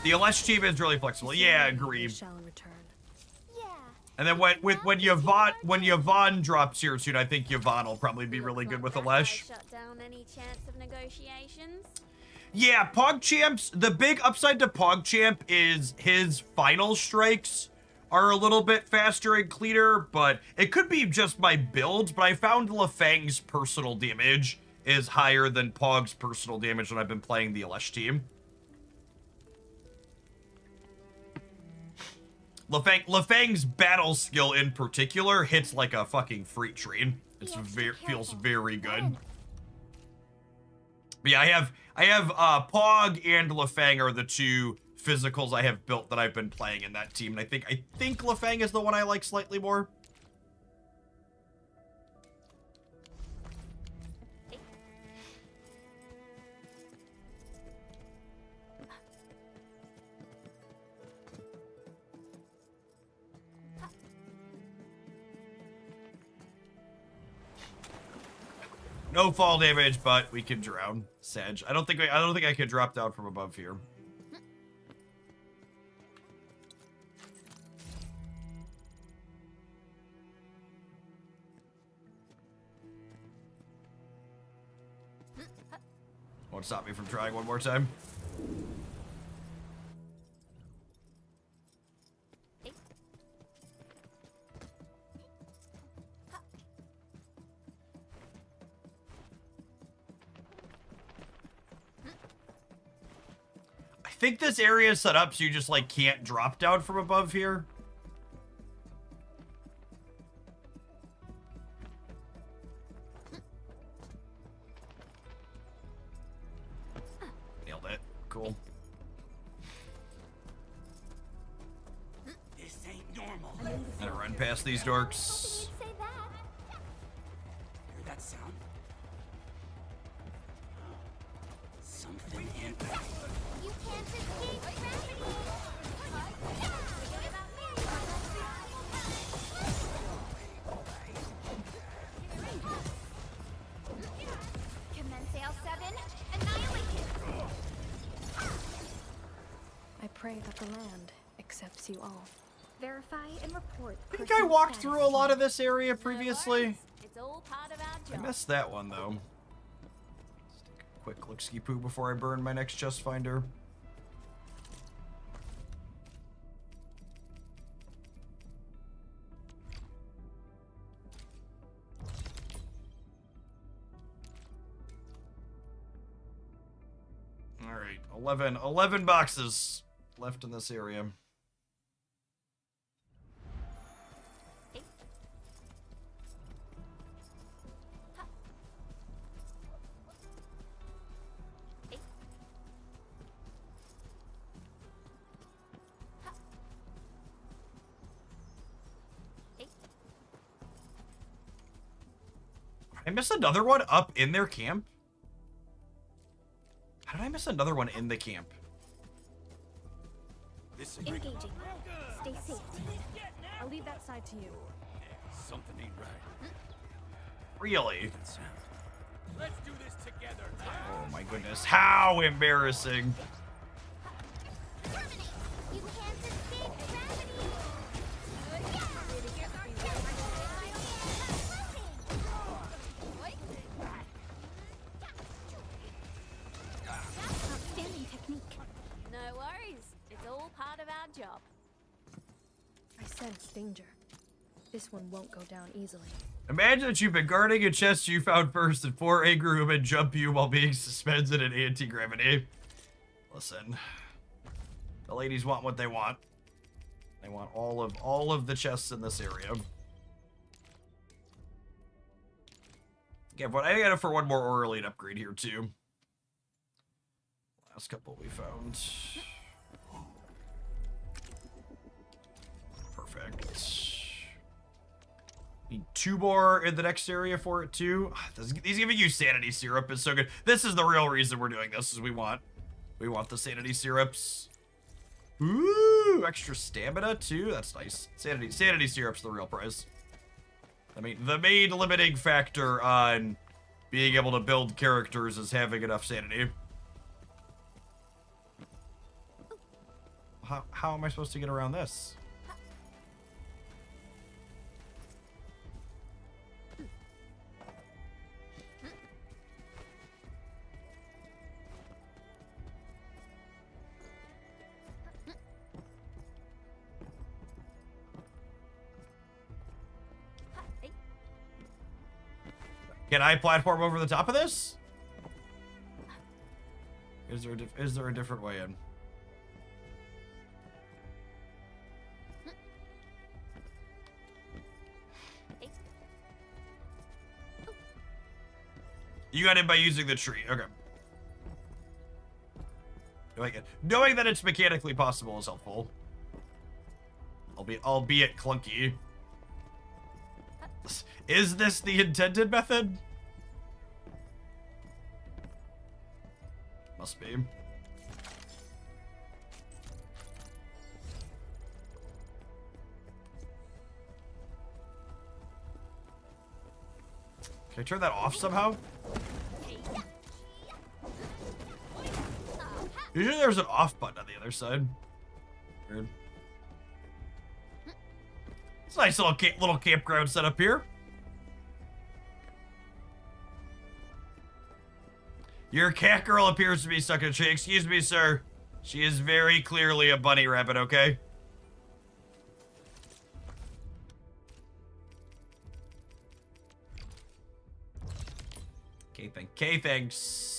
The Alesh team is really flexible. Yeah, agreed. And then when Yvonne drops here soon, I think Yvonne will probably be really good with Alesh. Shut down any chance of negotiations? Yeah, PogChamp's, the big upside to PogChamp is his final strikes are a little bit faster and cleaner, but it could be just my build, but I found LeFang's personal damage is higher than Pog's personal damage when I've been playing the Alesh team. LeFang's battle skill in particular hits like a fucking freight train. It's feels very good. But yeah, I have Pog and LeFang are the two physicals I have built that I've been playing in that team, and I think LeFang is the one I like slightly more. No fall damage, but we can drown. Sedge. I don't think I could drop down from above here. Won't stop me from trying one more time. I think this area is set up so you just like can't drop down from above here. Nailed it. Cool. This ain't normal. Gonna run past these dorks. Say that. Hear that sound? Something ain't right. You can't escape gravity. Forget about me. Commence L7. Annihilate it. I pray that the land accepts you all. Verify and report. I think I walked through a lot of this area previously. It's all part of our I job. missed that one though. Let's take a quick look-ski poo before I burn my next chest finder. All right, 11 boxes left in this area. I missed another one up in their camp? How did I miss another one in the camp? This Engaging. Stay safe, team. I'll leave that side to you. something ain't right. Really? That sound. Let's do this together. Oh my goodness. How embarrassing. Terminate! You can't escape gravity! Outstanding technique. No worries. It's all part of our job. I sense danger. This one won't go down easily. Imagine that you've been guarding a chest you found first and 4 angry women jump you while being suspended in anti-gravity. Listen. The ladies want what they want. They want all of the chests in this area. Yeah, but I got it for one more Aurelian upgrade here too. Last couple we found. Perfect. Need 2 more in the next area for it too. These giving you sanity syrup is so good. This is the real reason we're doing this, is we want the sanity syrups. Ooh, extra stamina too. That's nice. Sanity syrup's the real prize. I mean, the main limiting factor on being able to build characters is having enough sanity. How am I supposed to get around this? Can I platform over the top of this? Is there a different way in? You got in by using the tree. Okay. Knowing that it's mechanically possible is helpful. Albeit clunky. Is this the intended method? Must be. Can I turn that off somehow? Usually there's an off button on the other side. Weird. It's a nice little campground setup here. Your cat girl appears to be stuck in a tree. Excuse me, sir. She is very clearly a bunny rabbit, okay? Okay, thanks.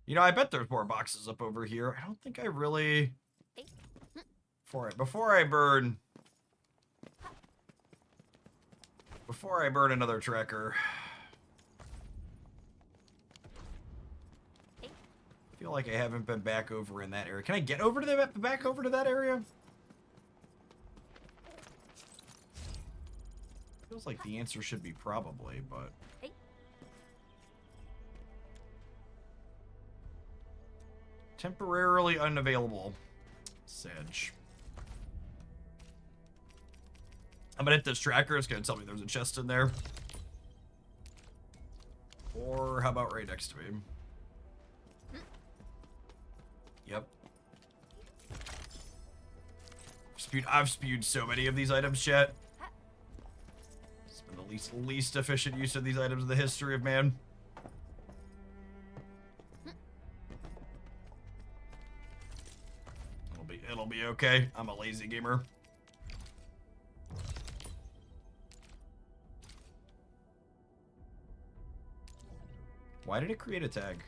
You know, I bet there's more boxes up over here. I don't think I really... Before I burn another tracker. I feel like I haven't been back over in that area. Can I get over to back over to that area? Feels like the answer should be probably, but... Temporarily unavailable. Sedge. I'm gonna hit this tracker. It's gonna tell me there's a chest in there. Or how about right next to me? Yep. I've spewed so many of these items, chat. It's been the least efficient use of these items in the history of man. It'll be okay. I'm a lazy gamer. Why did it create a tag?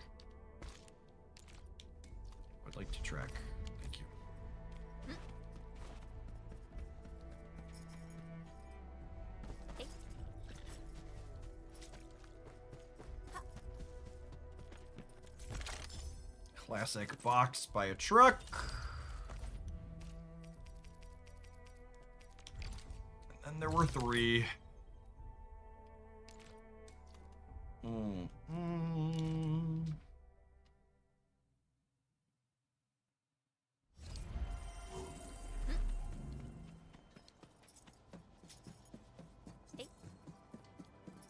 I'd like to track. Thank you. Classic box by a truck. And there were 3.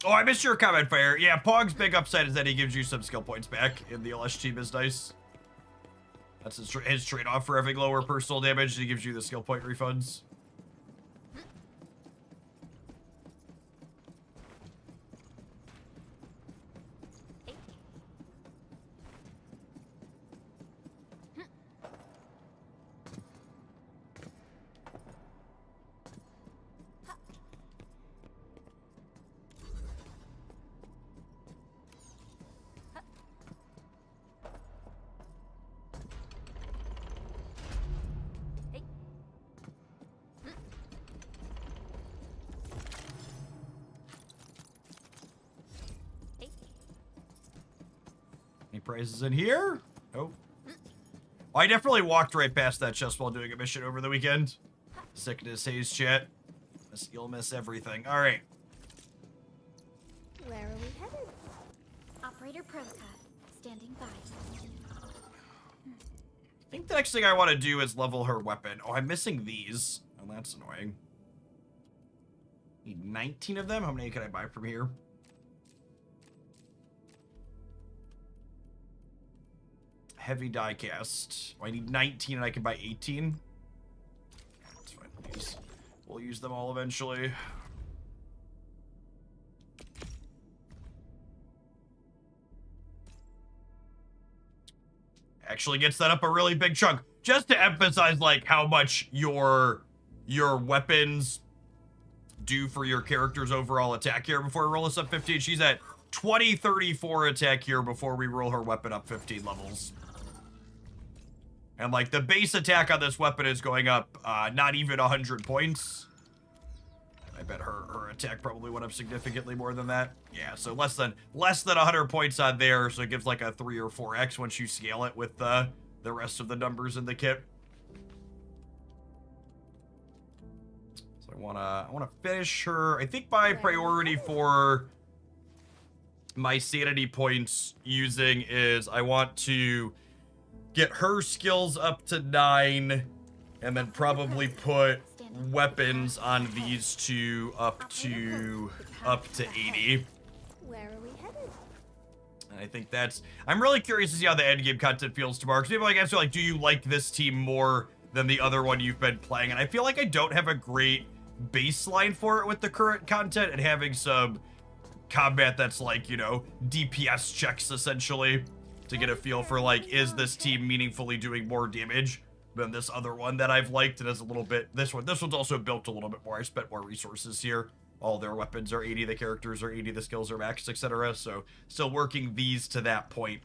Oh, I missed your comment, Fire. Yeah, Pog's big upside is that he gives you some skill points back in the LS team is nice. That's his trade-off for having lower personal damage. He gives you the skill point refunds. Any prizes in here? Oh. I definitely walked right past that chest while doing a mission over the weekend. Sickness, haze, chat. You'll miss everything. All right. Where are we headed? Operator Proscott, standing by. I think the next thing I want to do is level her weapon. Oh, I'm missing these. Oh, that's annoying. Need 19 of them? How many can I buy from here? Heavy die cast. Oh, I need 19 and I can buy 18. That's fine. We'll use them all eventually. Actually gets that up a really big chunk. Just to emphasize like how much your weapons do for your character's overall attack here before we roll this up 15. She's at 2034 attack here before we roll her weapon up 15 levels. And like the base attack on this weapon is going up not even 100 points. I bet her attack probably went up significantly more than that. Yeah, so less than 100 points on there, so it gives like a 3 or 4x once you scale it with the rest of the numbers in the kit. So I wanna finish her. I think my priority for my sanity points using is I want to get her skills up to 9 and then probably put weapons on these two up to 80. Where are we headed? And I think I'm really curious to see how the endgame content feels tomorrow. Because people answer like, do you like this team more than the other one you've been playing? And I feel like I don't have a great baseline for it with the current content and having some combat that's like, you know, DPS checks essentially to get a feel for like, is this team meaningfully doing more damage than this other one that I've liked? It is a little bit, this one's also built a little bit more. I spent more resources here. All their weapons are 80, the characters are 80, the skills are maxed, etc. So still working these to that point.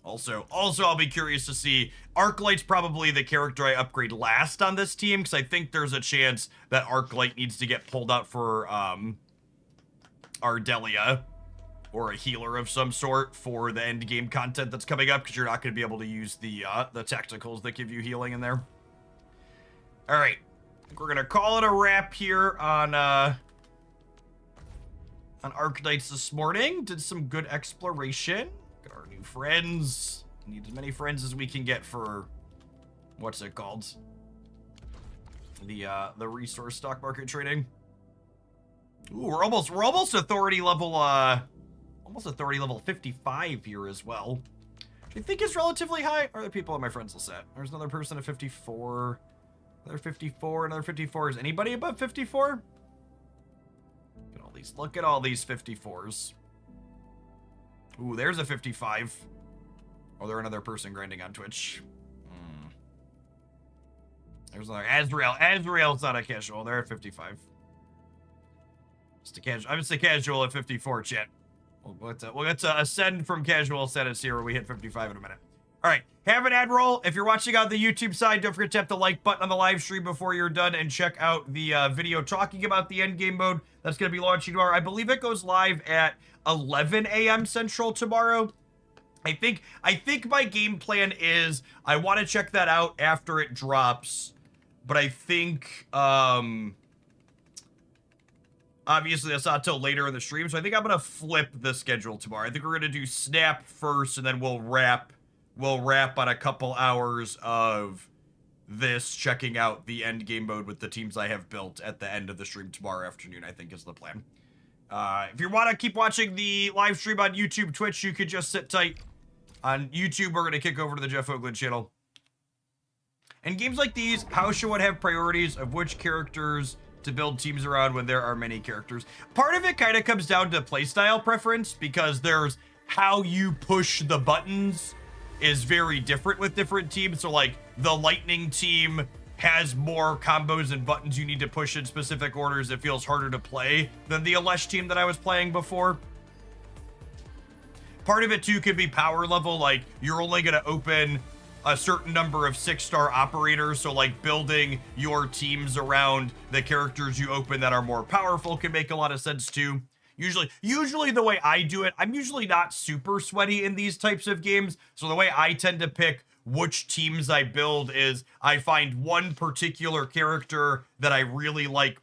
Also, I'll be curious to see, Arclight's probably the character I upgrade last on this team, because I think there's a chance that Arclight needs to get pulled out for Ardelia, or a healer of some sort for the end game content that's coming up, because you're not going to be able to use the tacticals that give you healing in there. All right, I think we're gonna call it a wrap here on Arclights this morning. Did some good exploration. Got our new friends. Need as many friends as we can get for what's it called? The resource stock market trading. Ooh, we're almost authority level almost authority level 55 here as well. Which I think is relatively high. Or are there people on my friends list at? There's another person at 54. Another 54, another 54. Is anybody above 54? Look at all these 54s. Ooh, there's a 55. Oh, there's another person grinding on Twitch. There's another Azrael. Azrael's not a casual. They're at 55. Just a casual. I'm just a casual at 54, chat. We'll get to ascend from casual status here when we hit 55 in a minute. All right, have an ad roll. If you're watching on the YouTube side, don't forget to tap the like button on the live stream before you're done and check out the video talking about the endgame mode. That's going to be launching tomorrow. I believe it goes live at 11 a.m. Central tomorrow. I think my game plan is I want to check that out after it drops, but I think obviously that's not till later in the stream, so I think I'm gonna flip the schedule tomorrow. I think we're gonna do Snap first, and then we'll wrap on a couple hours of this, checking out the end game mode with the teams I have built at the end of the stream tomorrow afternoon, I think is the plan. If you want to keep watching the live stream on YouTube, Twitch, you could just sit tight. On YouTube, we're going to kick over to the Jeff Oakland channel. In games like these, how should one have priorities of which characters to build teams around when there are many characters? Part of it kind of comes down to playstyle preference, because there's how you push the buttons is very different with different teams. So like the lightning team has more combos and buttons you need to push in specific orders. It feels harder to play than the Alesh team that I was playing before. Part of it too could be power level, like you're only going to open a certain number of 6-star operators, so like building your teams around the characters you open that are more powerful can make a lot of sense too. Usually the way I do it, I'm usually not super sweaty in these types of games, so the way I tend to pick which teams I build is I find one particular character that I really like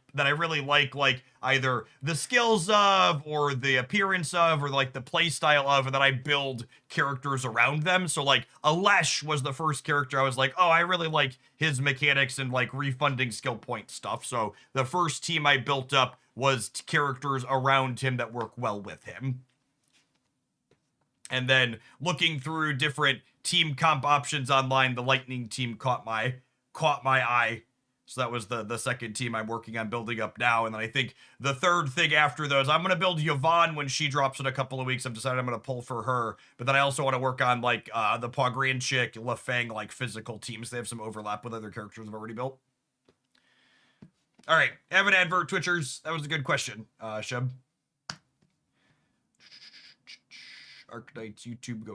either the skills of or the appearance of or like the play style of, and then I build characters around them. So like Alesh was the first character I was like, oh, I really like his mechanics and like refunding skill point stuff. So the first team I built up was characters around him that work well with him. And then looking through different team comp options online, the Lightning team caught my eye. So that was the second team I'm working on building up now. And then I think the third thing after those, I'm going to build Yvonne when she drops in a couple of weeks. I've decided I'm going to pull for her. But then I also want to work on like the Pogranchik, Lefang, like physical teams. They have some overlap with other characters I've already built. All right, have an advert, Twitchers. That was a good question, Shub. Arcanites YouTube go.